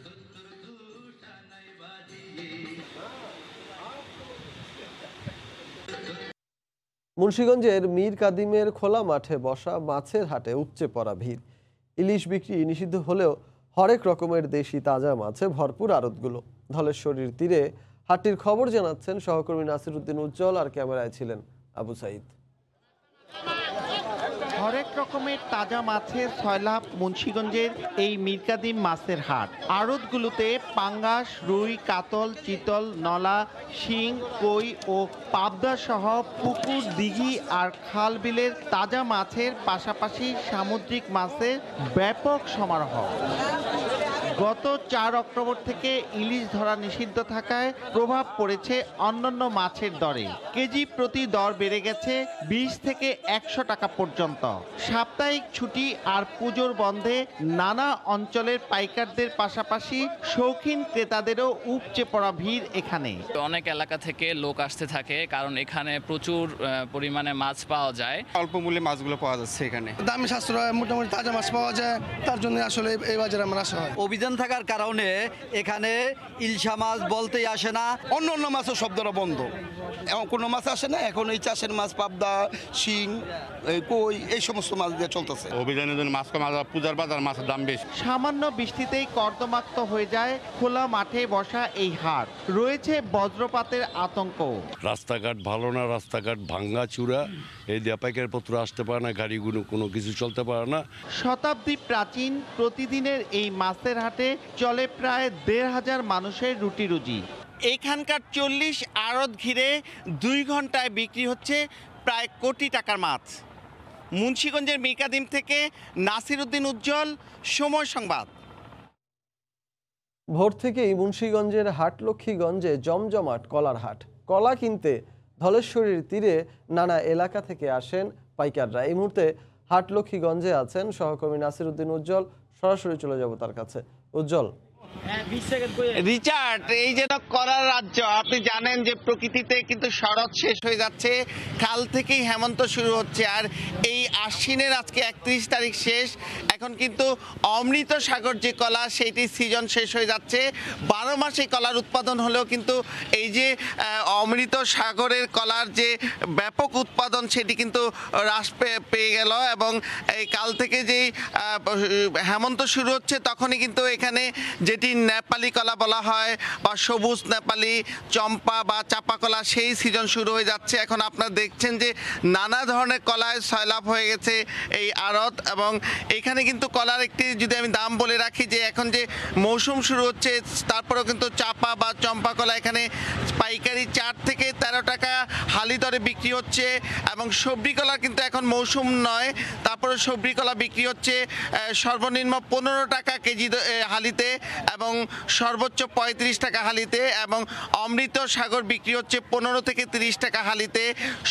মুন্সিগঞ্জের মীর কাদিমের খোলা মাঠে বসা মাছের হাটে উপচে পড়া ভিড়। ইলিশ বিক্রি নিষিদ্ধ হলেও হরেক রকমের দেশি তাজা মাছে ভরপুর আড়তগুলো। ধলেশ্বরীর তীরে হাটটির খবর জানাচ্ছেন সহকর্মী নাসির উদ্দিন উজ্জ্বল, আর ক্যামেরায় ছিলেন আবু সাইদ। হরেক রকমের তাজা মাছের সয়লাভ মুন্সিগঞ্জের এই মীর কাদিম মাছের হাট। আড়তগুলোতে পাঙ্গাস, রুই, কাতল, চিতল, নলা, শিং, কই ও পাবদা সহ পুকুর, দিঘি আর খাল বিলের তাজা মাছের পাশাপাশি সামুদ্রিক মাছের ব্যাপক সমারোহ। গত 4 অক্টোবর থেকে ইলিশ ধরা নিষিদ্ধ থাকায় প্রভাব পড়েছে অন্যান্য মাছের দরে। কেজি প্রতি দর বেড়ে গেছে 20 থেকে 100 টাকা পর্যন্ত। সাপ্তাহিক ছুটি আর পুজোর বন্ধে নানা অঞ্চলের পাইকারদের পাশাপাশি শৌখিন ক্রেতাদেরও উপচে পড়া ভিড় এখানে। অনেক এলাকা থেকে লোক আসতে থাকে, কারণ এখানে প্রচুর পরিমাণে মাছ পাওয়া যায়। অল্প মূল্যে মাছগুলো পাওয়া যাচ্ছে এখানে। দামি সাশ্রয়, মোটামুটি তাজা মাছ পাওয়া যায়, তার জন্য আসলে এই বাজারে আমরা আসা হয়। অভিযান থাকার কারণে এখানে ইলশা মাছ বলতেই আসে না, অন্য অন্য মাছও সব ধরা বন্ধ, এখন কোনো মাছ আসে না। এখন এই চাষের মাছ, পাবদা, শিং, কই, এই সমস্ত মাছ দিয়ে চলতেছে। অভিযানের জন্য মাছ কম, পূজার বাজার মাছের দাম বেশি। সামান্য বৃষ্টিতেই কর্দমাক্ত হয়ে যায় খোলা মাঠে বসা এই হাট। রয়েছে বজ্রপাতের আতঙ্ক। রাস্তাঘাট ভালো না, রাস্তাঘাট ভাঙ্গা চূড়া, এই দিয়ে পাইকারি পত্র আসতে পারে না, গাড়িগুলো কোনো কিছু চলতে পারে না। শতাব্দী প্রাচীন প্রতিদিনের এই মাছের হাটে চলে প্রায় 1,500 মানুষের রুটি রুজি। এখানকার 40 আড়ত ঘিরে 2 ঘন্টায় বিক্রি হচ্ছে প্রায় কোটি টাকার মাছ। মুন্সিগঞ্জের মীর কাদিম থেকে নাসির উদ্দিন উজ্জ্বল, সময় সংবাদ। ভোর থেকেই মুন্সিগঞ্জের হাটলক্ষ্মীগঞ্জে জমজমাট কলার হাট। কলা কিনতে ধলেশ্বরীর তীরে নানা এলাকা থেকে আসেন পাইকাররা। এই মুহূর্তে হাটলক্ষ্মীগঞ্জে আছেন সহকর্মী নাসির উদ্দিন উজ্জ্বল। সরাসরি চলে যাব তার কাছে। উজ্জ্বল, রিচার্ড, এই যে করার রাজ্য, আপনি জানেন যে প্রকৃতিতে কিন্তু শরৎ শেষ হয়ে যাচ্ছে, কাল থেকেই হেমন্ত শুরু হচ্ছে, আর এই আশ্বিনের আজকে 31 তারিখ শেষ। এখন কিন্তু অমৃত সাগর যে কলা সেইটি সিজন শেষ হয়ে যাচ্ছে। 12 মাস এই কলার উৎপাদন হলেও কিন্তু এই যে অমৃত সাগরের কলার যে ব্যাপক উৎপাদন সেটি কিন্তু হ্রাস পেয়ে গেল, এবং এই কাল থেকে যেই হেমন্ত শুরু হচ্ছে তখনই কিন্তু এখানে যেটি নেপালি কলা বলা হয় বা সবুজ নেপালি, চম্পা বা চাপা কলা, সেই সিজন শুরু হয়ে যাচ্ছে। এখন আপনারা দেখছেন যে নানা ধরনের কলায় সয়লাভ হয়ে গেছে এই আড়ত, এবং এখানে কিন্তু কলার একটি যদি আমি দাম বলে রাখি যে এখন যে মৌসুম শুরু হচ্ছে তারপরেও কিন্তু চাপা বা চম্পা কলা এখানে পাইকারি 4 থেকে 13 টাকা হালি দরে বিক্রি হচ্ছে, এবং সবজি কলা কিন্তু এখন মৌসুম নয়, তারপরে সবজি কলা বিক্রি হচ্ছে সর্বনিম্ন 15 টাকা কেজি হালিতে এবং সর্বোচ্চ 35 টাকা হালিতে, এবং অমৃত সাগর বিক্রি হচ্ছে 15 থেকে 30 টাকা হালিতে,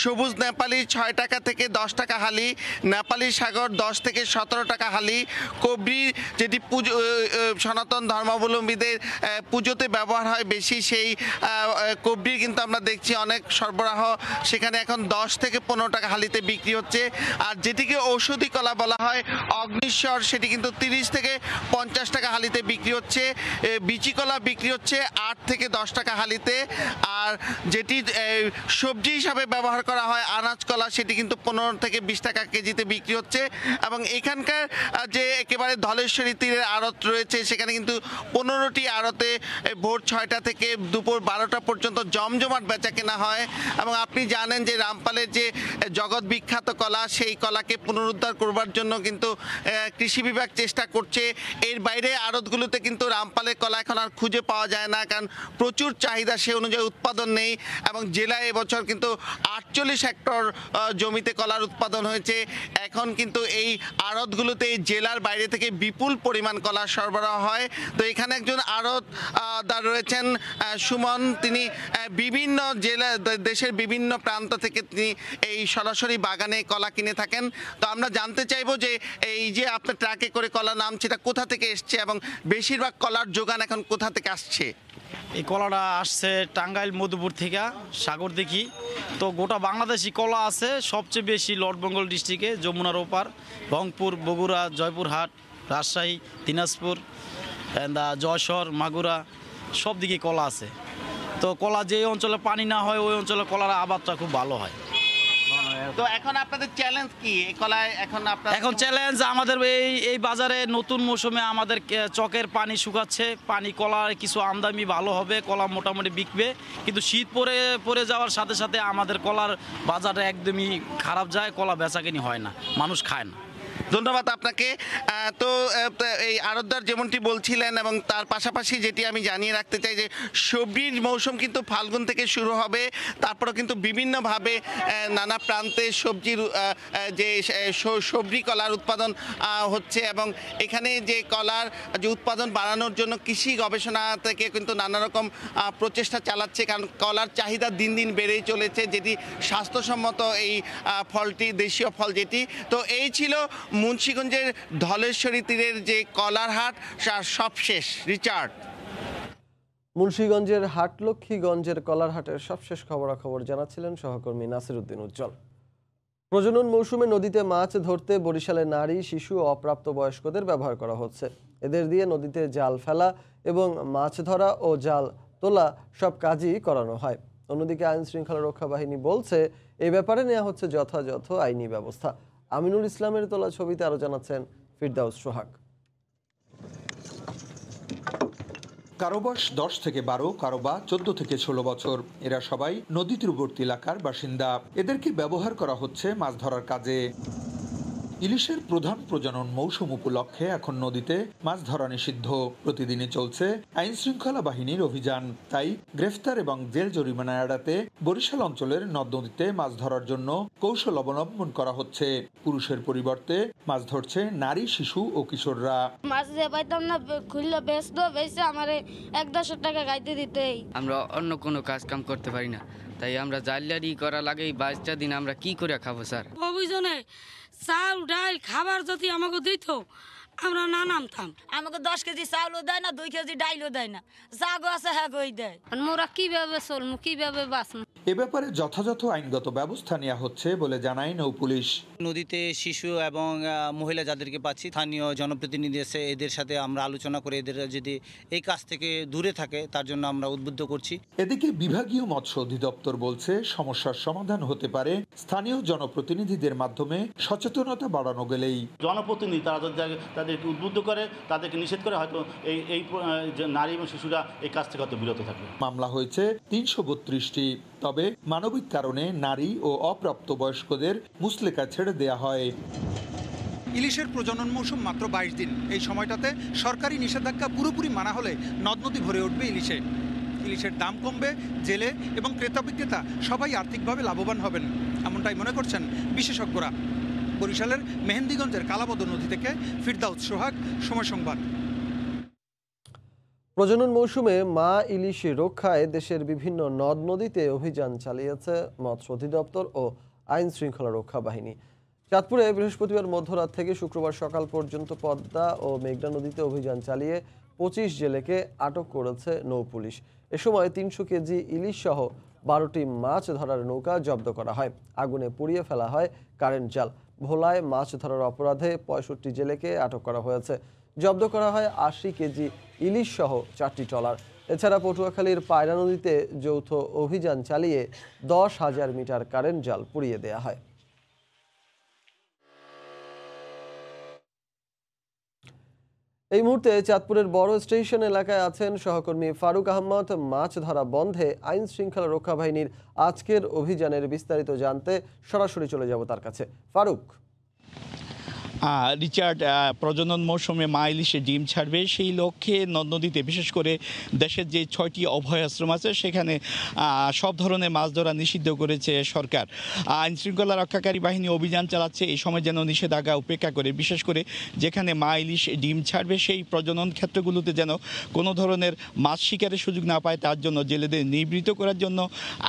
সবুজ নেপালি 6 টাকা থেকে 10 টাকা হালি, নেপালি সাগর 10 থেকে 17 টাকা হালি, কবরি যেটি পুজো সনাতন ধর্মাবলম্বীদের পুজোতে ব্যবহার হয় বেশি, সেই কবরি কিন্তু আমরা দেখছি অনেক সরবরাহ, সেখানে এখন 10 থেকে 15 টাকা হালিতে বিক্রি হচ্ছে। আর যেটিকে ঔষধি কলা বলা হয় অগ্নিশ্বর, সেটি কিন্তু 30 থেকে 50 টাকা হালিতে বিক্রি হচ্ছে। বিচি কলা বিক্রি হচ্ছে 8 থেকে 10 টাকা হালিতে, আর যেটি সবজি হিসাবে ব্যবহার করা হয় আনাজ কলা সেটি কিন্তু 15 থেকে 20 টাকা কেজিতে বিক্রি হচ্ছে। এবং এখানকার যে একেবারে ধলেশ্বরী তীরের আড়ত রয়েছে সেখানে কিন্তু 15টি আড়তে ভোর 6টা থেকে দুপুর 12টা পর্যন্ত জমজমাট বেচা কেনা হয়। এবং আপনি জানেন যে রামপালের যে জগৎ বিখ্যাত কলা, সেই কলাকে পুনরুদ্ধার করবার জন্য কিন্তু কৃষি বিভাগ চেষ্টা করছে। এর বাইরে আড়তগুলোতে কিন্তু রামপালের কলা এখন আর খুঁজে পাওয়া যায় না, কারণ প্রচুর চাহিদা, সে অনুযায়ী উৎপাদন নেই। এবং জেলায় এবছর কিন্তু 48 হেক্টর জমিতে কলার উৎপাদন হয়েছে। এখন কিন্তু এই আড়তগুলোতে এই জেলার বাইরে থেকে বিপুল পরিমাণ কলা সরবরাহ হয়। তো এখানে একজন আড়তদার রয়েছেন সুমন, তিনি বিভিন্ন জেলা দেশের বিভিন্ন প্রান্ত থেকে তিনি এই সরাসরি বাগানে কলা কিনে থাকেন। তো আমরা জানতে চাইবো যে এই যে আপনার ট্রাকে করে কলা নামছে, এটা কোথা থেকে এসছে এবং বেশিরভাগ কলার যোগান এখন কোথা থেকে আসছে? এই কলাটা আসছে টাঙ্গাইল মধুপুর থেকে, সাগর দেখি। তো গোটা বাংলাদেশি কলা আছে, সবচেয়ে বেশি নর্থ বেঙ্গল ডিস্ট্রিক্টে, যমুনার ওপার, রংপুর, বগুড়া, জয়পুরহাট, রাজশাহী, দিনাজপুর, যশোর, মাগুরা, সব দিকে কলা আছে। তো কলা যে অঞ্চলে পানি না হয় ওই অঞ্চলে কলার আবাদটা খুব ভালো হয়। তো এখন আপনাদের চ্যালেঞ্জ কি এই কলায়? এখন চ্যালেঞ্জ আমাদের এই বাজারে নতুন মৌসুমে আমাদের চকের পানি শুকাচ্ছে, পানি কলার কিছু আমদানি ভালো হবে, কলা মোটামুটি বিকবে, কিন্তু শীত পরে যাওয়ার সাথে সাথে আমাদের কলার বাজারটা একদমই খারাপ যায়, কলা বেচাকেনি হয় না, মানুষ খায় না। ধন্যবাদ আপনাকে। তো এই আড়তদার যেমনটি বলছিলেন, এবং তার পাশাপাশি যেটি আমি জানিয়ে রাখতে চাই যে সবজির মৌসুম কিন্তু ফাল্গুন থেকে শুরু হবে, তারপরে কিন্তু বিভিন্নভাবে নানা প্রান্তে সবজির যে সবজি কলার উৎপাদন হচ্ছে, এবং এখানে যে কলার যে উৎপাদন বাড়ানোর জন্য কৃষি গবেষণা থেকে কিন্তু নানা রকম প্রচেষ্টা চালাচ্ছে, কারণ কলার চাহিদা দিন দিন বেড়েই চলেছে, যেটি স্বাস্থ্যসম্মত এই ফলটি, দেশীয় ফল যেটি। তো এই ছিল মুন্সিগঞ্জের ধলেশ্বরী তীরের যে কলার হাট, সবশেষ। রিচার্ড, মুন্সিগঞ্জের হাটলক্ষ্মীগঞ্জের কলার হাটের সবশেষ খবরাখবর জানাচ্ছিলেন সহকর্মী নাসির উদ্দিন উজ্জ্বল। প্রজনন মৌসুমে নদীতে মাছ ধরতে বরিশালে নারী, শিশু ও অপ্রাপ্তবয়স্কদের ব্যবহার করা হচ্ছে। এদের দিয়ে নদীতে জাল ফেলা এবং মাছ ধরা ও জাল তোলা সব কাজই করানো হয়। অন্যদিকে আইন শৃঙ্খলা রক্ষা বাহিনী বলছে এই ব্যাপারে নেওয়া হচ্ছে যথাযথ আইনি ব্যবস্থা। আমিনুল ইসলামের তোলা ছবিতে আরো জানাচ্ছেন ফিরদাউস সোহাগ। কারো বয়স 10 থেকে 12, কারো বা 14 থেকে 16 বছর। এরা সবাই নদী তীরবর্তী এলাকার বাসিন্দা। এদেরকে ব্যবহার করা হচ্ছে মাছ ধরার কাজে। ইলিশের প্রধান প্রজনন মৌসুম উপলক্ষে এখন নদীতে মাছ ধরা নিষিদ্ধ। প্রতিদিনই চলছে আইন শৃঙ্খলা বাহিনীর অভিযান। তাই গ্রেফতার এবং জেল জরিমানা এড়াতে বরিশাল অঞ্চলের নদ নদীতে মাছ ধরার জন্য কৌশল অবলম্বন করা হচ্ছে। পুরুষের পরিবর্তে মাছ ধরছে নারী, শিশু ও কিশোররা। মাছ যে পাইতাম না, খুললে বেচতে আমারে 1-10 টাকা গাইতে দিতেই। আমরা অন্য কোনো কাজ কাম করতে পারি না, তাই আমরা জালিয়ারি করা লাগে। 22টা দিন আমরা কি করে খাবো স্যার? অভিযানে চাল ডাল খাবার যদি আমাকে দিত আমরা না নামতাম। আমাকে 10 কেজি চাউলও দেয় না, 2 কেজি ডাইলও দেয় না, যা গো আছে হ্যাঁ গই দেয়। মোরা কিভাবে চলমু, কিভাবে বাঁচমু? এ ব্যাপারে যথাযথ আইনগত ব্যবস্থা নেওয়া হচ্ছে বলে জানায় নৌপুলিশ। নদীতে শিশু এবং মহিলা যাদেরকে পাচ্ছি, স্থানীয় জনপ্রতিনিধি আছে, এদের সাথে আমরা আলোচনা করে এদের যদি এই কাজ থেকে দূরে থাকে তার জন্য আমরা উদ্বুদ্ধ করছি। এদিকে বিভাগীয় মৎস্য অধিদপ্তর বলছে সমস্যার সমাধান হতে পারে স্থানীয় জনপ্রতিনিধিদের মাধ্যমে সচেতনতা বাড়ানো গেলেই। জনপ্রতিনিধি তারা যদি তাদেরকে উদ্বুদ্ধ করে, তাদেরকে নিষেধ করে, হয়তো এই নারী এবং শিশুরা এই কাজ থেকে হয়তো বিরত থাকবে। মামলা হয়েছে 332টি, তবে মানবিক কারণে নারী ও অপ্রাপ্তবয়স্কদের মুচলেকা ছেড়ে দেয়া হয়। ইলিশের প্রজনন মৌসুম মাত্র 22 দিন। এই সময়টাতে সরকারি নিষেধাজ্ঞা পুরোপুরি মানা হলে নদ নদী ভরে উঠবে ইলিশে। ইলিশের দাম কমবে, জেলে এবং ক্রেতা বিক্রেতা সবাই আর্থিকভাবে লাভবান হবেন, এমনটাই মনে করছেন বিশেষজ্ঞরা। বরিশালের মেহেন্দিগঞ্জের কালাবদ নদী থেকে ফিরদাউস সোহাগ, সময় সংবাদ। প্রজনন মৌসুমে মা ইলিশ রক্ষায় দেশের বিভিন্ন নদ নদীতে অভিযান চালিয়েছে মৎস্য অধিদপ্তর ও আইন শৃঙ্খলা রক্ষা বাহিনী। চাঁদপুরে বৃহস্পতিবার মধ্যরাত থেকে শুক্রবার সকাল পর্যন্ত পদ্মা ও মেঘনা নদীতে অভিযান চালিয়ে 25 জেলেকে আটক করেছে নৌপুলিশ। এ সময় 300 কেজি ইলিশ সহ 12টি মাছ ধরার নৌকা জব্দ করা হয়। আগুনে পুড়িয়ে ফেলা হয় কারেন্ট জাল। ভোলায় মাছ ধরার অপরাধে 65 জেলেকে আটক করা হয়েছে। জব্দ করা হয় 80 কেজি ইলিশ সহ 4টি ট্রলার। এছাড়া পটুয়াখালীর পায়রা নদীতে যৌথ অভিযান চালিয়ে 10,000 মিটার কারেন্ট জাল পুড়িয়ে দেয়া হয়। এই মুহূর্তে চাঁদপুরের বড় স্টেশন এলাকায় আছেন সহকর্মী ফারুক আহমদ। মাছ ধরা বন্ধে আইন শৃঙ্খলা রক্ষা বাহিনীর আজকের অভিযানের বিস্তারিত জানতে সরাসরি চলে যাব তার কাছে। ফারুক। রিচার্ড, প্রজনন মৌসুমে মা ইলিশে ডিম ছাড়বে, সেই লক্ষ্যে নদ নদীতে বিশেষ করে দেশের যে 6টি অভয়াশ্রম আছে সেখানে সব ধরনের মাছ ধরা নিষিদ্ধ করেছে সরকার। আইন শৃঙ্খলা রক্ষাকারী বাহিনী অভিযান চালাচ্ছে এই সময় যেন নিষেধাজ্ঞা উপেক্ষা করে, বিশেষ করে যেখানে মা ইলিশ ডিম ছাড়বে সেই প্রজনন ক্ষেত্রগুলোতে যেন কোনো ধরনের মাছ শিকারের সুযোগ না পায়, তার জন্য জেলেদের নিবৃত্ত করার জন্য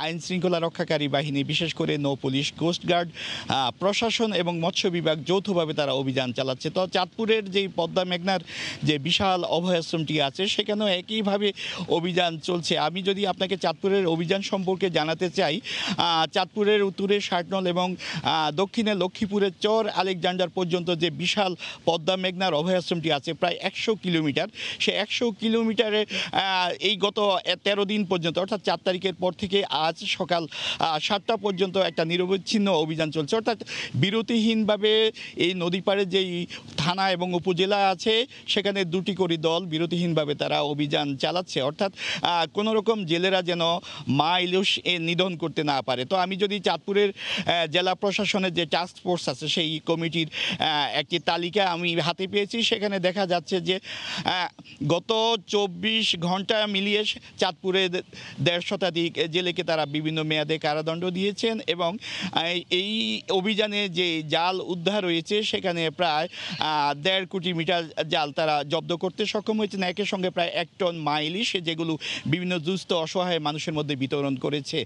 আইন শৃঙ্খলা রক্ষাকারী বাহিনী বিশেষ করে নৌ পুলিশ, কোস্টগার্ড, প্রশাসন এবং মৎস্য বিভাগ যৌথভাবে তারা অভিযান চালাচ্ছে। তো চাঁদপুরের যেই পদ্মা মেঘনার যে বিশাল অভয়াশ্রমটি আছে সেখানেও একইভাবে অভিযান চলছে। আমি যদি আপনাকে চাঁদপুরের অভিযান সম্পর্কে জানাতে চাই, চাঁদপুরের উত্তরে ষাটনল এবং দক্ষিণে লক্ষ্মীপুরের চর আলেকজান্ডার পর্যন্ত যে বিশাল পদ্মা মেঘনার অভয়াশ্রমটি আছে প্রায় 100 কিলোমিটার, সে 100 কিলোমিটারে এই গত 13 দিন পর্যন্ত অর্থাৎ 4 তারিখের পর থেকে আজ সকাল 7টা পর্যন্ত একটা নিরবচ্ছিন্ন অভিযান চলছে। অর্থাৎ বিরতিহীনভাবে এই নদী পাড়ে যেই থানা এবং উপজেলা আছে সেখানে 2টি করে দল বিরতিহীনভাবে তারা অভিযান চালাচ্ছে, অর্থাৎ কোনো রকম জেলেরা যেন মা ইলিশ নিধন করতে না পারে। তো আমি যদি চাঁদপুরের জেলা প্রশাসনের যে টাস্ক ফোর্স আছে সেই কমিটির একটি তালিকা আমি হাতে পেয়েছি, সেখানে দেখা যাচ্ছে যে গত 24 ঘন্টা মিলিয়ে চাঁদপুরে 150 শতাধিক জেলেকে তারা বিভিন্ন মেয়াদে কারাদণ্ড দিয়েছেন এবং এই অভিযানে যে জাল উদ্ধার হয়েছে সেখানে প্রায় 1.5 কোটি মিটার জাল তারা জব্দ করতে সক্ষম হয়েছেন। একের সঙ্গে প্রায় 1 টন মা ইলিশ যেগুলো বিভিন্ন দুস্থ অসহায় মানুষের মধ্যে বিতরণ করেছে।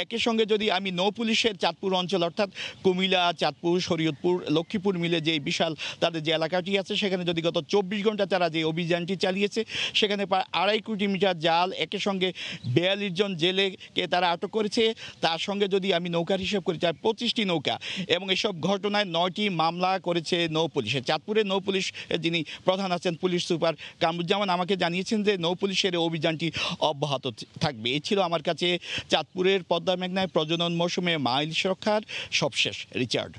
একের সঙ্গে যদি আমি নৌ পুলিশের চাঁদপুর অঞ্চল অর্থাৎ কুমিল্লা, চাঁদপুর, শরীয়তপুর, লক্ষ্মীপুর মিলে যে বিশাল তাদের যে এলাকাটি আছে সেখানে যদি গত 24 ঘন্টা তারা যে অভিযানটি চালিয়েছে সেখানে প্রায় 2.5 কোটি মিটার জাল, একের সঙ্গে 42 জন জেলেকে তারা আটক করেছে। তার সঙ্গে যদি আমি নৌকার হিসেব করি 25টি নৌকা এবং এসব ঘটনায় 9টি মামলা করেছে নৌ পুলিশের। চাঁদপুরের নৌ পুলিশ যিনি প্রধান আছেন পুলিশ সুপার কামরুজ্জামান আমাকে জানিয়েছেন যে নৌ পুলিশের অভিযানটি অব্যাহত থাকবে। এই ছিল আমার কাছে চাঁদপুরের পদ্মা মেঘনায় প্রজনন মৌসুমে মা ইলিশ রক্ষার সবশেষ। রিচার্ড।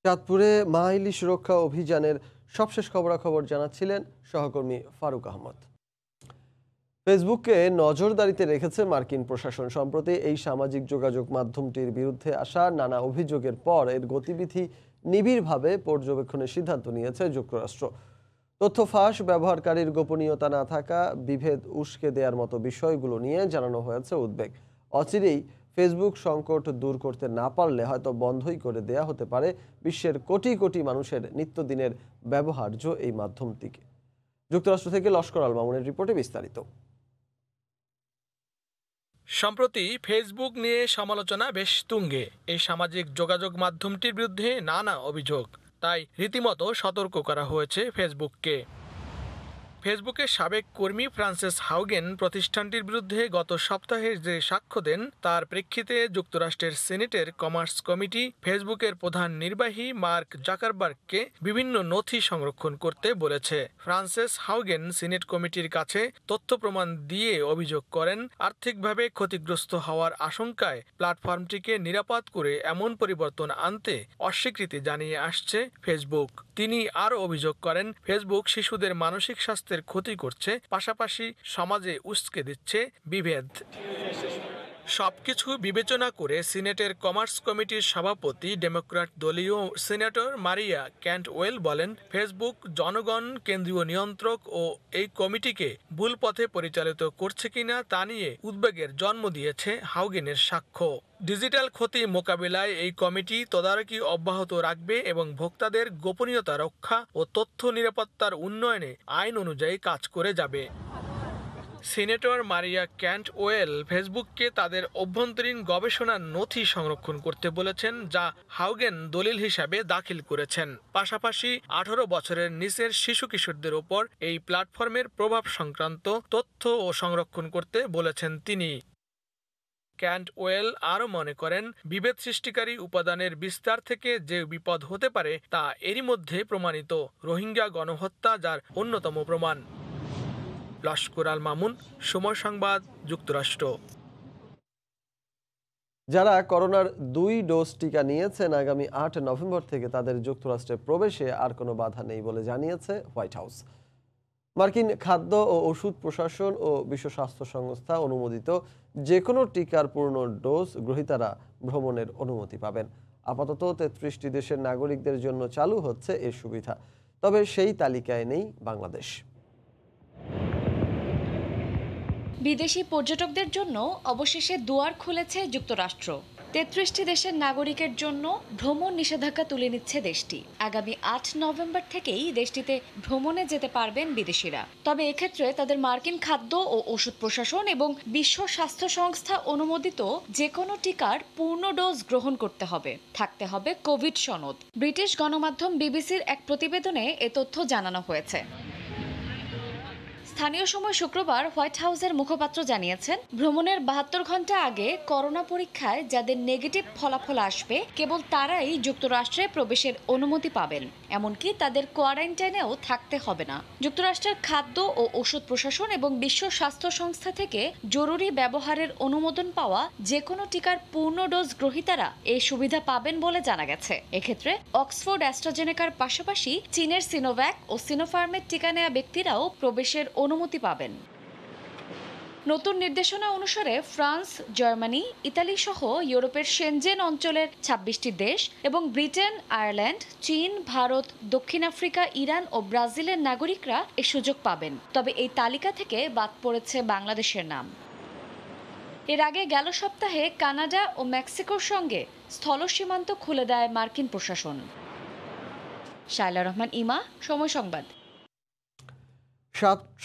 চাঁদপুরে মা ইলিশ রক্ষা অভিযানের সবশেষ খবরাখবর জানাচ্ছিলেন সহকর্মী ফারুক আহমদ। ফেসবুককে নজরদারিতে রেখেছে মার্কিন প্রশাসন। সম্প্রতি এই সামাজিক যোগাযোগ মাধ্যমটির বিরুদ্ধে আসা নানা অভিযোগের পর এর গতিবিধি নিবিড়ভাবে পর্যবেক্ষণের সিদ্ধান্ত নিয়েছে যুক্তরাষ্ট্র। তথ্য ফাঁস, ব্যবহারকারীর গোপনীয়তা না থাকা, বিভেদ উস্কে দেওয়ার মতো বিষয়গুলো নিয়ে জানানো হয়েছে উদ্বেগ। অচিরেই ফেসবুক সংকট দূর করতে না পারলে হয়তো বন্ধই করে দেয়া হতে পারে বিশ্বের কোটি কোটি মানুষের নিত্যদিনের ব্যবহার্য এই মাধ্যমটিকে। যুক্তরাষ্ট্র থেকে লস্কর আল মামুনের রিপোর্টে বিস্তারিত। সম্প্রতি ফেসবুক নিয়ে সমালোচনা বেশ তুঙ্গে। এই সামাজিক যোগাযোগ মাধ্যমটির বিরুদ্ধে নানা অভিযোগ, তাই রীতিমতো সতর্ক করা হয়েছে ফেসবুককে। ফেসবুকের সাবেক কর্মী ফ্রান্সেস হাউগেন প্রতিষ্ঠানটির বিরুদ্ধে গত সপ্তাহে যে সাক্ষ্য দেন তার প্রেক্ষিতে যুক্তরাষ্ট্রের সিনেটের কমার্স কমিটি ফেসবুকের প্রধান নির্বাহী মার্ক জাকারবার্গকে বিভিন্ন নথি সংরক্ষণ করতে বলেছে। ফ্রান্সেস হাউগেন সিনেট কমিটির কাছে তথ্য প্রমাণ দিয়ে অভিযোগ করেন, আর্থিকভাবে ক্ষতিগ্রস্ত হওয়ার আশঙ্কায় প্ল্যাটফর্মটিকে নিরাপদ করে এমন পরিবর্তন আনতে অস্বীকৃতি জানিয়ে আসছে ফেসবুক। তিনি আরও অভিযোগ করেন, ফেসবুক শিশুদের মানসিক স্বাস্থ্যের ক্ষতি করছে, পাশাপাশি সমাজে উস্কে দিচ্ছে বিভেদ। সবকিছু বিবেচনা করে সিনেটের কমার্স কমিটির সভাপতি ডেমোক্র্যাট দলীয় সিনেটর মারিয়া ক্যান্টওয়েল বলেন, ফেসবুক জনগণ কেন্দ্রীয় নিয়ন্ত্রক ও এই কমিটিকে ভুল পথে পরিচালিত করছে কিনা তা নিয়ে উদ্বেগের জন্ম দিয়েছে হাউগেনের সাক্ষ্য। ডিজিটাল ক্ষতি মোকাবিলায় এই কমিটি তদারকি অব্যাহত রাখবে এবং ভোক্তাদের গোপনীয়তা রক্ষা ও তথ্য নিরাপত্তার উন্নয়নে আইন অনুযায়ী কাজ করে যাবে। সিনেটর মারিয়া ক্যান্টওয়েল ফেসবুককে তাদের অভ্যন্তরীণ গবেষণার নথি সংরক্ষণ করতে বলেছেন, যা হাউগেন দলিল হিসাবে দাখিল করেছেন। পাশাপাশি 18 বছরের নিচের শিশু কিশোরদের ওপর এই প্ল্যাটফর্মের প্রভাব সংক্রান্ত তথ্য ও সংরক্ষণ করতে বলেছেন তিনি। ক্যান্টওয়েল আরও মনে করেন, বিভেদ সৃষ্টিকারী উপাদানের বিস্তার থেকে যে বিপদ হতে পারে তা এরই মধ্যে প্রমাণিত। রোহিঙ্গা গণহত্যা যার অন্যতম প্রমাণ। লস্কর আল মামুন, সময় সংবাদ, যুক্তরাষ্ট্র। যারা করোনার 2 ডোজ টিকা নিয়েছেন আগামী 8 নভেম্বর থেকে তাদের যুক্তরাষ্ট্রে প্রবেশে আর কোনো বাধা নেই বলে জানিয়েছে হোয়াইট হাউস। মার্কিন খাদ্য ও ওষুধ প্রশাসন ও বিশ্ব স্বাস্থ্য সংস্থা অনুমোদিত যে কোনো টিকার পূর্ণ ডোজ গ্রহীতারা ভ্রমণের অনুমতি পাবেন। আপাতত 33টি দেশের নাগরিকদের জন্য চালু হচ্ছে এর সুবিধা, তবে সেই তালিকায় নেই বাংলাদেশ। বিদেশি পর্যটকদের জন্য অবশেষে দুয়ার খুলেছে যুক্তরাষ্ট্র। 33টি দেশের নাগরিকের জন্য ভ্রমণ নিষেধাজ্ঞা তুলে নিচ্ছে দেশটি। আগামী 8 নভেম্বর থেকেই দেশটিতে ভ্রমণে যেতে পারবেন বিদেশিরা। তবে এক্ষেত্রে তাদের মার্কিন খাদ্য ও ওষুধ প্রশাসন এবং বিশ্ব স্বাস্থ্য সংস্থা অনুমোদিত যে কোনো টিকার পূর্ণ ডোজ গ্রহণ করতে হবে, থাকতে হবে কোভিড সনদ। ব্রিটিশ গণমাধ্যম বিবিসির এক প্রতিবেদনে এ তথ্য জানানো হয়েছে। স্থানীয় সময় শুক্রবার হোয়াইট হাউসের মুখপাত্র জানিয়েছেন, ভ্রমণের 72 ঘন্টা আগে করোনা পরীক্ষায় যাদের নেগেটিভ ফলাফল আসবে কেবল তারাই যুক্তরাষ্ট্রে প্রবেশের অনুমতি পাবেন, এমনকি তাদের কোয়ারেন্টাইনেও থাকতে হবে না। যুক্তরাষ্ট্রের খাদ্য ও ওষুধ প্রশাসন এবং বিশ্ব স্বাস্থ্য সংস্থা থেকে জরুরি ব্যবহারের অনুমোদন পাওয়া যে কোনো টিকার পূর্ণ ডোজ গ্রহীতারা এই সুবিধা পাবেন বলে জানা গেছে। এক্ষেত্রে অক্সফোর্ড অ্যাস্ট্রাজেনেকার পাশাপাশি চীনের সিনোভ্যাক ও সিনোফার্মের টিকা নেওয়া ব্যক্তিরাও প্রবেশের অনুমতি পাবেন। নতুন নির্দেশনা অনুসারে ফ্রান্স, জার্মানি, ইতালি সহ ইউরোপের শেনজেন অঞ্চলের 26টি দেশ এবং ব্রিটেন, আয়ারল্যান্ড, চীন, ভারত, দক্ষিণ আফ্রিকা, ইরান ও ব্রাজিলের নাগরিকরা এ সুযোগ পাবেন। তবে এই তালিকা থেকে বাদ পড়েছে বাংলাদেশের নাম। এর আগে গেল সপ্তাহে কানাডা ও মেক্সিকোর সঙ্গে স্থল সীমান্ত খুলে দেয় মার্কিন প্রশাসন। শায়লা রহমান, ইমা, সময় সংবাদ।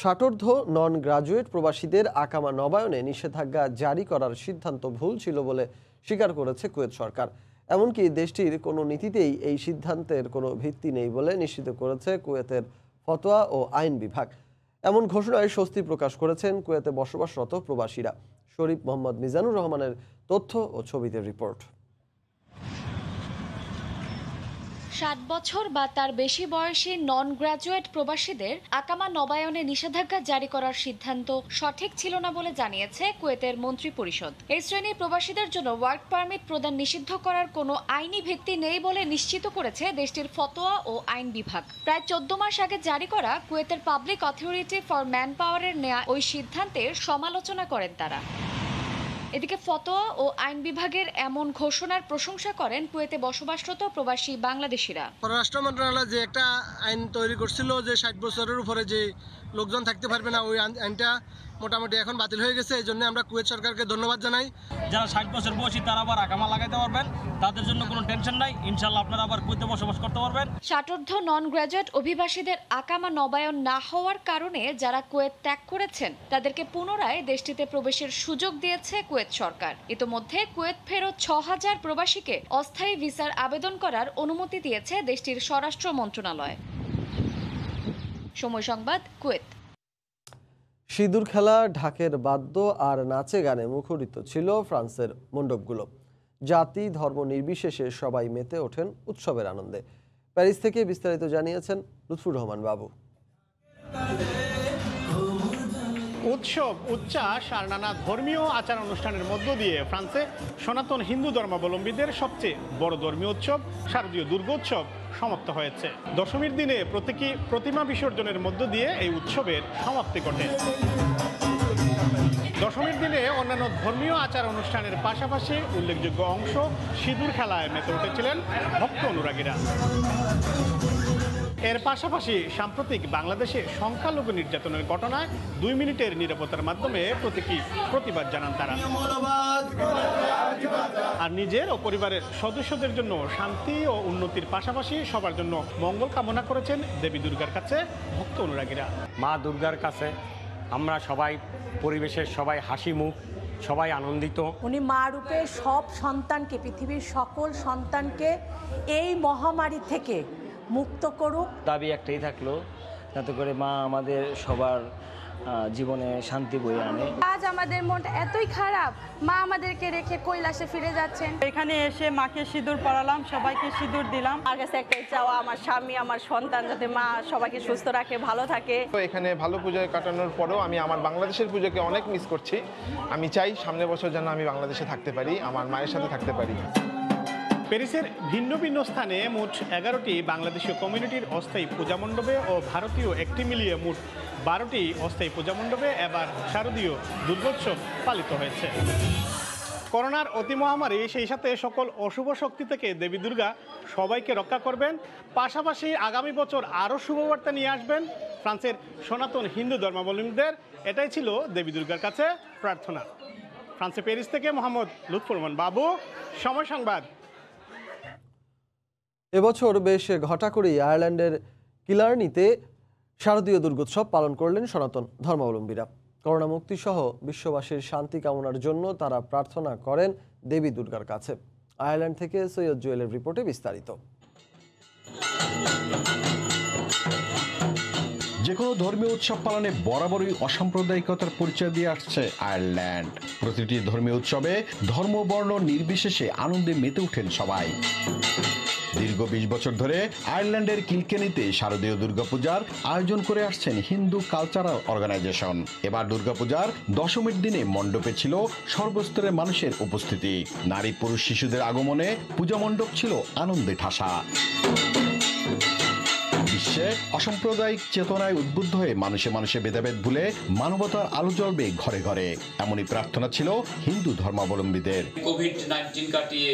ষাটোর্ধ্ব নন গ্রাজুয়েট প্রবাসীদের আকামা নবায়নে নিষেধাজ্ঞা জারি করার সিদ্ধান্ত ভুল ছিল বলে স্বীকার করেছে কুয়েত সরকার। এমনকি দেশটির কোনো নীতিতেই এই সিদ্ধান্তের কোনো ভিত্তি নেই বলে নিশ্চিত করেছে কুয়েতের ফতোয়া ও আইন বিভাগ। এমন ঘোষণায় স্বস্তি প্রকাশ করেছেন কুয়েতে বসবাসরত প্রবাসীরা। শরীফ মোহাম্মদ মিজানুর রহমানের তথ্য ও ছবিতে রিপোর্ট। 7 বছর বা তার বেশি বয়সী নন গ্র্যাজুয়েট প্রবাসীদের আকামা নবায়নে নিষেধাজ্ঞা জারি করার সিদ্ধান্ত সঠিক ছিল না বলে জানিয়েছে কুয়েতের মন্ত্রী পরিষদ। এই শ্রেণীর প্রবাসীদের জন্য ওয়ার্ক পারমিট প্রদান নিষিদ্ধ করার কোনো আইনি ভিত্তি নেই বলে নিশ্চিত করেছে দেশটির ফতোয়া ও আইন বিভাগ। প্রায় 14 মাস আগে জারি করা কুয়েতের পাবলিক অথরিটি ফর ম্যান পাওয়ারের নেয়া ওই সিদ্ধান্তের সমালোচনা করেন তারা। এদিকে ফতোয়া ও আইন বিভাগের এমন ঘোষণার প্রশংসা করেন কুয়েতে বসবাসরত প্রবাসী বাংলাদেশিরা। পররাষ্ট্র মন্ত্রণালয় যে একটা আইন তৈরি করছিল যে 60 বছরের উপরে যে লোকজন থাকতে পারবে না, ওই আইনটা মোটামুটি এখন বাতিল হয়ে গেছে, এই জন্য আমরা কুয়েত সরকারকে ধন্যবাদ জানাই। যারা 60 বছর বয়সী তারা আবার আকামা লাগাইতে পারবেন, তাদের জন্য কোনো টেনশন নাই। ইনশাআল্লাহ আপনারা আবার কুয়েতে বসবাস করতে পারবেন। ষাটোর্ধ্ব নন গ্র্যাজুয়েট অভিবাসীদের আকামা নবায়ন না হওয়ার কারণে যারা কুয়েত ত্যাগ করেছেন তাদেরকে পুনরায় দেশটিতে প্রবেশের সুযোগ দিয়েছে কুয়েত সরকার। ইতোমধ্যে কুয়েত ফেরত 6000 প্রবাসীকে অস্থায়ী ভিসার আবেদন করার অনুমতি দিয়েছে দেশটির স্বরাষ্ট্র মন্ত্রণালয়। সময় সংবাদ, কুয়েত। সিঁদুর খেলা, ঢাকের বাদ্য আর নাচে গানে মুখরিত ছিল ফ্রান্সের মণ্ডপগুলো। জাতি ধর্ম নির্বিশেষে সবাই মেতে ওঠেন উৎসবের আনন্দে। প্যারিস থেকে বিস্তারিত জানিয়েছেন লুৎফুর রহমান বাবু। উৎসব, উচ্ছ্বাস আর নানা ধর্মীয় আচার অনুষ্ঠানের মধ্য দিয়ে ফ্রান্সে সনাতন হিন্দু ধর্মাবলম্বীদের সবচেয়ে বড় ধর্মীয় উৎসব শারদীয় দুর্গোৎসব সমাপ্ত হয়েছে। দশমীর দিনে প্রতীকী প্রতিমা বিসর্জনের মধ্য দিয়ে এই উৎসবের সমাপ্তি ঘটে। দশমীর দিনে অন্যান্য ধর্মীয় আচার অনুষ্ঠানের পাশাপাশি উল্লেখযোগ্য অংশ সিঁদুর খেলায় মেতে উঠেছিলেন ভক্ত অনুরাগীরা। এর পাশাপাশি সাম্প্রতিক বাংলাদেশে সংখ্যালঘু নির্যাতনের ঘটনায় 2 মিনিটের নীরবতার মাধ্যমে প্রতীকী প্রতিবাদ জানান তারা। আর নিজের ও পরিবারের সদস্যদের জন্য শান্তি ও উন্নতির পাশাপাশি সবার জন্য মঙ্গল কামনা করেছেন দেবী দুর্গার কাছে ভক্ত অনুরাগীরা। মা দুর্গার কাছে আমরা সবাই, পরিবেশের সবাই হাসি মুখ, সবাই আনন্দিত। উনি মা রূপে সব সন্তানকে, পৃথিবীর সকল সন্তানকে এই মহামারী থেকে মুক্ত করুক। দাবি একটাই থাকলো, যাতে করে মা আমাদের সবার জীবনে শান্তি বয়ে আনে। আজ আমাদের মনটা এতই খারাপ, মা আমাদেরকে রেখে কৈলাসে ফিরে যাচ্ছেন। এখানে এসে মাকে সিঁদুর পরালাম, সবাইকে সিঁদুর দিলাম। আমার কাছে একটাই চাওয়া, আমার স্বামী, আমার সন্তান যাতে মা সবাইকে সুস্থ রাখে, ভালো থাকে। এখানে ভালো পূজা কাটানোর পরেও আমি আমার বাংলাদেশের পুজোকে অনেক মিস করছি। আমি চাই সামনের বছর যেন আমি বাংলাদেশে থাকতে পারি, আমার মায়ের সাথে থাকতে পারি। প্যারিসের ভিন্ন ভিন্ন স্থানে মোট 11টি বাংলাদেশীয় কমিউনিটির অস্থায়ী পূজা মণ্ডপে ও ভারতীয় একটি মিলিয়ে মোট 12টি অস্থায়ী পূজা মণ্ডপে এবার শারদীয় দুর্গোৎসব পালিত হয়েছে। করোনার অতি মহামারী, সেই সাথে সকল অশুভ শক্তি থেকে দেবী দুর্গা সবাইকে রক্ষা করবেন। পাশাপাশি আগামী বছর আরও শুভবার্তা নিয়ে আসবেন ফ্রান্সের সনাতন হিন্দু ধর্মাবলম্বীদের। এটাই ছিল দেবী দুর্গার কাছে প্রার্থনা। ফ্রান্সে প্যারিস থেকে মোহাম্মদ লুৎফুর রহমান বাবু, সময় সংবাদ। এবছর বেশ ঘটা করেই আয়ারল্যান্ডের কিলার্নিতে শারদীয় দুর্গোৎসব পালন করলেন সনাতন ধর্মাবলম্বীরা। করোনা মুক্তি সহ বিশ্ববাসীর শান্তি কামনার জন্য তারা প্রার্থনা করেন দেবী দুর্গার কাছে। আয়ারল্যান্ড থেকে সৈয়দ জুয়েলের রিপোর্টে বিস্তারিত। যে কোনো ধর্মীয় উৎসব পালনে বরাবরই অসাম্প্রদায়িকতার পরিচয় দিয়ে আসছে আয়ারল্যান্ড। প্রতিটি ধর্মীয় উৎসবে ধর্ম বর্ণ নির্বিশেষে আনন্দে মেতে ওঠেন সবাই। দীর্ঘ 20 বছর ধরে আয়ারল্যান্ডের কিলকেনিতে শারদীয় দুর্গাপূজার আয়োজন করে আসছেন হিন্দু কালচারাল অর্গানাইজেশন। এবার দুর্গাপূজার দশমীর দিনে মণ্ডপে ছিল সর্বস্তরের মানুষের উপস্থিতি। নারী পুরুষ শিশুদের আগমনে পূজা মণ্ডপ ছিল আনন্দে ঠাসা। বিশ্বে অসাম্প্রদায়িক চেতনায় উদ্বুদ্ধ হয়ে মানুষে মানুষে ভেদাভেদ ভুলে মানবতার আলো জ্বলবে ঘরে ঘরে, এমনই প্রার্থনা ছিল হিন্দু ধর্মাবলম্বীদের। কোভিড-19 কাটিয়ে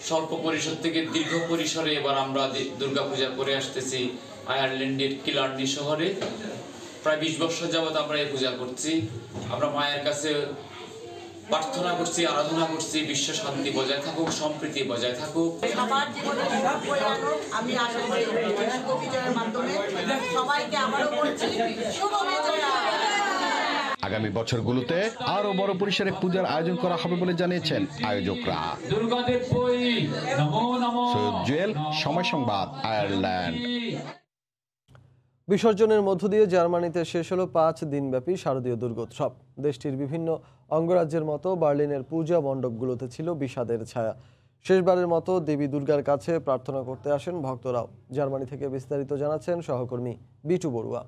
স্বল্প পরিসর থেকে দীর্ঘ পরিসরে এবার আমরা দুর্গাপূজা করে আসতেছি আয়ারল্যান্ডের কিলার্নি শহরে। প্রায় 20 বছর যাবৎ আমরা এই পূজা করছি। আমরা মায়ের কাছে প্রার্থনা করছি, আরাধনা করছি, বিশ্ব শান্তি বজায় থাকুক, সম্প্রীতি বজায় থাকুক। সবার জীবনে শুভ বয়ে আনুক। আমি আশা করি শুভ বিজয়ের মাধ্যমে সবাইকে আবারও বলছি শুভ বিজয়। আগামী বছরগুলোতে আরো বড় পরিসরে পূজার আয়োজন করা হবে বলে জানিয়েছেন আয়োজকরা। সৈয়দ জুয়েল, সময় সংবাদ, আয়ারল্যান্ড। বিসর্জনের মধ্য দিয়ে জার্মানিতে শেষ হলো 5 দিনব্যাপী শারদীয় দুর্গোৎসব। দেশটির বিভিন্ন অঙ্গরাজ্যের মতো বার্লিনের পূজা মণ্ডপগুলোতে ছিল বিষাদের ছায়া। শেষবারের মতো দেবী দুর্গার কাছে প্রার্থনা করতে আসেন ভক্তরাও। জার্মানি থেকে বিস্তারিত জানাচ্ছেন সহকর্মী বিটু বড়ুয়া।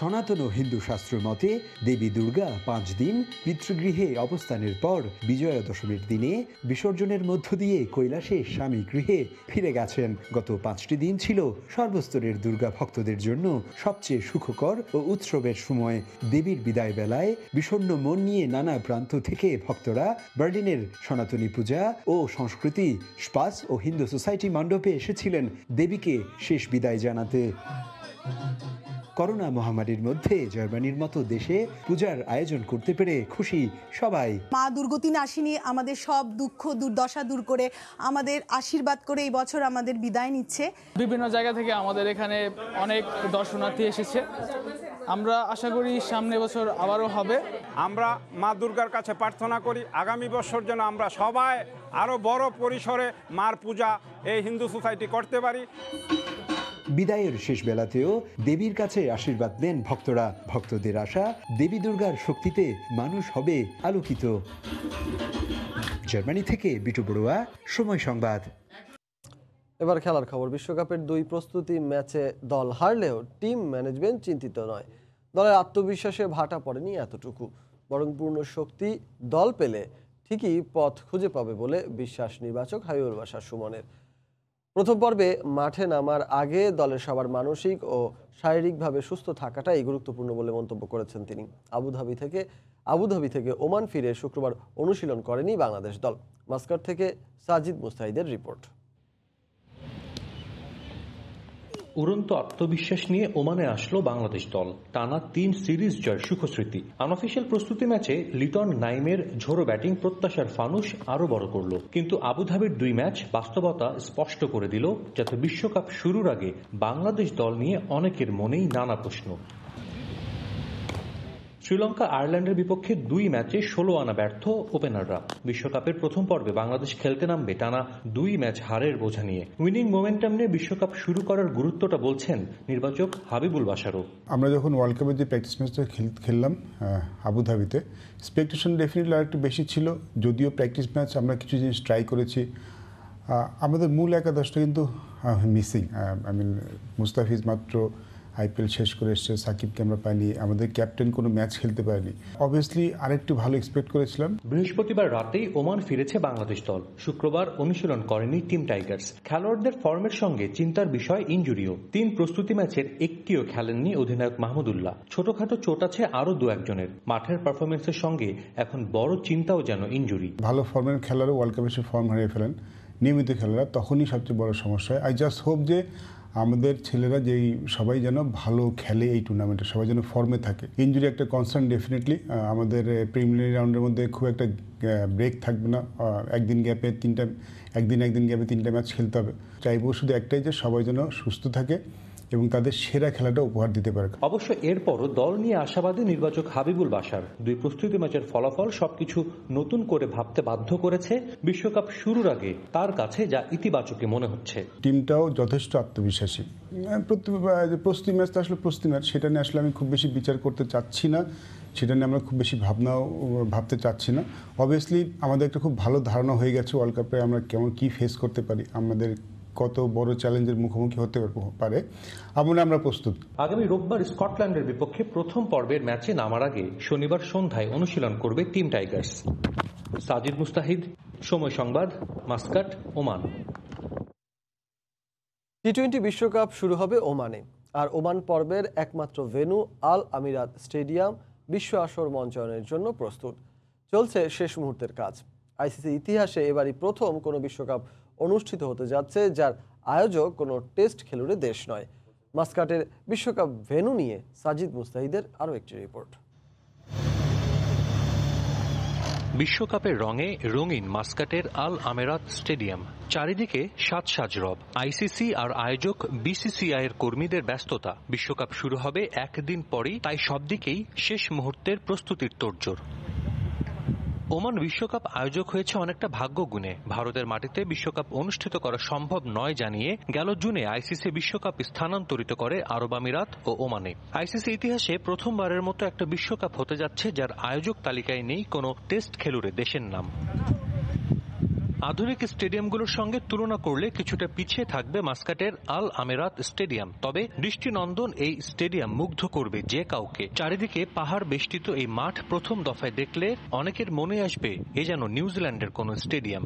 সনাতন হিন্দু শাস্ত্র মতে দেবী দুর্গা 5 দিন পিতৃগৃহে অবস্থানের পর বিজয়া দশমীর দিনে বিসর্জনের মধ্য দিয়ে কৈলাসে স্বামী গৃহে ফিরে গেছেন। গত 5টি দিন ছিল সর্বস্তরের দুর্গা ভক্তদের জন্য সবচেয়ে সুখকর ও উৎসবের সময়। দেবীর বিদায় বেলায় বিষণ্ণ মন নিয়ে নানা প্রান্ত থেকে ভক্তরা বার্লিনের সনাতনী পূজা ও সংস্কৃতি স্পাস ও হিন্দু সোসাইটি মণ্ডপে এসেছিলেন দেবীকে শেষ বিদায় জানাতে। করোনা মহামারীর মধ্যে জার্মানির মতো দেশে পূজার আয়োজন করতে পেরে খুশি সবাই। মা দুর্গতিনাশিনী আমাদের সব দুঃখ দুর্দশা দূর করে আমাদের আশীর্বাদ করে এই বছর আমাদের বিদায় নিচ্ছে। বিভিন্ন জায়গা থেকে আমাদের এখানে অনেক দর্শনার্থী এসেছে। আমরা আশা করি সামনে বছর আবারও হবে। আমরা মা দুর্গার কাছে প্রার্থনা করি আগামী বছর যেন আমরা সবাই আরো বড় পরিসরে মার পূজা এই হিন্দু সোসাইটি করতে পারি। বিদায়ের শেষ বেলাতেও দেবীর কাছে আশীর্বাদ নেন ভক্তরা। ভক্তদের আশা, দেবী দুর্গার শক্তিতে মানুষ হবে আলোকিত। জার্মানি থেকে বিটু বড়ুয়া, সময় সংবাদ। এবার খেলার খবর। বিশ্বকাপের 2 প্রস্তুতি ম্যাচে দল হারলেও টিম ম্যানেজমেন্ট চিন্তিত নয়। দলের আত্মবিশ্বাসে ভাটা পড়েনি এতটুকু, বরং পূর্ণ শক্তি দল পেলে ঠিকই পথ খুঁজে পাবে বলে বিশ্বাস নির্বাচক হাবিবুল বাশার সুমনের। প্রথম পর্বে মাঠে নামার আগে দলের সবার মানসিক ও শারীরিকভাবে সুস্থ থাকাটাই গুরুত্বপূর্ণ বলে মন্তব্য করেছেন তিনি। আবুধাবি থেকে ওমান ফিরে শুক্রবার অনুশীলন করেনি বাংলাদেশ দল। মাস্কাট থেকে সাজিদ মুস্তাহিদের রিপোর্ট। উড়ন্ত আত্মবিশ্বাস নিয়ে ওমানে আসলো বাংলাদেশ দল। টানা 3 সিরিজ জয়ের সুখস্মৃতি। আনঅফিশিয়াল প্রস্তুতি ম্যাচে লিটন নাইমের ঝোড়ো ব্যাটিং প্রত্যাশার ফানুস আরো বড় করল, কিন্তু আবুধাবির 2 ম্যাচ বাস্তবতা স্পষ্ট করে দিল যাতে বিশ্বকাপ শুরুর আগে বাংলাদেশ দল নিয়ে অনেকের মনেই নানা প্রশ্ন। শ্রীলঙ্কা আয়ারল্যান্ডের বিপক্ষে 2 ম্যাচে 16 আনা ব্যর্থ ওপেনাররা। বিশ্বকাপের প্রথম পর্বে বাংলাদেশ খেলতে নামবে টানা 2 ম্যাচ হারের বোঝা নিয়ে। উইনিং মোমেন্টাম নিয়ে বিশ্বকাপ শুরু করার গুরুত্বটা বলছেন নির্বাচক হাবিবুল বাশারও। আমরা যখন ওয়ার্ল্ড কাপের যে প্র্যাকটিস ম্যাচটা খেললাম আবুধাবিতে, এক্সপেকটেশন ডেফিনেটলি আরেকটু বেশি ছিল। যদিও প্র্যাকটিস ম্যাচ আমরা কিছু জিনিস ট্রাই করেছি, আমাদের মূল একাদশটা কিন্তু মিসিং। মুস্তাফিজ মাত্র আইপিএল শেষ করে এসছে, সাকিবকে আমরা পাইনি, আমাদের ক্যাপ্টেন কোনো ম্যাচ খেলতে পারেনি। অবভিয়াসলি আরেকটু ভালো এক্সপেক্ট করেছিলাম। বৃহস্পতিবার রাতেই ওমান ফিরেছে বাংলাদেশ দল। শুক্রবার অনুশীলন করেনি টিম টাইগার্স। খেলোয়াড়দের ফর্মের সঙ্গে চিন্তার বিষয় ইনজুরিও। 3 প্রস্তুতি ম্যাচের একটিও খেলেননি অধিনায়ক মাহমুদুল্লাহ। ছোটখাটো চোট আছে আরো 2-1 জনের। মাঠের পারফরমেন্সের সঙ্গে এখন বড় চিন্তাও যেন ইনজুরি। ভালো ফর্মের খেলোয়াড়ও ওয়ার্ল্ড কাপে এসে ফর্ম হারিয়ে ফেলেন, নিয়মিত খেলোয়াড়রা, তখনই সবচেয়ে বড় সমস্যা হয়। আই জাস্ট হোপ যে আমাদের ছেলেরা যেই সবাই যেন ভালো খেলে এই টুর্নামেন্টে, সবাই যেন ফর্মে থাকে। ইনজুরি একটা কনসার্ন ডেফিনেটলি। আমাদের প্রিলিমিনারি রাউন্ডের মধ্যে খুব একটা ব্রেক থাকবে না। একদিন গ্যাপে 3টা ম্যাচ খেলতে হবে। চাইবো শুধু একটাই, যে সবাই যেন সুস্থ থাকে এবং তাদের সেরা খেলাটা উপহার দিতে পারে। অবশ্য এরপরও দল নিয়ে আশাবাদী নির্বাচক হাবিবুল বাশার। 2 প্রস্তুতি ম্যাচের ফলাফল সবকিছু নতুন করে ভাবতে বাধ্য করেছে বিশ্বকাপ শুরুর আগে তার কাছে, যা ইতিবাচকই মনে হচ্ছে। টিমটাও যথেষ্ট আত্মবিশ্বাসী। প্রস্তুতি ম্যাচটা আসলে প্রস্তুতি ম্যাচ, সেটা নিয়ে আসলে আমি খুব বেশি বিচার করতে চাচ্ছি না, সেটা নিয়ে আমরা খুব বেশি ভাবতে চাচ্ছি না। অবভিয়াসলি আমাদের একটা খুব ভালো ধারণা হয়ে গেছে ওয়ার্ল্ড কাপে আমরা কি ফেস করতে পারি, আমাদের কত বড় চ্যালেঞ্জের মুখোমুখি হতে পারে, আমরা প্রস্তুত। আগামী রোববার স্কটল্যান্ডের বিপক্ষে প্রথম পর্বের ম্যাচে নামার আগে শনিবার সন্ধ্যায় অনুশীলন করবে টিম টাইগার্স। সাজিদ মুস্তাহিদ, সময় সংবাদ, মাস্কাট, ওমান। টি-20 বিশ্বকাপ শুরু হবে ওমানে, আর ওমান পর্বের একমাত্র ভেন্যু আল আমিরাত স্টেডিয়াম বিশ্ব আসর মঞ্চায়নের জন্য প্রস্তুত। চলছে শেষ মুহূর্তের কাজ। আইসিসি ইতিহাসে এবারই প্রথম কোনো বিশ্বকাপ অনুষ্ঠিত হতে যাচ্ছে যার আয়োজক কোনো টেস্ট খেলুড়ে দেশ নয়। মাস্কাটের বিশ্বকাপ ভেন্যু নিয়ে সাজিদ মুস্তাহিদের আরও একটি রিপোর্ট। বিশ্বকাপের রঙে রঙিন মাস্কাটের আল আমেরাত স্টেডিয়াম। চারিদিকে সাজ রব। আইসিসি আর আয়োজক বিসিসিআই এর কর্মীদের ব্যস্ততা। বিশ্বকাপ শুরু হবে একদিন পরই, তাই সব দিকেই শেষ মুহূর্তের প্রস্তুতির তোড়জোড়। ওমান বিশ্বকাপ আয়োজক হয়েছে অনেকটা ভাগ্য গুণে। ভারতের মাটিতে বিশ্বকাপ অনুষ্ঠিত করা সম্ভব নয় জানিয়ে গেল জুনে আইসিসি বিশ্বকাপ স্থানান্তরিত করে আরব আমিরাত ও ওমানে। আইসিসি ইতিহাসে প্রথমবারের মতো একটা বিশ্বকাপ হতে যাচ্ছে যার আয়োজক তালিকায় নেই কোনো টেস্ট খেলুড়ে দেশের নাম। আধুনিক স্টেডিয়ামগুলোর সঙ্গে তুলনা করলে কিছুটা পিছিয়ে থাকবে মাস্কাটের আল আমেরাত স্টেডিয়াম। তবে দৃষ্টিনন্দন এই স্টেডিয়াম মুগ্ধ করবে যে কাউকে। চারিদিকে পাহাড় বেষ্টিত এই মাঠ প্রথম দফায় দেখলে অনেকের মনে আসবে এ যেন নিউজিল্যান্ডের কোনো স্টেডিয়াম।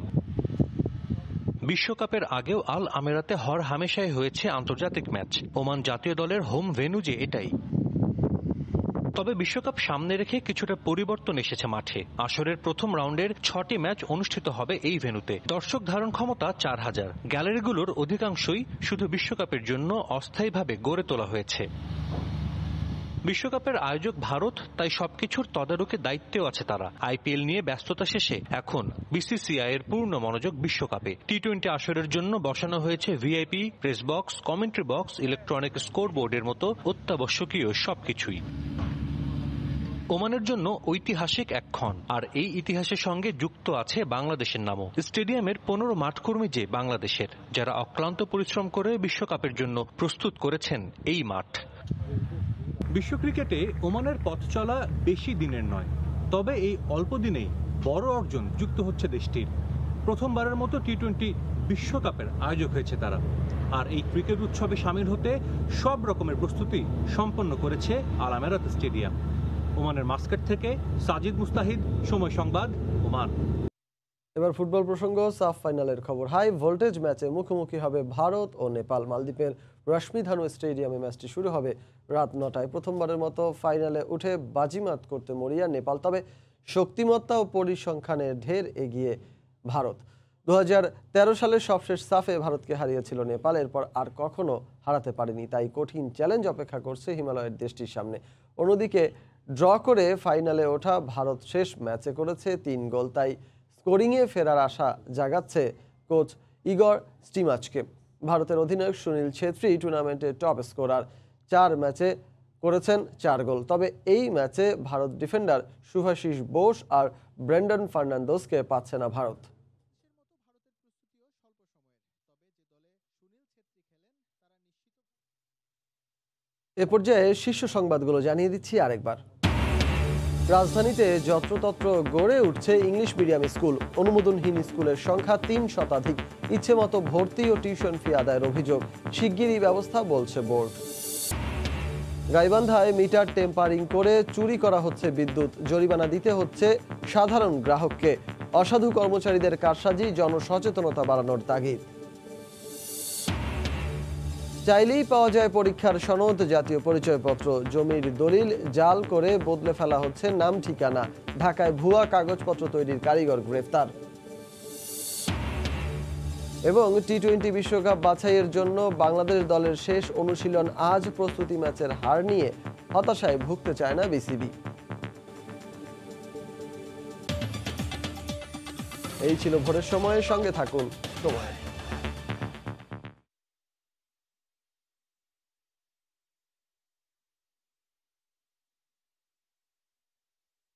বিশ্বকাপের আগেও আল আমেরাতে হর হামেশাই হয়েছে আন্তর্জাতিক ম্যাচ। ওমান জাতীয় দলের হোম ভেন্যু যে এটাই। তবে বিশ্বকাপ সামনে রেখে কিছুটা পরিবর্তন এসেছে মাঠে। আসরের প্রথম রাউন্ডের 6টি ম্যাচ অনুষ্ঠিত হবে এই ভেন্যুতে। দর্শক ধারণ ক্ষমতা 4000। গ্যালারিগুলোর অধিকাংশই শুধু বিশ্বকাপের জন্য অস্থায়ীভাবে গড়ে তোলা হয়েছে। বিশ্বকাপের আয়োজক ভারত, তাই সবকিছুর তদারকির দায়িত্বেও আছে তারা। আইপিএল নিয়ে ব্যস্ততা শেষে এখন বিসিসিআই এর পূর্ণ মনোযোগ বিশ্বকাপে। টি-20 আসরের জন্য বসানো হয়েছে VIP, press box, commentary box, electronic স্কোরবোর্ডের মতো অত্যাবশ্যকীয় সবকিছুই। ওমানের জন্য ঐতিহাসিক এক ক্ষণ, আর এই ইতিহাসের সঙ্গে যুক্ত আছে বাংলাদেশের নামও। স্টেডিয়ামের 15 মাঠকর্মী যে বাংলাদেশের, যারা অক্লান্ত পরিশ্রম করে বিশ্বকাপের জন্য প্রস্তুত করেছেন এই মাঠ। বিশ্ব ক্রিকেটে ওমানের পথ চলা বেশি দিনের নয়, তবে এই অল্প দিনেই বড় অর্জন যুক্ত হচ্ছে দেশটির। প্রথমবারের মতো টি-20 বিশ্বকাপের আয়োজক হয়েছে তারা, আর এই ক্রিকেট উৎসবে সামিল হতে সব রকমের প্রস্তুতি সম্পন্ন করেছে আল আমেরাত স্টেডিয়াম। ওমানের মাস্কাট থেকে সাজিদ মুস্তাহিদ, সময় সংবাদ, ওমান। এবার ফুটবল প্রসঙ্গ, সাফ ফাইনালের খবর। হাই ভোল্টেজ ম্যাচে মুখোমুখি হবে ভারত ও নেপাল। মালদ্বীপের রশ্মিধানু স্টেডিয়ামে ম্যাচটি শুরু হবে রাত 9টায়। প্রথমবারের মতো ফাইনালে উঠে বাজিমাত করতে মরিয়া নেপাল, তবে শক্তিমত্তা ও পরিসংখ্যানে ঢের এগিয়ে ভারত। 2013 সালের সবশেষ সাফে ভারতকে হারিয়েছিল নেপাল, এরপর আর কখনো হারাতে পারেনি। তাই কঠিন চ্যালেঞ্জ অপেক্ষা করছে হিমালয়ের দেশটির সামনে। অন্যদিকে ড্র করে ফাইনালে ওঠা ভারত শেষ ম্যাচে করেছে 3 গোল, তাই স্কোরিংয়ে ফেরার আশা জাগাচ্ছে কোচ ইগর স্টিমাচকে। ভারতের অধিনায়ক সুনীল ছেত্রী টুর্নামেন্টের টপ স্কোরার, 4 ম্যাচে করেছেন 4 গোল। তবে এই ম্যাচে ভারত ডিফেন্ডার শুভাশিস বোস আর ব্রেন্ডন ফার্নান্দোসকে পাচ্ছে না ভারত। এ পর্যায়ে শীর্ষ সংবাদগুলো জানিয়ে দিচ্ছি আরেকবার। রাজধানীতে যত্রতত্র গড়ে উঠছে ইংলিশ মিডিয়াম স্কুল। অনুমোদনহীন স্কুলের সংখ্যা 3 শতাধিক। ইচ্ছে মতো ভর্তি ও টিউশন ফি আদায়ের অভিযোগ, শিগগিরই ব্যবস্থা বলছে বোর্ড। গাইবান্ধায় মিটার টেম্পারিং করে চুরি করা হচ্ছে বিদ্যুৎ, জরিমানা দিতে হচ্ছে সাধারণ গ্রাহককে। অসাধু কর্মচারীদের কারসাজি, জনসচেতনতা বাড়ানোর তাগিদ। চাইলেই পাওয়া যায় পরীক্ষার সনদ, জাতীয় পরিচয়পত্র। জমির দলিল জাল করে বদলে ফেলা হচ্ছে নাম ঠিকানা। ঢাকায় ভুয়া কাগজপত্র তৈরির কারিগর গ্রেফতার। এবং টি-20 বিশ্বকাপ বাছাইয়ের জন্য বাংলাদেশ দলের শেষ অনুশীলন আজ। প্রস্তুতি ম্যাচের হার নিয়ে হতাশায় ভুগতে চায় না বিসিবি। এই ছিল ভোরের সময়ের সঙ্গে থাকুন সময়।